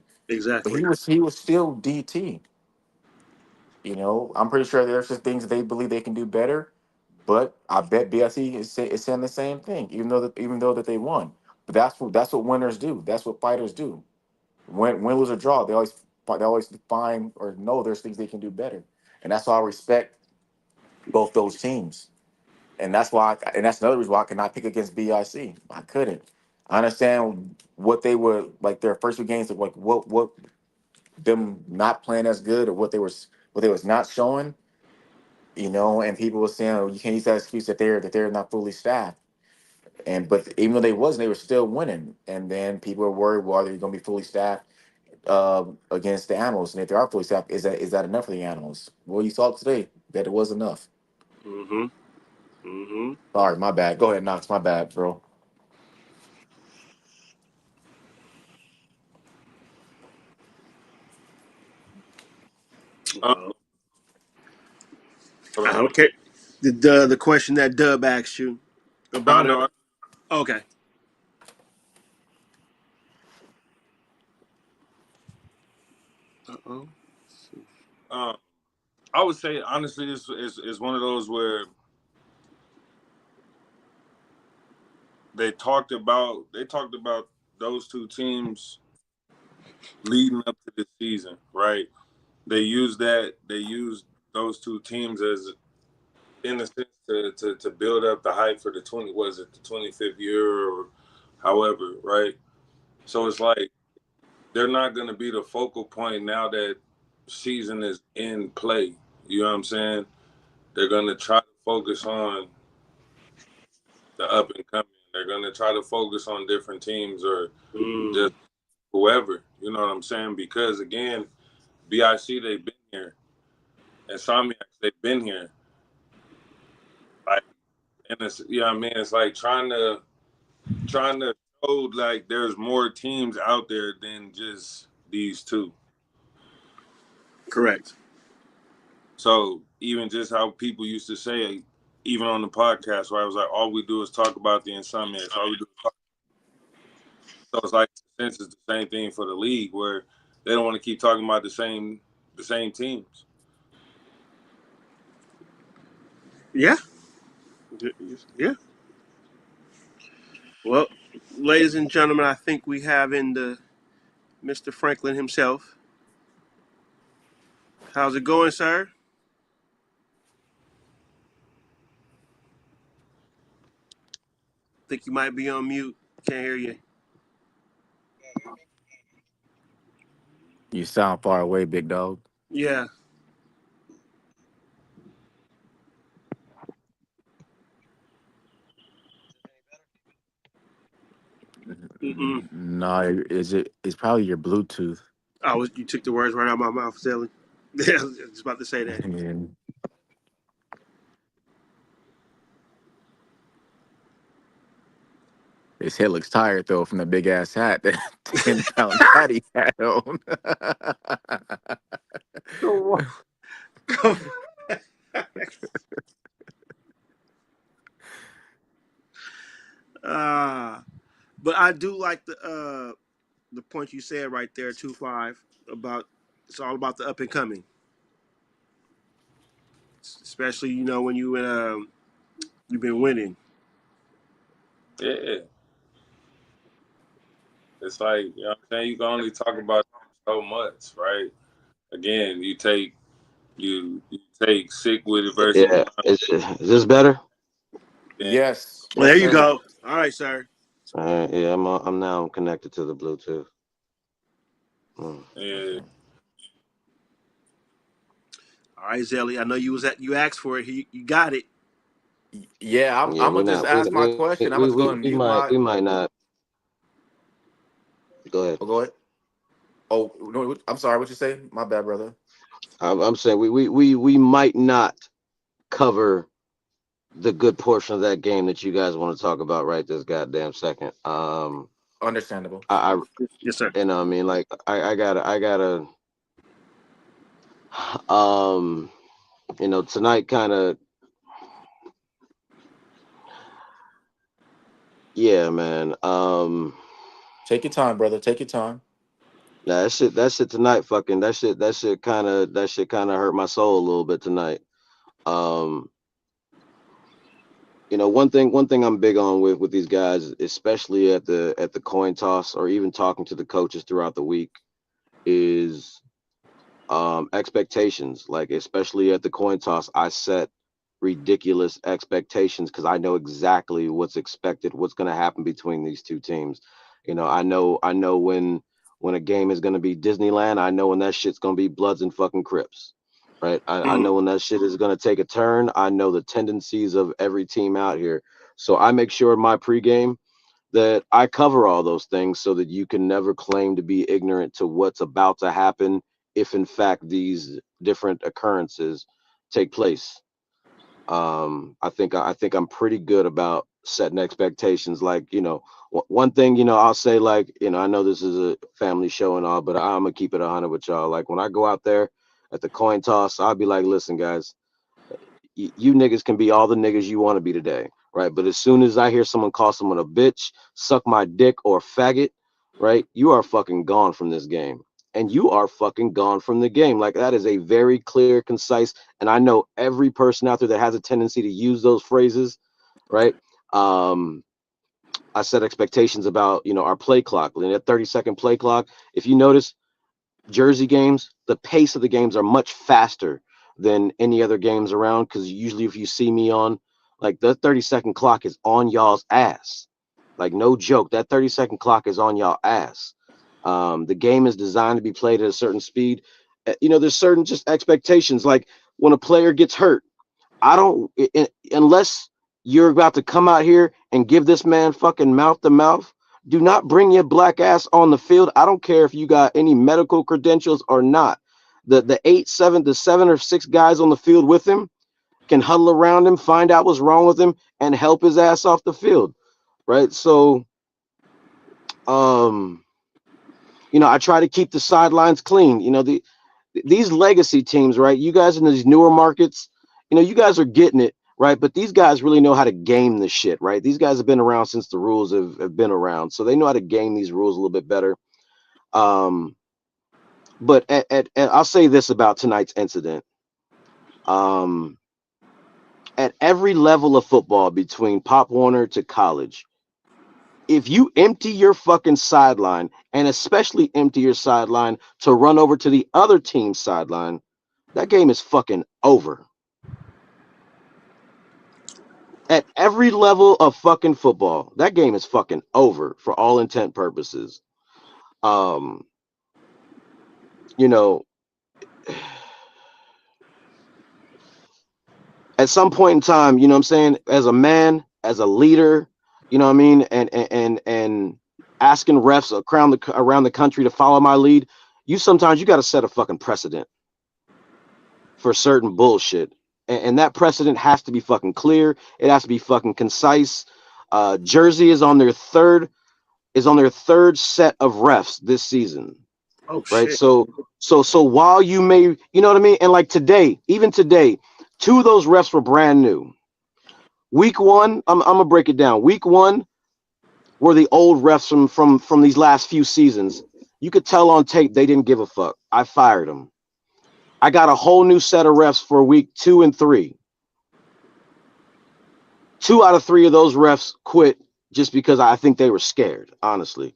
But Exactly. he was still DT. You know, I'm pretty sure there's just things that they believe they can do better. But I bet BSE is saying the same thing, even though that they won. But that's what winners do. That's what fighters do. Win, lose or draw, they always find or know there's things they can do better, and that's why I respect both those teams. And that's another reason why I could not pick against BIC. I couldn't. I understand what they were like their first two games, like what them not playing as good or what they was not showing, and people were saying, oh, you can't use that excuse that they're not fully staffed. But even though they were still winning. And then people were worried, well, are they gonna be fully staffed against the animals? And if they are fully staffed, is that enough for the animals? Well, you saw today that it was enough. Mm-hmm. Mm-hmm. Sorry, my bad. Go ahead, Knox. My bad, bro. Well, hold I on. don't care. The question that Dub asked you No, about it. no. Okay. Uh-oh. Um, I would say honestly, it's one of those where they talked about those two teams leading up to this season, right? They used those two teams as in a sense to build up the hype for the 25th year or However, right? So it's like they're not going to be the focal point now that season is in play. You know what I'm saying? They're going to try to focus on the up and coming. They're going to try to focus on different teams or just whoever. You know what I'm saying? Because again, BIC they've been here, and Insomniacs they've been here. Like, and it's you know what I mean. It's like trying to show like there's more teams out there than just these two. Correct. So even just how people used to say, even on the podcast, where I was like, all we do is talk about the Insomniacs. All we do is talk. So it's like, since it's the same thing for the league, where they don't want to keep talking about the same teams. Yeah. Yeah. Well, ladies and gentlemen, I think we have in the Mr. Franklin himself. How's it going, sir? Think you might be on mute. Can't hear you. You sound far away, big dog. Yeah. Mm-mm. No, it's probably your Bluetooth. You took the words right out of my mouth, Sally. Yeah, I was just about to say that. And his head looks tired though from the big ass hat that 10-pound patty had on. Go. But I do like the point you said right there, 2-5, about it's all about the up and coming. Especially, when you've been winning. Yeah. It's like, you know what I'm saying? You can only talk about so much, right? Again, you take sick with it versus Yeah, is this better? Yes, Well, yes, there you sir. go. All right, sir. Yeah, I'm now connected to the Bluetooth. Yeah. All right, Zelly. I know you asked for it. You got it. Yeah, I'm Yeah, I'm gonna just ask my question. I'm gonna just go ahead and mute my. we might not. Go ahead. Oh, go ahead. Oh no, I'm sorry. What you say? My bad, brother. I'm saying we might not cover the good portion of that game that you guys want to talk about right this goddamn second. Understandable. I Yes, sir. I mean, like I gotta tonight kind of, yeah, man. Take your time, brother. Take your time. Nah, that shit tonight, fucking that shit kind of hurt my soul a little bit tonight. One thing I'm big on with these guys, especially at the coin toss or even talking to the coaches throughout the week, is expectations. Like, especially at the coin toss, I set ridiculous expectations because I know exactly what's expected, what's going to happen between these two teams. I know when a game is going to be Disneyland. I know when that shit's going to be Bloods and fucking Crips. Right. I know when that shit is going to take a turn. I know the tendencies of every team out here. So I make sure in my pregame that I cover all those things so that you can never claim to be ignorant to what's about to happen if in fact these different occurrences take place. I think I'm pretty good about setting expectations. Like, one thing, I'll say, like, I know this is a family show and all, but I'm gonna keep it 100 with y'all. Like, when I go out there at the coin toss, I'll be like, listen, guys, you niggas can be all the niggas you want to be today, right? But as soon as I hear someone call someone a bitch, suck my dick, or faggot, right, you are fucking gone from this game. And you are fucking gone from the game. Like, that is a very clear, concise, and I know every person out there that has a tendency to use those phrases, right? I set expectations about, our play clock, that 30-second play clock. If you notice, Jersey games, the pace of the games are much faster than any other games around, because usually if you see me on, like, the 30-second clock is on y'all's ass, Like, no joke, that 30-second clock is on y'all ass. The game is designed to be played at a certain speed. There's certain just expectations. Like when a player gets hurt, I don't unless you're about to come out here and give this man fucking mouth to mouth. Do not bring your black ass on the field. I don't care if you got any medical credentials or not. The 7 or 6 guys on the field with him can huddle around him, find out what's wrong with him, and help his ass off the field. Right. So I try to keep the sidelines clean. These legacy teams, right? You guys in these newer markets, you guys are getting it, right? But these guys really know how to game the shit, right? These guys have been around since the rules have been around, so they know how to game these rules a little bit better. But I'll say this about tonight's incident. At every level of football, between Pop Warner to college, if you empty your fucking sideline, and especially empty your sideline to run over to the other team's sideline, that game is fucking over. At every level of fucking football, that game is fucking over for all intent purposes. You know, at some point in time, you know what I'm saying, as a man, as a leader, you know what I mean, and asking refs around the country to follow my lead, sometimes you got to set a fucking precedent for certain bullshit. And that precedent has to be fucking clear. It has to be fucking concise. Jersey is on their third set of refs this season. Oh Right. shit. So while you may, you know what I mean? And like today, even today, 2 of those refs were brand new. Week 1, I'm gonna break it down. Week 1 were the old refs from these last few seasons. You could tell on tape they didn't give a fuck. I fired them. I got a whole new set of refs for week 2 and 3. 2 out of 3 of those refs quit just because I think they were scared, honestly.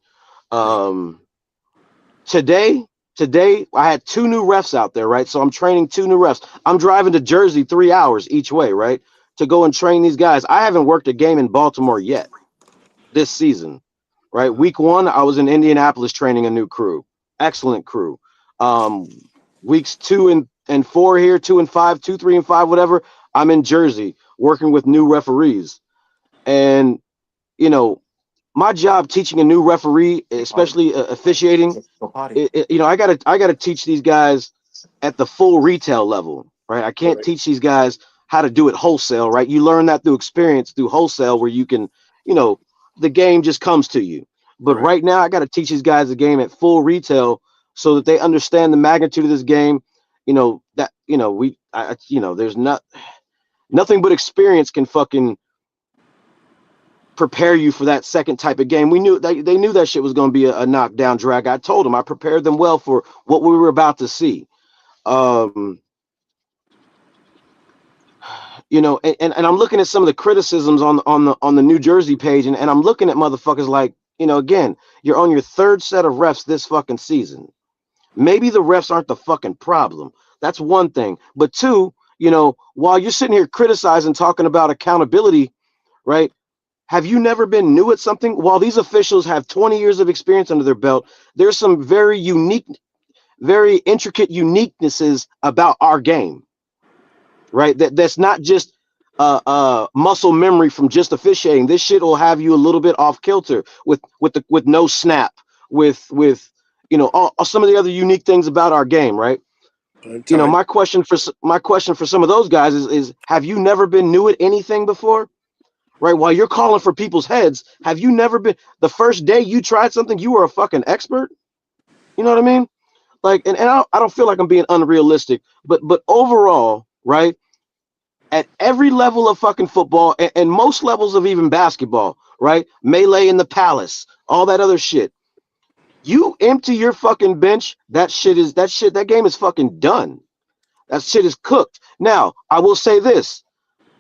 Today I had 2 new refs out there, right? So I'm training 2 new refs. I'm driving to Jersey 3 hours each way, right, to go and train these guys. I haven't worked a game in Baltimore yet this season, right? Week 1, I was in Indianapolis training a new crew. Excellent crew. Weeks 2 and 4 here, 2 and 5, 2, 3 and 5, whatever, I'm in Jersey working with new referees. And, my job teaching a new referee, especially officiating, I gotta teach these guys at the full retail level, right? I can't teach these guys how to do it wholesale, right? You learn that through experience, through wholesale, where you can, the game just comes to you. But right now, I got to teach these guys the game at full retail so that they understand the magnitude of this game. There's nothing but experience can fucking prepare you for that second type of game. We knew they knew that shit was going to be a knockdown drag. I told them, I prepared them well for what we were about to see. And I'm looking at some of the criticisms on the New Jersey page, and I'm looking at motherfuckers like, again, you're on your 3rd set of refs this fucking season. Maybe the refs aren't the fucking problem. That's one thing. But 2, while you're sitting here criticizing, talking about accountability, right? Have you never been new at something? While these officials have 20 years of experience under their belt, there's some very unique, very intricate uniquenesses about our game, right? That's not just muscle memory from just officiating. This shit will have you a little bit off kilter with no snap, with some of the other unique things about our game, right? My question for some of those guys is have you never been new at anything before? Right, while you're calling for people's heads, have you never been, the first day you tried something, you were a fucking expert? You know what I mean? Like, and I don't feel like I'm being unrealistic, but overall, right, at every level of fucking football and most levels of even basketball, right, Melee in the Palace, all that other shit, you empty your fucking bench, that game is fucking done. That shit is cooked. Now, I will say this.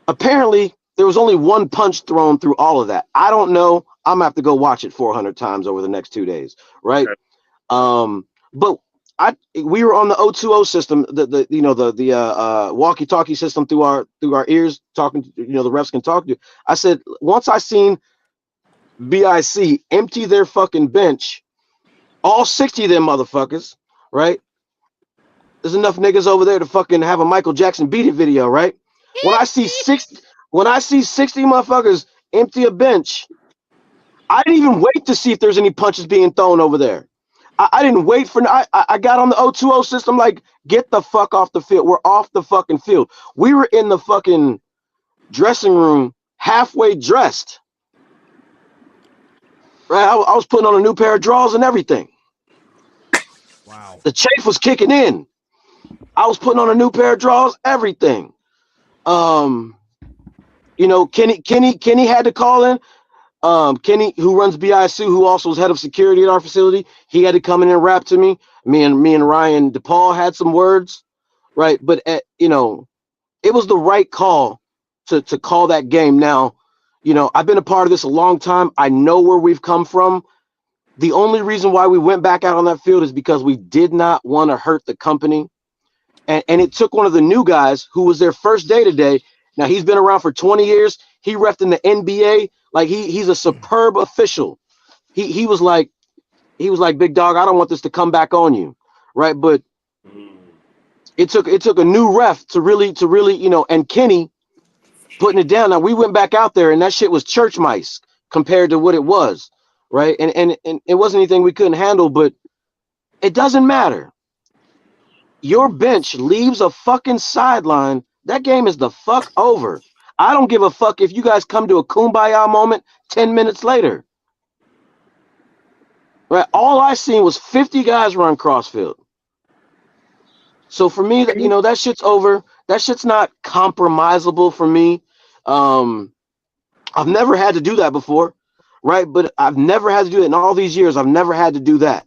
Apparently, there was only one punch thrown through all of that. I don't know. I'm gonna have to go watch it 400 times over the next 2 days, right? Okay. But we were on the O2O system, the walkie-talkie system through our ears, talking. The refs can talk to you. I said once I seen BIC empty their fucking bench, all 60 of them motherfuckers, right? There's enough niggas over there to fucking have a Michael Jackson Beat It video, right? When I see 60, when I see 60 motherfuckers empty a bench, I didn't even wait to see if there's any punches being thrown over there. I didn't wait for. I got on the 020 system like, get the fuck off the field. We're off the fucking field. We were in the fucking dressing room halfway dressed. Right, I was putting on a new pair of drawers and everything. Wow. The chafe was kicking in. I was putting on a new pair of drawers, everything. You know, Kenny had to call in. Kenny, who runs BIC, who also is head of security at our facility, he had to come in and rap to me. Me and Ryan DePaul had some words, right? But you know, it was the right call to call that game. Now, you know, I've been a part of this a long time. I know where we've come from. The only reason why we went back out on that field is because we did not want to hurt the company. And it took one of the new guys who was their first day today. Now, he's been around for 20 years. He refed in the NBA. Like, he's a superb official. He was like, big dog, I don't want this to come back on you. Right. But it took a new ref to really, you know, and Kenny putting it down. Now, we went back out there and that shit was church mice compared to what it was. Right. And it wasn't anything we couldn't handle, but it doesn't matter. Your bench leaves a fucking sideline, that game is the fuck over. I don't give a fuck if you guys come to a kumbaya moment 10 minutes later. Right? All I seen was 50 guys run crossfield. So for me, you know, that shit's over. That shit's not compromisable for me. I've never had to do that before, right? But I've never had to do it in all these years. I've never had to do that.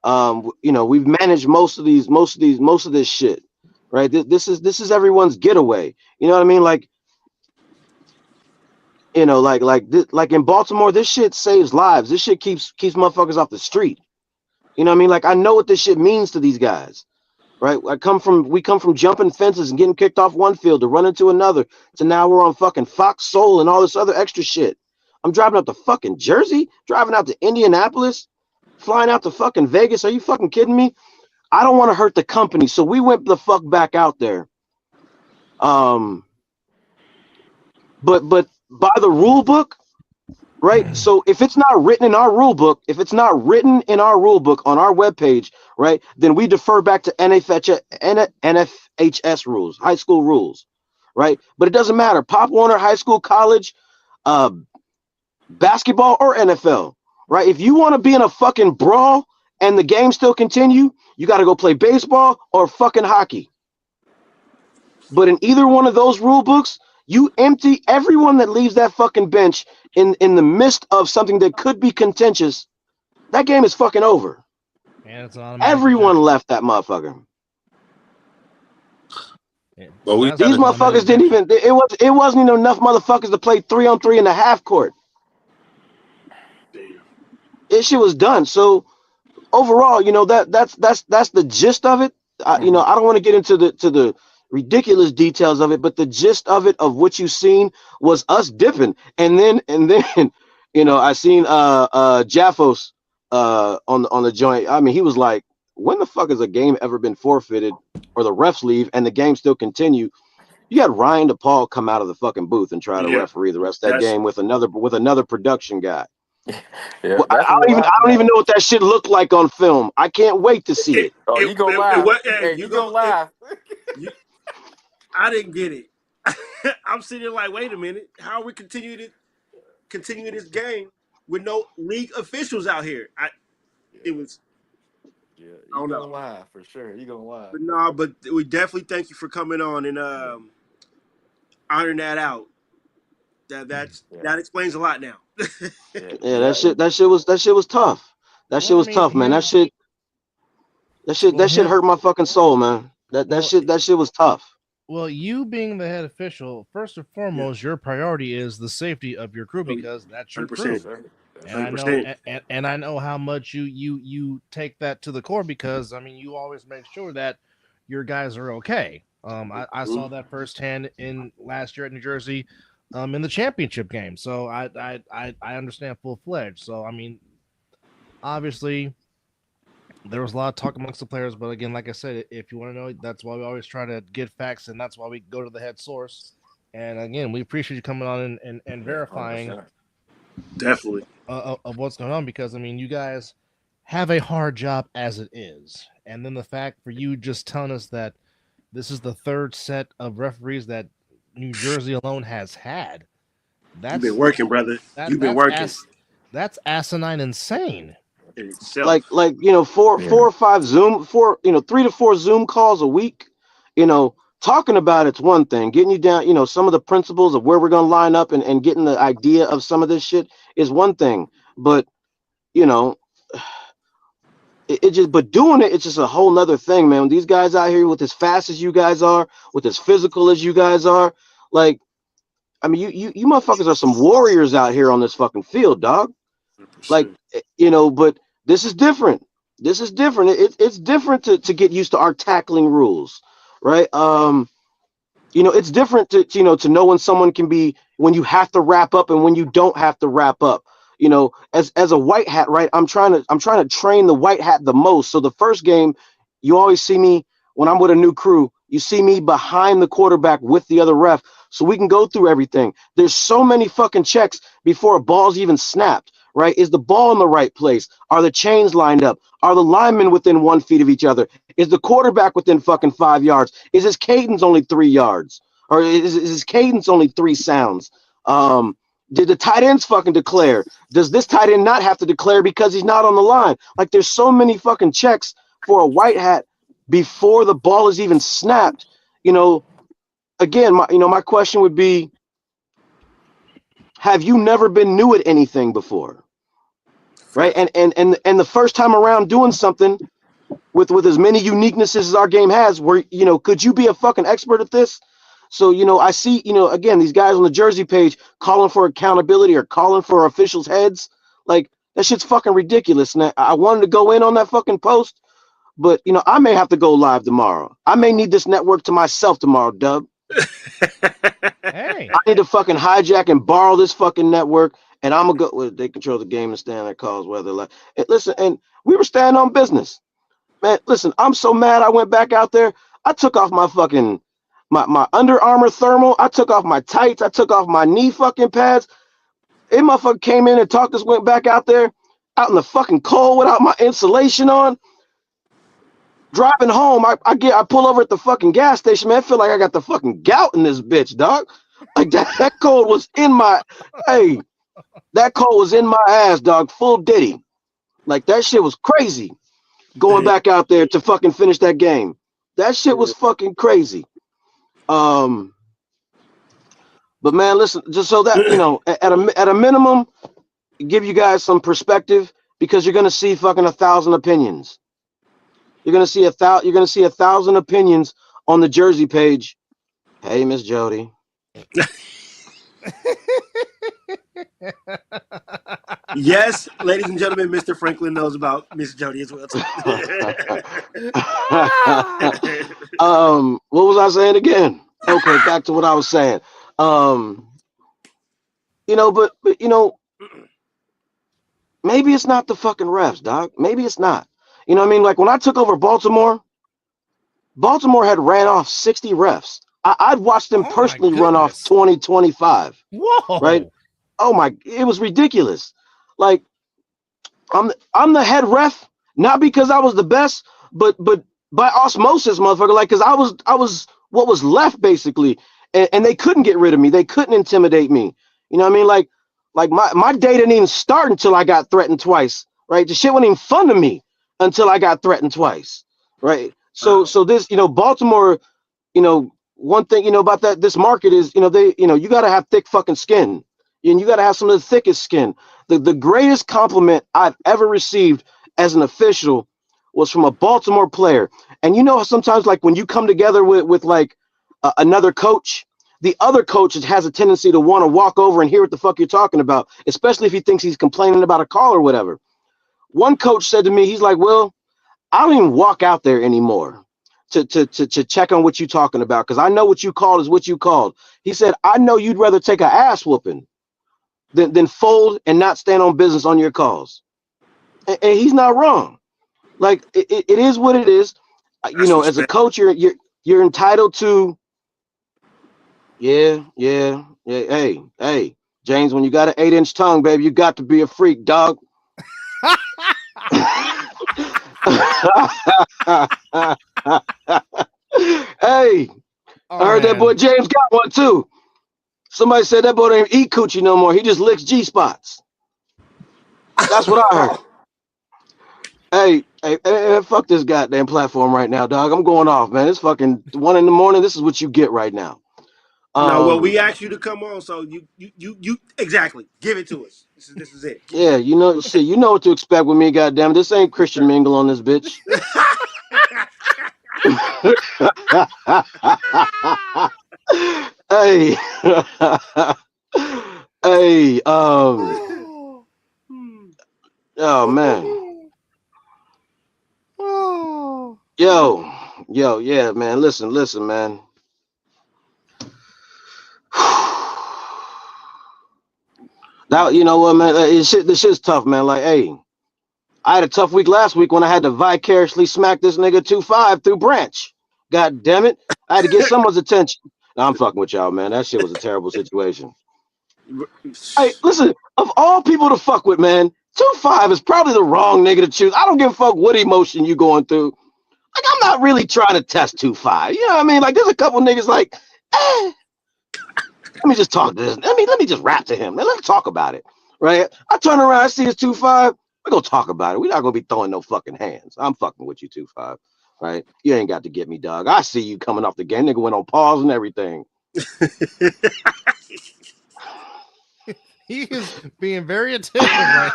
You know, we've managed most of this shit, right? This is everyone's getaway. You know what I mean? Like, you know, like in Baltimore, this shit saves lives. This shit keeps motherfuckers off the street. You know what I mean? Like, I know what this shit means to these guys, right? We come from jumping fences and getting kicked off one field to run into another to now we're on fucking Fox Soul and all this other extra shit. I'm driving out to fucking Jersey, driving out to Indianapolis, flying out to fucking Vegas. Are you fucking kidding me? I don't want to hurt the company, so we went the fuck back out there. But by the rule book, right? So if it's not written in our rule book, on our webpage, right, then we defer back to NFHS rules, high school rules, right? But it doesn't matter. Pop Warner, high school, college, basketball, or NFL, right? If you want to be in a fucking brawl and the game still continue, you got to go play baseball or fucking hockey. But in either one of those rule books, you empty everyone that leaves that fucking bench in the midst of something that could be contentious. That game is fucking over. And it's on Everyone left that motherfucker. Yeah, But we These motherfuckers didn't even. It wasn't even enough motherfuckers to play 3-on-3 in the half court. This shit was done. So overall, you know, that's the gist of it. You know, I don't want to get into the ridiculous details of it, but the gist of it, of what you seen, was us dipping, and then you know, I seen Jaffos on the joint. I mean, he was like, when the fuck has a game ever been forfeited or the refs leave and the game still continue? You had Ryan DePaul come out of the fucking booth and try to referee the rest of that game with another production guy. Yeah, Well, I don't even know what that shit looked like on film. I can't wait to see it. Oh, you gonna laugh? Hey, you gonna laugh? I didn't get it. I'm sitting there like, wait a minute, how are we continuing this game with no league officials out here? It was. Yeah, you gonna laugh for sure. You gonna laugh. But no, but we definitely thank you for coming on and ironing that out. That explains a lot now. Yeah, that shit was tough. That shit was tough, man. That shit hurt my fucking soul, man. That shit was tough. Well, you being the head official, first and foremost, your priority is the safety of your crew, because that's your crew. 100%. And I know how much you take that to the core, because I mean, you always make sure that your guys are okay. I saw that firsthand in last year at New Jersey. in the championship game. So I understand full fledged. So I mean, obviously there was a lot of talk amongst the players, but again, like I said, if you want to know, that's why we always try to get facts, and that's why we go to the head source. And again, we appreciate you coming on and verifying Definitely. of what's going on, because I mean, you guys have a hard job as it is, and then the fact for you just telling us that this is the third set of referees that New Jersey alone has had. You've been That's working, brother. that You've been that's working ass that's asinine insane. in itself. Like four or five Zoom, 3 to 4 Zoom calls a week. Talking about it's one thing. Getting you down, some of the principles of where we're gonna line up and getting the idea of some of this shit is one thing. But you know, it just but doing it's just a whole nother thing, man. When these guys out here with as fast as you guys are, with as physical as you guys are, like, I mean, you motherfuckers are some warriors out here on this fucking field, dog. Like, 100%. But this is different. This is different. It's different to get used to our tackling rules, right? It's different to know when someone can be, when you have to wrap up and when you don't have to wrap up. As a white hat, right? I'm trying to train the white hat the most. So the first game, you always see me when I'm with a new crew. You see me behind the quarterback with the other ref, so we can go through everything. There's so many fucking checks before a ball's even snapped. Right? Is the ball in the right place? Are the chains lined up? Are the linemen within 1 feet of each other? Is the quarterback within fucking 5 yards? Is his cadence only 3 yards? Or is his cadence only 3 sounds? Did the tight ends fucking declare? Does this tight end not have to declare because he's not on the line? Like, there's so many fucking checks for a white hat before the ball is even snapped. Again, my question would be, have you never been new at anything before? Right. And the first time around doing something with as many uniquenesses as our game has, where, could you be a fucking expert at this? So, I see, again, these guys on the Jersey page calling for accountability or calling for officials' heads. Like, that shit's fucking ridiculous. And I wanted to go in on that fucking post, but, I may have to go live tomorrow. I may need this network to myself tomorrow, Dub. Hey, I need to fucking hijack and borrow this fucking network, and I'm gonna go. Well, they control the game and stand their calls, whether like. Listen, and we were standing on business, man. Listen, I'm so mad. I went back out there. I took off my fucking my Under Armour thermal. I took off my tights. I took off my knee fucking pads. It motherfucker came in and talked us. Went back out there, out in the fucking cold without my insulation on. Driving home, I pull over at the fucking gas station, man. I feel like I got the fucking gout in this bitch, dog. Like that cold was in my that cold was in my ass, dog. Full Diddy. Like, that shit was crazy. Going back out there to fucking finish that game. That shit was fucking crazy. But man, listen, just so that at a minimum, give you guys some perspective, because you're gonna see fucking 1,000 opinions. You're gonna see 1,000 opinions on the Jersey page. Hey, Miss Jody. Yes, ladies and gentlemen, Mr. Franklin knows about Miss Jody as well. What was I saying again? Okay, back to what I was saying. But maybe it's not the fucking refs, dog. Maybe it's not. You know what I mean? Like, when I took over Baltimore had ran off 60 refs. I'd watched them personally run off 20, 25. Whoa! Right? Oh it was ridiculous. Like, I'm the head ref, not because I was the best, but by osmosis, motherfucker. Like, because I was what was left, basically, and they couldn't get rid of me. They couldn't intimidate me. You know what I mean? Like my day didn't even start until I got threatened twice. Right? The shit wasn't even fun to me until I got threatened twice. Right? So this, Baltimore, one thing, about this market is, you got to have thick fucking skin, and you got to have some of the thickest skin. The greatest compliment I've ever received as an official was from a Baltimore player. And sometimes, like, when you come together with like another coach, the other coach has a tendency to want to walk over and hear what the fuck you're talking about, especially if he thinks he's complaining about a call or whatever. One coach said to me, he's like, "Well, I don't even walk out there anymore to check on what you talking about, because I know what you called is what you called. He said, I know you'd rather take an ass whooping than fold and not stand on business on your calls. And he's not wrong. Like it is what it is. You That's know, as a respect. coach, you're entitled to. Yeah. Hey, James, when you got an 8-inch tongue, baby, you got to be a freak, dog. Hey, Oh I heard that man. boy James got one too. Somebody said that boy don't eat coochie no more. He just licks G spots. That's what I heard. Hey, fuck this goddamn platform right now, dog. I'm going off, man. It's fucking 1 a.m. This is what you get right now. No, well, we asked you to come on, so you exactly give it to us. This is it. Yeah, you know, shit, you know what to expect with me, goddamn. This ain't Christian Mingle on this bitch. Hey, hey, oh man, Oh. yeah, man. Listen, man. Now you know what, man. This shit's tough, man. Like, hey, I had a tough week last week when I had to vicariously smack this nigga 2-5 through Branch. God damn it, I had to get someone's attention. Nah, I'm fucking with y'all, man. That shit was a terrible situation. Hey, listen, of all people to fuck with, man, 2-5 is probably the wrong nigga to choose. I don't give a fuck what emotion you going through. Like, I'm not really trying to test 2-5. You know what I mean? Like, there's a couple niggas like, let me just talk to this. Let me just rap to him. Let's talk about it. Right? I turn around, I see it's 2-5. We're gonna talk about it. We're not gonna be throwing no fucking hands. I'm fucking with you, 2-5. Right? You ain't got to get me, dog. I see you coming off the game. Nigga went on pause and everything. He is being very attentive right.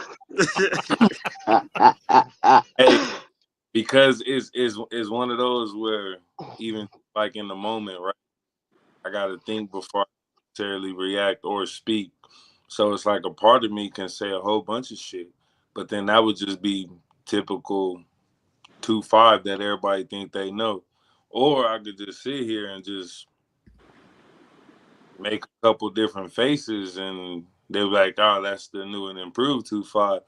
Hey, because it's one of those where even like in the moment, right? I gotta think before I necessarily react or speak. So it's like a part of me can say a whole bunch of shit, but then that would just be typical 2-5 that everybody think they know. Or I could just sit here and just make a couple different faces and they're like, oh, that's the new and improved 2-5.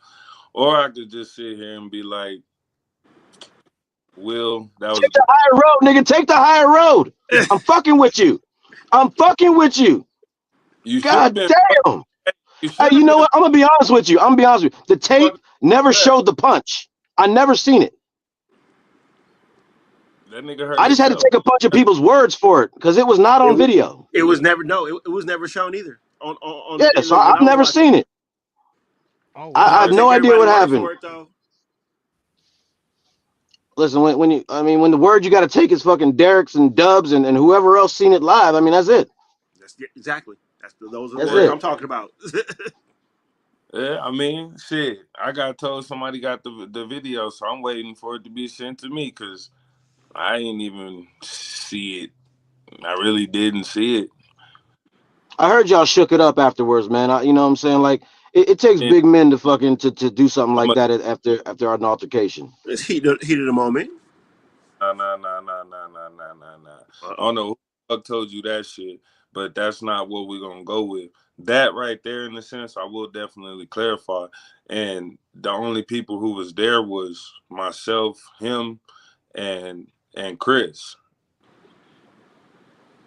Or I could just sit here and be like, Will, that was Take the higher road, nigga. Take the higher road. I'm fucking with you. you should have God been damn. you Hey, should you have know been what? I'm gonna be honest with you. The tape fucked never up. showed the punch. I never seen it. That nigga hurt I just had to himself. take a bunch of people's words for it because it was not it on video. it was never no. It was never shown either. On Yeah, so look, when I've I was never watching, seen it. Oh you I wow. have gotta no take idea what everybody word happened. for it though. Listen, when the word you got to take is fucking Derek's and Dubs and whoever else seen it live. I mean, that's it. Exactly. Those are the That's words it. I'm talking about. Yeah, I mean, shit. I got told somebody got the video, so I'm waiting for it to be sent to me because I ain't even see it. I really didn't see it. I heard y'all shook it up afterwards, man. You know what I'm saying? Like it takes And big men to fucking to do something I'm like a that after an altercation. It's heat of the moment. nah. Uh I don't oh. know who the fuck told you that shit, but that's not what we're gonna go with. That right there, in a sense, I will definitely clarify. And the only people who was there was myself, him, and Chris.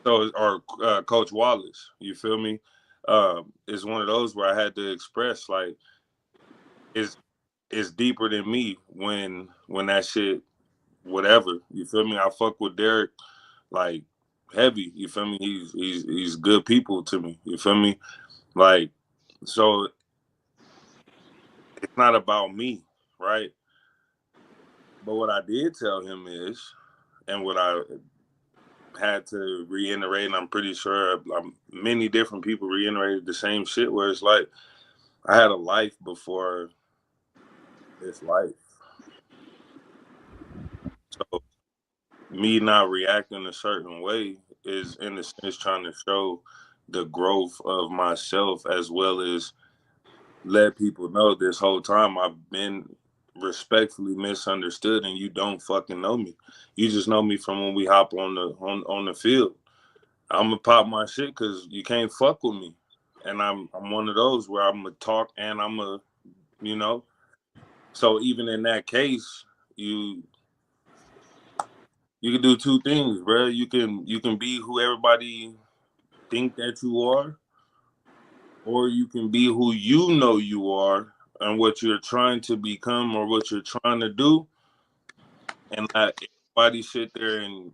So or Coach Wallace. You feel me? It's one of those where I had to express like it's deeper than me when that shit whatever. You feel me? I fuck with Derek like heavy. You feel me? He's good people to me. You feel me? Like so it's not about me, right? But what I did tell him is, and what I had to reiterate, and I'm pretty sure many different people reiterated the same shit, where it's like I had a life before this life. So me not reacting a certain way is in a sense trying to show the growth of myself as well as let people know this whole time I've been respectfully misunderstood, and you don't fucking know me. You just know me from when we hop on the field. I'm gonna pop my shit because you can't fuck with me, and I'm one of those where I'm gonna talk and I'm a, you know. So even in that case, you can do two things, bro. You can be who everybody think that you are, or you can be who you know you are and what you're trying to become or what you're trying to do, and let everybody sit there and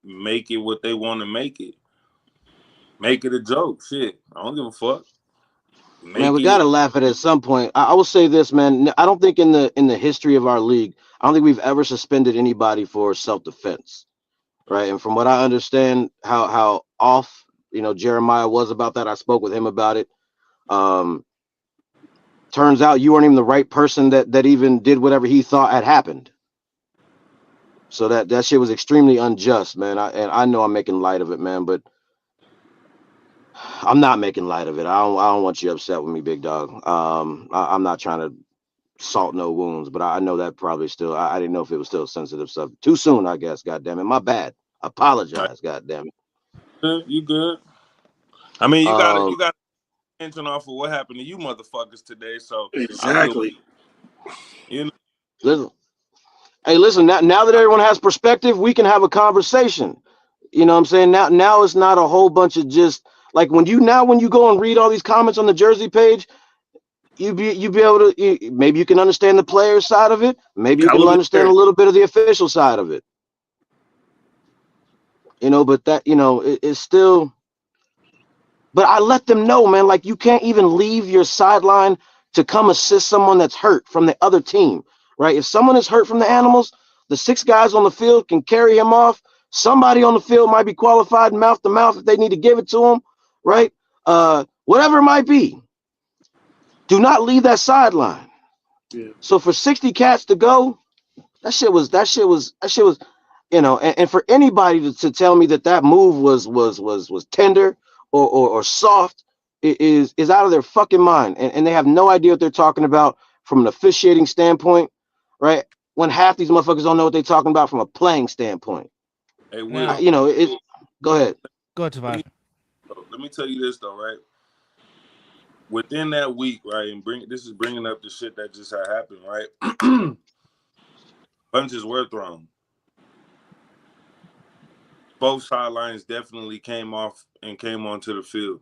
make it what they want to make it. Make it a joke. Shit, I don't give a fuck. Man, Make we it. gotta laugh at some point. I will say this, man. I don't think in the history of our league, I don't think we've ever suspended anybody for self defense, right? And from what I understand, how off Jeremiah was about that, I spoke with him about it. Um, Turns out you weren't even the right person that even did whatever he thought had happened. So that shit was extremely unjust, man. I know I'm making light of it, man, but I'm not making light of it. I don't want you upset with me, big dog. I'm not trying to salt no wounds, but I know that probably still. I didn't know if it was still sensitive stuff. Too soon, I guess. God damn it, my bad. Apologize. God damn it. You good? I mean, Um, you got attention off of what happened to you motherfuckers today. So I'm good. Exactly. You know, listen. Hey, listen. Now that everyone has perspective, we can have a conversation. You know what I'm saying? Now it's not a whole bunch of just like when you go and read all these comments on the Jersey page, you be able to maybe you can understand the player side of it. Maybe you Got a can little bit understand a there. little bit of the official side of it. But that it's still. But I let them know, man. Like you can't even leave your sideline to come assist someone that's hurt from the other team, right? If someone is hurt from the animals, the 6 guys on the field can carry him off. Somebody on the field might be qualified mouth to mouth if they need to give it to him, right? Whatever it might be. Do not leave that sideline. Yeah. So for 60 cats to go, that shit was and for anybody to tell me that move was tender or soft is out of their fucking mind, and they have no idea what they're talking about from an officiating standpoint, right? When half these motherfuckers don't know what they're talking about from a playing standpoint. hey Now, Will, Go ahead. go ahead, let Tavai. me let me tell you this though, right? Within that week, right, and this is bringing up the shit that just had happened, right? Punches were thrown. Both sidelines definitely came off and came onto the field.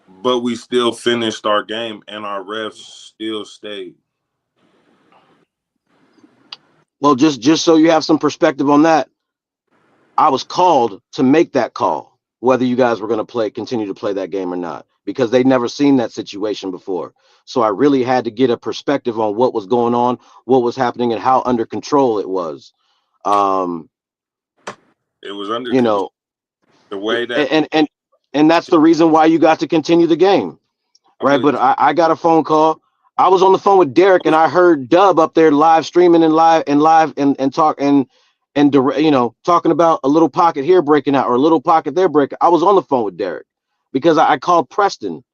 But we still finished our game and our refs still stayed. Well, just so you have some perspective on that, I was called to make that call, whether you guys were going to continue to play that game or not, because they'd never seen that situation before. So I really had to get a perspective on what was going on, what was happening, and how under control it was. It was under You control. know, The way that and that's the reason why you got to continue the game, I right? believe But I got a phone call. I was on the phone with Derek, and I heard Dub up there live streaming and talk talking about a little pocket here breaking out or a little pocket there breaking. I was on the phone with Derek because I called Preston.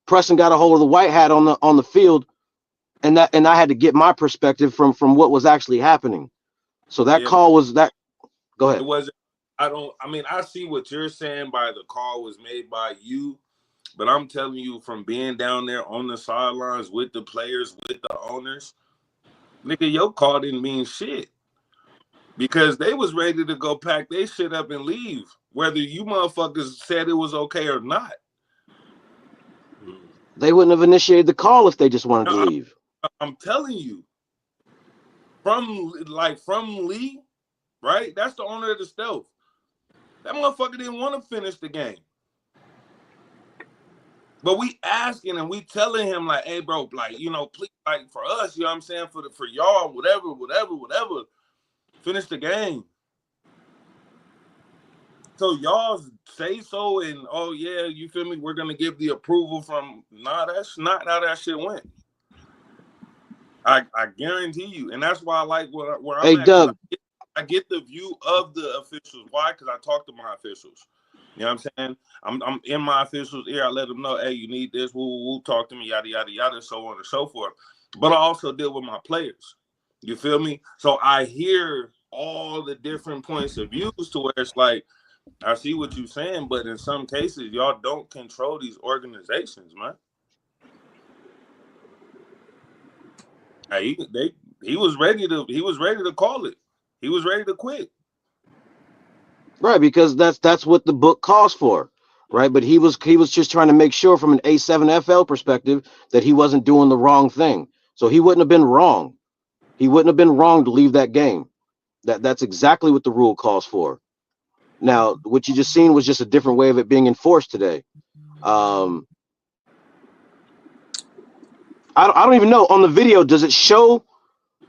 Preston got a hold of the white hat on the field, and I had to get my perspective from what was actually happening. So that yeah, call was that. Go it ahead. wasn't. I mean, I see what you're saying by the call was made by you, but I'm telling you from being down there on the sidelines with the players, with the owners, nigga, your call didn't mean shit because they was ready to go pack their shit up and leave, whether you motherfuckers said it was okay or not. They wouldn't have initiated the call if they just wanted to Now, leave. I'm telling you, from Lee, right? That's the owner of the Stealth. That motherfucker didn't want to finish the game. But we asking and we telling him like, hey, bro, like, please, like for us, you know what I'm saying? For y'all, whatever, finish the game. So y'all say so and oh yeah, you feel me? We're gonna give the approval from that's not how that shit went. I guarantee you. And that's why I like where I'm Hey, at, because Dub. I get the view of the officials. Why? Because I talk to my officials. You know what I'm saying? I'm in my official's ear. I let them know, hey, you need this, woo, talk to me, yada, yada, yada, so on and so forth. But I also deal with my players. You feel me? So I hear all the different points of views to where it's like, I see what you're saying, but in some cases, y'all don't control these organizations, man. Hey, he was ready to call it. He was ready to quit. Right, because that's what the book calls for, right? But he was just trying to make sure from an A7FL perspective that he wasn't doing the wrong thing. So he wouldn't have been wrong. He wouldn't have been wrong to leave that game. That's exactly what the rule calls for. Now, what you just seen was just a different way of it being enforced today. I don't even know on the video. Does it show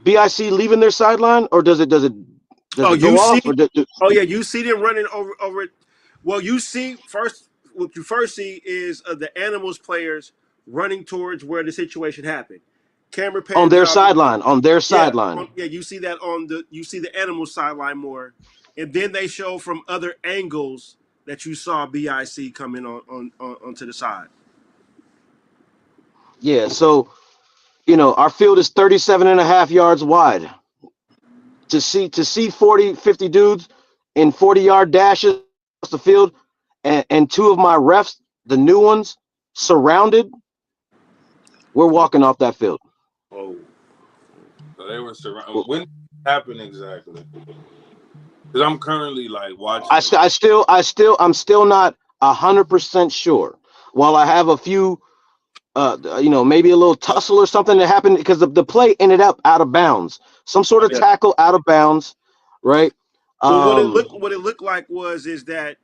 BIC leaving their sideline, or does it go off? Or you see them running over it. Well, you see first. What you first see is the animals players running towards where the situation happened. Camera on pans their out. sideline? On their sideline. You see that you see the animal sideline more, and then they show from other angles that you saw BIC coming on onto the side. Yeah. So our field is 37 and a half yards wide. To see 40, 50 dudes in 40-yard dashes across the field, and two of my refs, the new ones, surrounded, we're walking off that field. Oh, so they were surrounded. When did it happen exactly? Because I'm currently like watching. I'm still not 100% sure. While I have a few, maybe a little tussle or something that happened because the play ended up out of bounds. Some sort of tackle out of bounds, right? Well, what it looked like is that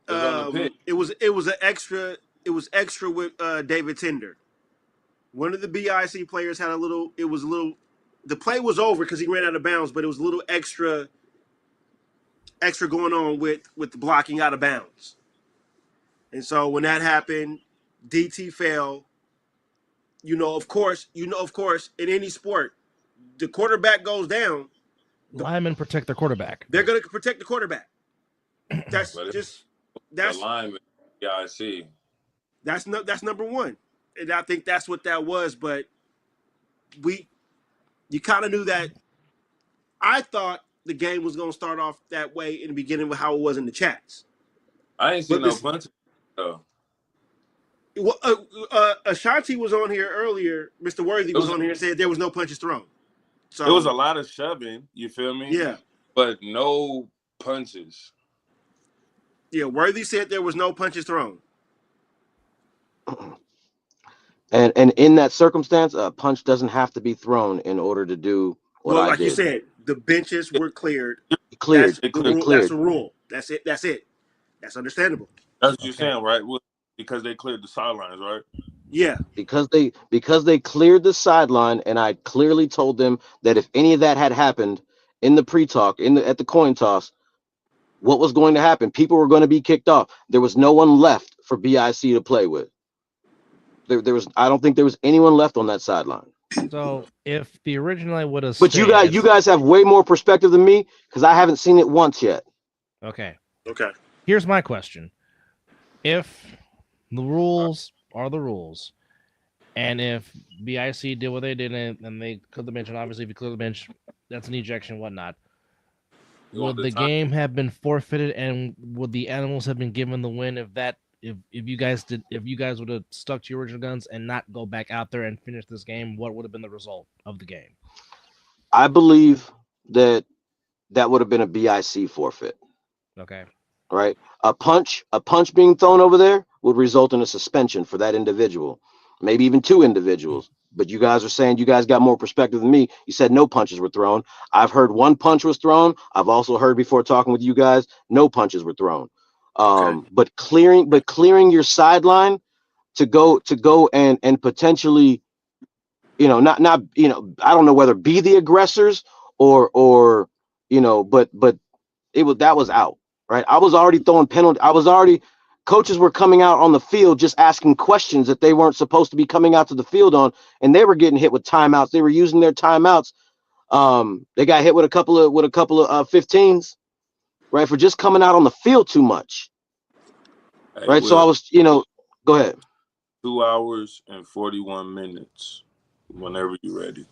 it was extra with David Tender. One of the BIC players had the play was over because he ran out of bounds, but it was a little extra going on with the blocking out of bounds. And so when that happened, DT fell. Of course, in any sport, the quarterback goes down. Linemen protect their quarterback. They're going to protect the quarterback. That's the lineman. Yeah, I see. That's number one, and I think that's what that was. But you kind of knew that. I thought the game was going to start off that way in the beginning with how it was in the chats. I ain't seen no punches though. Well, Ashante was on here earlier. Mr. Worthy was on here and said there was no punches thrown. So it was a lot of shoving. You feel me? Yeah, but no punches. Yeah, Worthy said there was no punches thrown. And in that circumstance, a punch doesn't have to be thrown in order to do what I did. Well, like you said, the benches were cleared. Cleared. That's a rule. That's it. That's understandable. That's what you're saying, right? Because they cleared the sidelines, right? Yeah. Because they cleared the sideline, and I clearly told them that if any of that had happened in the pre-talk, at the coin toss, what was going to happen? People were going to be kicked off. There was no one left for BIC to play with. I don't think there was anyone left on that sideline. So if the original would have, but you guys have way more perspective than me because I haven't seen it once yet. Okay. Here's my question: if the rules are the rules, and if BIC did what they did and they cleared the bench, and obviously if you clear the bench, that's an ejection, whatnot. Would the game have been forfeited, and would the animals have been given the win if you guys would have stuck to your original guns and not go back out there and finish this game? What would have been the result of the game? I believe that would have been a BIC forfeit. Okay. Right. A punch being thrown over there would result in a suspension for that individual, maybe even two individuals. But you guys are saying you guys got more perspective than me. You said no punches were thrown. I've heard one punch was thrown. I've also heard before talking with you guys, no punches were thrown. But clearing your sideline to go and potentially, not I don't know whether be the aggressors or but that was out, right? I was already throwing penalty. Coaches were coming out on the field just asking questions that they weren't supposed to be coming out to the field on, and they were getting hit with timeouts. They were using their timeouts. They got hit with a couple of 15s, right, for just coming out on the field too much. Hey, right? So I Will, was, go ahead. 2 hours and 41 minutes. Whenever you're ready.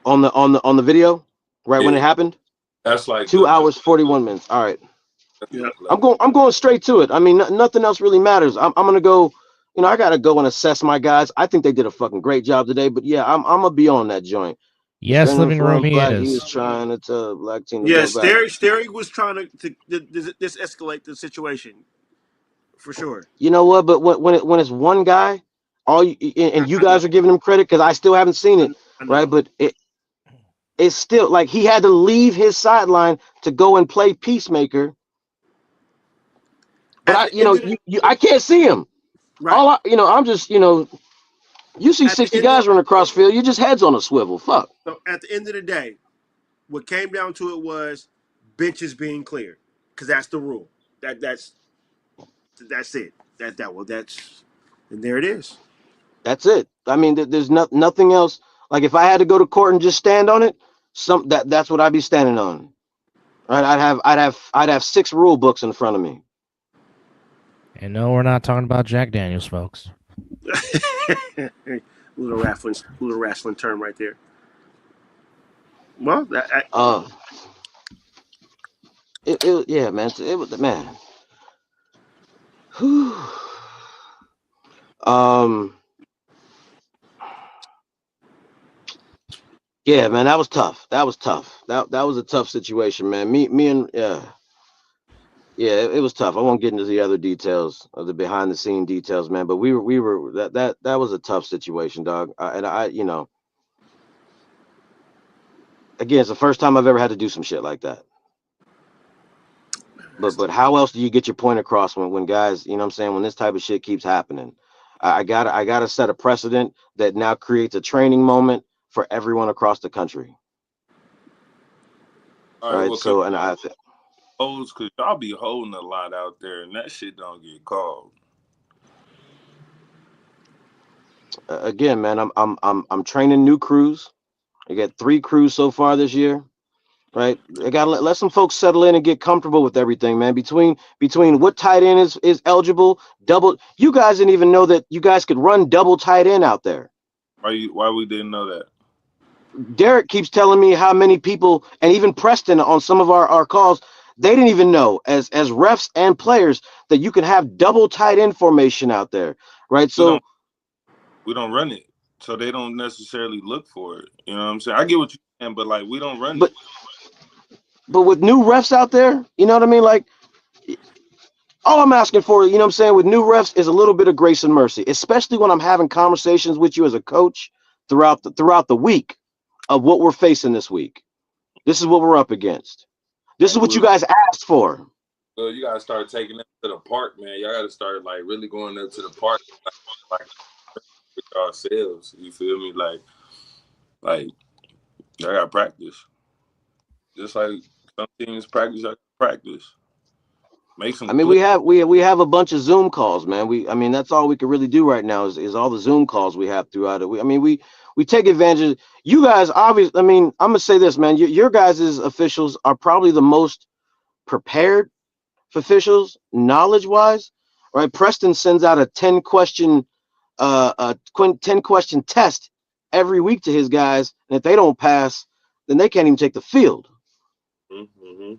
On the video, right when Yeah, it happened. that's like two hours 41 minutes. All right. Yeah. I'm going straight to it. I mean, nothing else really matters. I'm gonna go. I gotta go and assess my guys. I think they did a fucking great job today. But yeah, I'm gonna be on that joint. Yes, Finland living for room he black. He is. was trying to tell black team to Yeah, go back. Sterry was trying to escalate the situation for sure. You know what? But when it's one guy, and you I know. guys are giving him credit because I still haven't seen it, I right? know. But it's still like he had to leave his sideline to go and play peacemaker. But At the end of the I can't see him. right. I'm just you see At the 60 end of guys running across field, you just heads on a swivel. Fuck. so at the end of the day, what came down to it was benches being cleared because that's the rule. That's it. That's and there it is. That's it. I mean, there's nothing else. Like if I had to go to court and just stand on it, that's what I'd be standing on. Right? I'd have 6 rule books in front of me. And no, we're not talking about Jack Daniels, folks. little wrestling term right there. Well, Yeah, man. It was man. Whew. Um. Yeah, man. That was tough. That was tough. That was a tough situation, man. Me and yeah, it was tough. I won't get into the other details of the behind the scene details, man. But we were that was a tough situation, dog. And again, it's the first time I've ever had to do some shit like that. But how else do you get your point across when guys, what I'm saying, when this type of shit keeps happening? I gotta set a precedent that now creates a training moment for everyone across the country. All All right, right. well, So and I because y'all be holding a lot out there, and that shit don't get called. again, man, I'm training new crews. I got 3 crews so far this year. Right. I gotta let some folks settle in and get comfortable with everything, man. Between what tight end is eligible, double. You guys didn't even know that you guys could run double tight end out there. Why we didn't know that? Derek keeps telling me how many people, and even Preston on some of our calls, they didn't even know as refs and players that you can have double tight end formation out there, right? We don't So we don't run it, so they don't necessarily look for it. You know what I'm saying? I get what you're saying, but like we don't run but it. but with new refs out there, you know what I mean? Like all I'm asking for, what I'm saying, with new refs is a little bit of grace and mercy, especially when I'm having conversations with you as a coach throughout the week of what we're facing this week. This is what we're up against. This Hey, is what you Will, guys asked for. you gotta start taking them to the park, man. Y'all gotta start like really going up to the park, like with yourselves. You feel me? Like I got practice, just like some teams practice. I practice. Make I some mean, clips. we have a bunch of Zoom calls, man. I mean, that's all we can really do right now is all the Zoom calls we have throughout it. We take advantage of you guys. Obviously, I mean, I'm gonna say this, man. Your guys' officials are probably the most prepared officials, knowledge wise, right? Preston sends out a 10 question test every week to his guys, and if they don't pass, then they can't even take the field. Mm-hmm.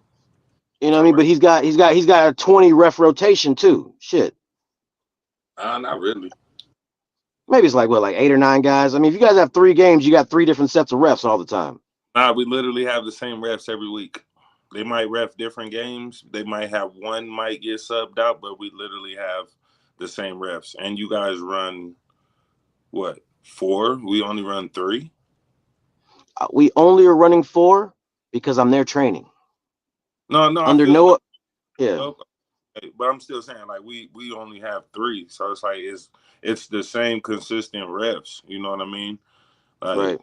You know what I All mean? right. But he's got a 20 ref rotation too. Shit. Not really. Maybe it's like 8 or 9 guys. I mean, if you guys have 3 games, you got 3 different sets of refs all the time. Nah, we literally have the same refs every week. They might ref different games. They might have one might get subbed out, but we literally have the same refs. And you guys run what? 4? We only run 3. We only are running 4 because I'm there training. No, I Under feel no, yeah, okay, but I'm still saying like we only have 3, so it's like it's the same consistent refs. You know what I mean? Like right.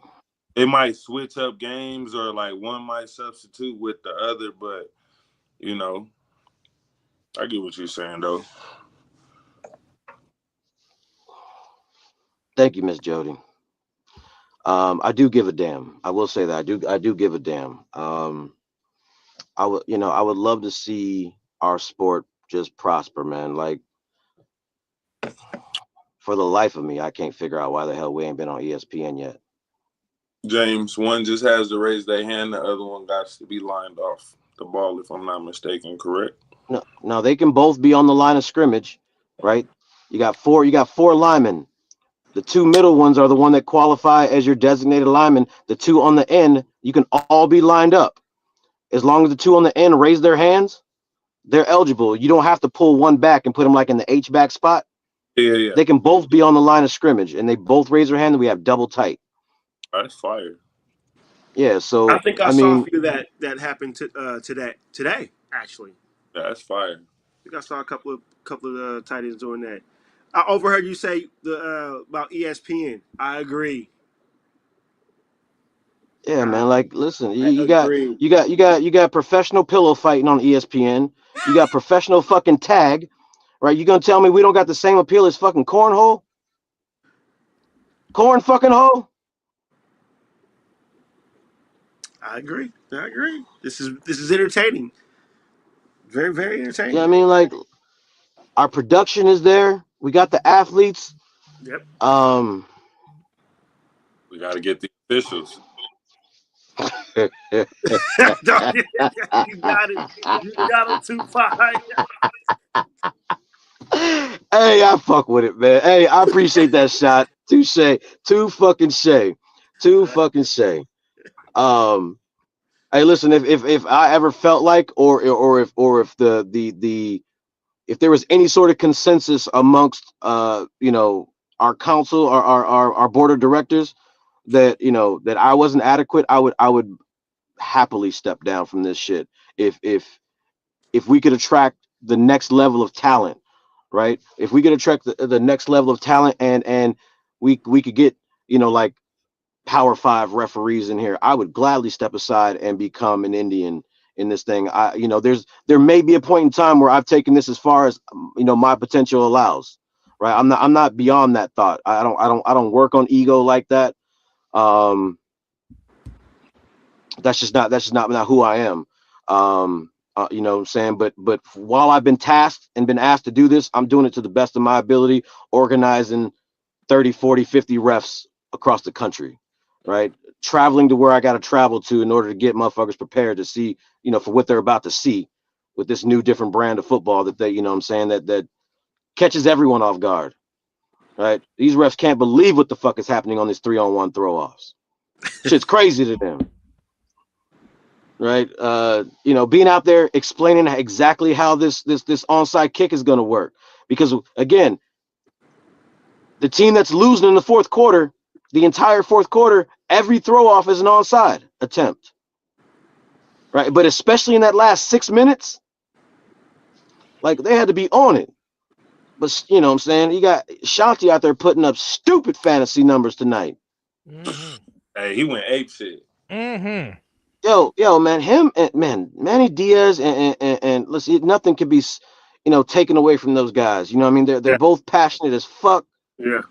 it might switch up games or like one might substitute with the other, but you know, I get what you're saying though. Thank you, Miss Jody. I do give a damn. I will say that I do give a damn. I would love to see our sport just prosper, man. Like, for the life of me, I can't figure out why the hell we ain't been on ESPN yet. James, one just has to raise their hand, the other one got to be lined off the ball, if I'm not mistaken, correct? No, they can both be on the line of scrimmage, right? You got four linemen. The two middle ones are the one that qualify as your designated linemen. The two on the end, you can all be lined up. As long as the two on the end raise their hands, they're eligible. You don't have to pull one back and put them like in the H-back spot. Yeah. They can both be on the line of scrimmage, and they both raise their hand, and we have double tight. That's fire. Yeah, so I think I saw a few that happened today actually. Yeah, that's fire. I think I saw a couple of tight ends doing that. I overheard you say about ESPN. I agree. yeah, man. Like, listen, I agree. you got professional pillow fighting on ESPN. You got professional fucking tag, right? You gonna tell me we don't got the same appeal as fucking cornhole? Corn fucking hole? I agree. This is entertaining. Very, very entertaining. Yeah, I mean, like, our production is there. We got the athletes. Yep. We got to get the officials. You got it. You got him too far. Hey, I fuck with it, man. Hey, I appreciate that shot. Touche. Too fucking shay. Too fucking shay. Hey, listen, if I ever felt like, or if if there was any sort of consensus amongst our council, our board of directors, that that I wasn't adequate, I would happily step down from this shit if we could attract the next level of talent, right? If we could attract the next level of talent, and we could get like Power 5 referees in here, I would gladly step aside and become an Indian in this thing. There may be a point in time where I've taken this as far as my potential allows, right? I'm not beyond that thought. I don't work on ego like that. That's just not who I am. You know what I'm saying? But while I've been tasked and been asked to do this, I'm doing it to the best of my ability, organizing 30, 40, 50 refs across the country, right? Traveling to where I got to travel to in order to get motherfuckers prepared to see, for what they're about to see with this new different brand of football that they, what I'm saying, that catches everyone off guard, right? These refs can't believe what the fuck is happening on these 3-on-1 throw-offs. Shit's crazy to them. Right, being out there explaining exactly how this onside kick is going to work, because again, the team that's losing in the fourth quarter, the entire fourth quarter, every throw off is an onside attempt, right? But especially in that last 6 minutes, like, they had to be on it. But what I'm saying, you got Shanti out there putting up stupid fantasy numbers tonight. Mm-hmm. Hey, he went ape shit. Mm-hmm. Yo, man, Manny Diaz and let's see, nothing can be, taken away from those guys. You know what I mean? They're both passionate as fuck. Yeah.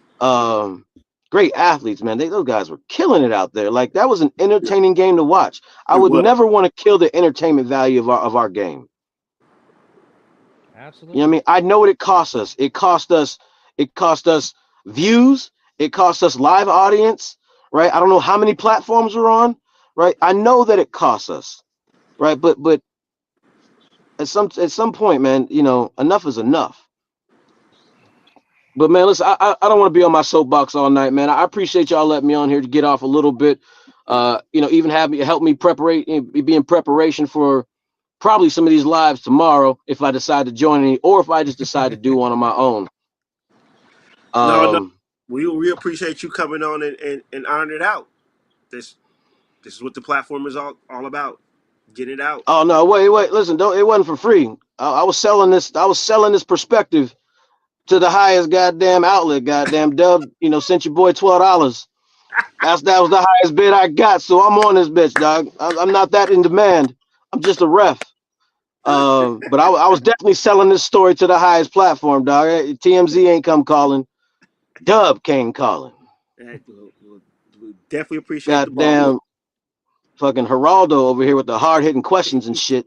Great athletes, man. Those guys were killing it out there. Like, that was an entertaining game to watch. I would never want to kill the entertainment value of our game. Absolutely. You know what I mean? I know what it cost us. It cost us views. It cost us live audience, right? I don't know how many platforms we're on. Right, I know that it costs us, right? But at some point, man, enough is enough. But man, listen, I don't want to be on my soapbox all night, man. I appreciate y'all letting me on here to get off a little bit. Even help me be in preparation for probably some of these lives tomorrow if I decide to join any, or if I just decide to do one on my own. No, we appreciate you coming on and ironing it out. This is what the platform is all about. Get it out. Oh no, wait, listen, it wasn't for free. I was selling this perspective to the highest goddamn outlet. Goddamn Dub, sent your boy $12. That was the highest bid I got, so I'm on this bitch, dog. I'm not that in demand. I'm just a ref. But I was definitely selling this story to the highest platform, dog. TMZ ain't come calling. Dub came calling. We definitely appreciate the Goddamn ball. fucking Geraldo over here with the hard hitting questions and shit.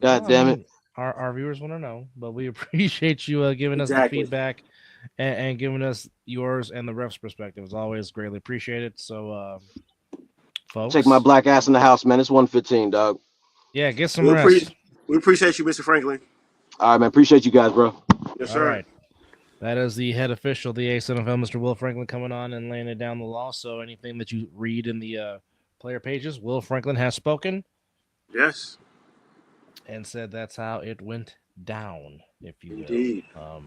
God damn it. Our viewers want to know, but we appreciate you giving us the Exactly. feedback and giving us yours and the ref's perspective. It's always greatly appreciated. So, Take my folks, black ass in the house, man. It's 1:15, dog. yeah, get some We rest. appreciate you, Mr. Franklin. All right, man. Appreciate you guys, bro. Yes, All sir. right. That is the head official of the A7FL, Mr. Will Franklin, coming on and laying it down the law. So anything that you read in the player pages, Will Franklin has spoken Yes. and said that's how it went down, if you Indeed. will.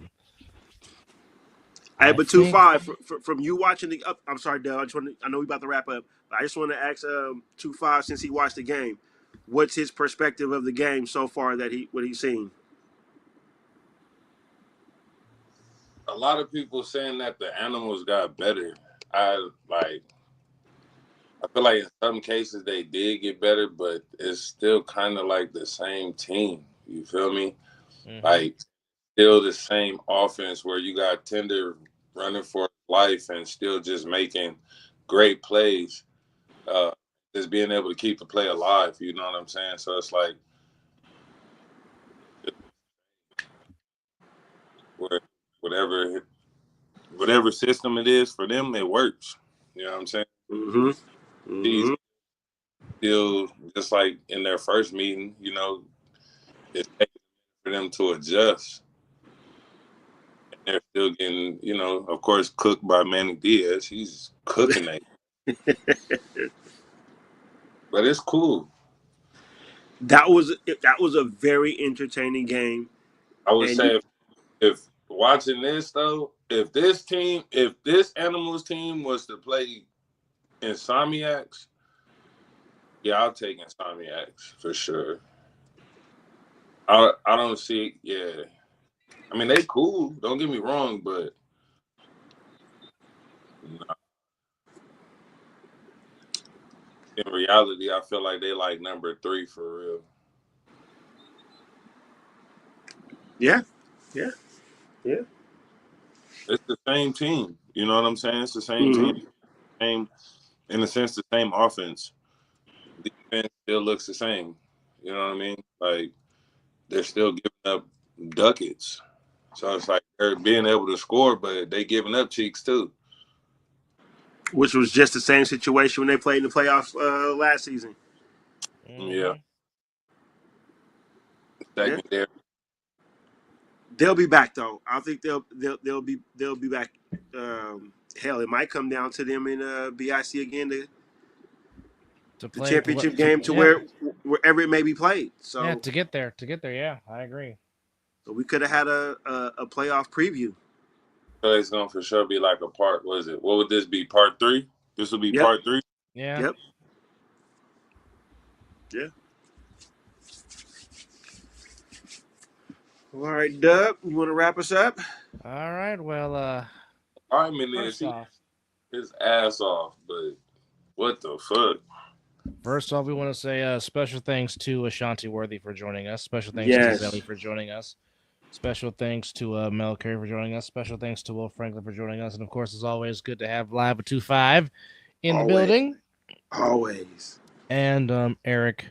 Hey, I but think 2-5 from you watching the. I'm sorry, Dale. I know we about to wrap up. But I just want to ask 2-5 since he watched the game. What's his perspective of the game so far that what he's seen? A lot of people saying that the animals got better. I feel like in some cases they did get better, but it's still kind of like the same team. You feel me? Like still the same offense where you got Tender running for life and still just making great plays. Just being able to keep the play alive. You know what I'm saying? So it's like whatever system it is for them, it works. You know what I'm saying? He's still just like in their first meeting, you know, it's taking for them to adjust. And they're still getting, you know, of course, cooked by Manny Diaz. He's cooking it. But it's cool. That was a very entertaining game. I would say if watching this though, if this Animals team was to play Insomniacs, yeah, I'll take Insomniacs for sure. I don't see, yeah. I mean, they cool. Don't get me wrong, but nah. In reality, I feel like they like number 3 for real. Yeah. It's the same team. You know what I'm saying? It's the same team. Same, in a sense, the same offense. Defense still looks the same. You know what I mean? Like, they're still giving up ducats. So it's like they're being able to score, but they giving up cheeks too. Which was just the same situation when they played in the playoffs last season. Yeah. Secondary. They'll be back though. I think they'll be back. Hell, it might come down to them in BIC again to play the championship game wherever it may be played. So yeah, to get there, yeah, I agree. So we could have had a playoff preview. So it's gonna for sure be like a part. What is it? What would this be? Part 3? This will be part 3. Yeah. Yep. Yeah. All right, Dub, you want to wrap us up? All right. Well, I mean, his ass off, but what the fuck? First off, we want to say special thanks to Ashante Worthy for joining us. Special thanks to Zelly for joining us. Special thanks to Mel Carey for joining us. Special thanks to Will Franklin for joining us. And of course, as always, good to have Live at 2-5 in the building. Always. And Eric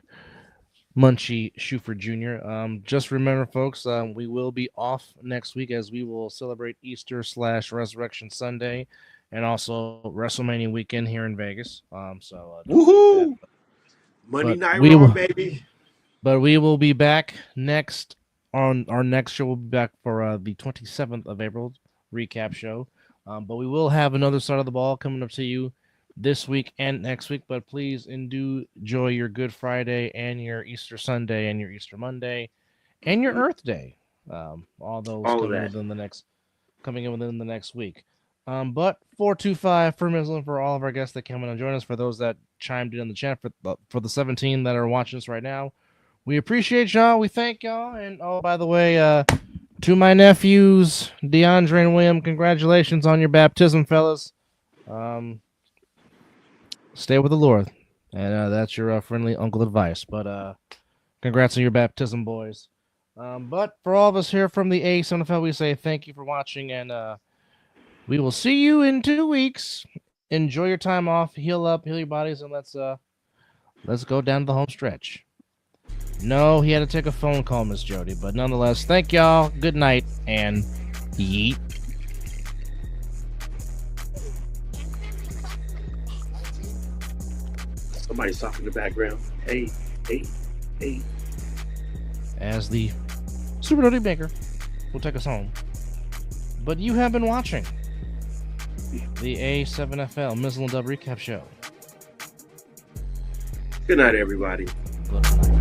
Munchie Shufford Jr. Just remember, folks, we will be off next week as we will celebrate Easter/Resurrection Sunday and also WrestleMania weekend here in Vegas. Woohoo! Monday Night Raw, baby. But we will be back next on our next show. We'll be back for the 27th of April recap show. But we will have another side of the ball coming up to you this week and next week. But please enjoy your Good Friday and your Easter Sunday and your Easter Monday and your Earth Day. All those coming in within the next week. But 425 for Mizzle and for all of our guests that came in and joined us, for those that chimed in the chat, for the 17 that are watching us right now, we appreciate y'all. We thank y'all. And oh, by the way, to my nephews, DeAndre and William, congratulations on your baptism, fellas. Stay with the Lord, and that's your friendly uncle advice. But congrats on your baptism, boys. But for all of us here from the A7FL, we say thank you for watching, and we will see you in 2 weeks. Enjoy your time off, heal up, heal your bodies, and let's go down to the home stretch. No, he had to take a phone call, Miss Jody. But nonetheless, thank y'all. Good night and yeet. Somebody's talking in the background. Hey. As the Super Nutty Baker will take us home. But you have been watching the A7FL Mizzle and Dub Recap Show. Good night, everybody. Good night.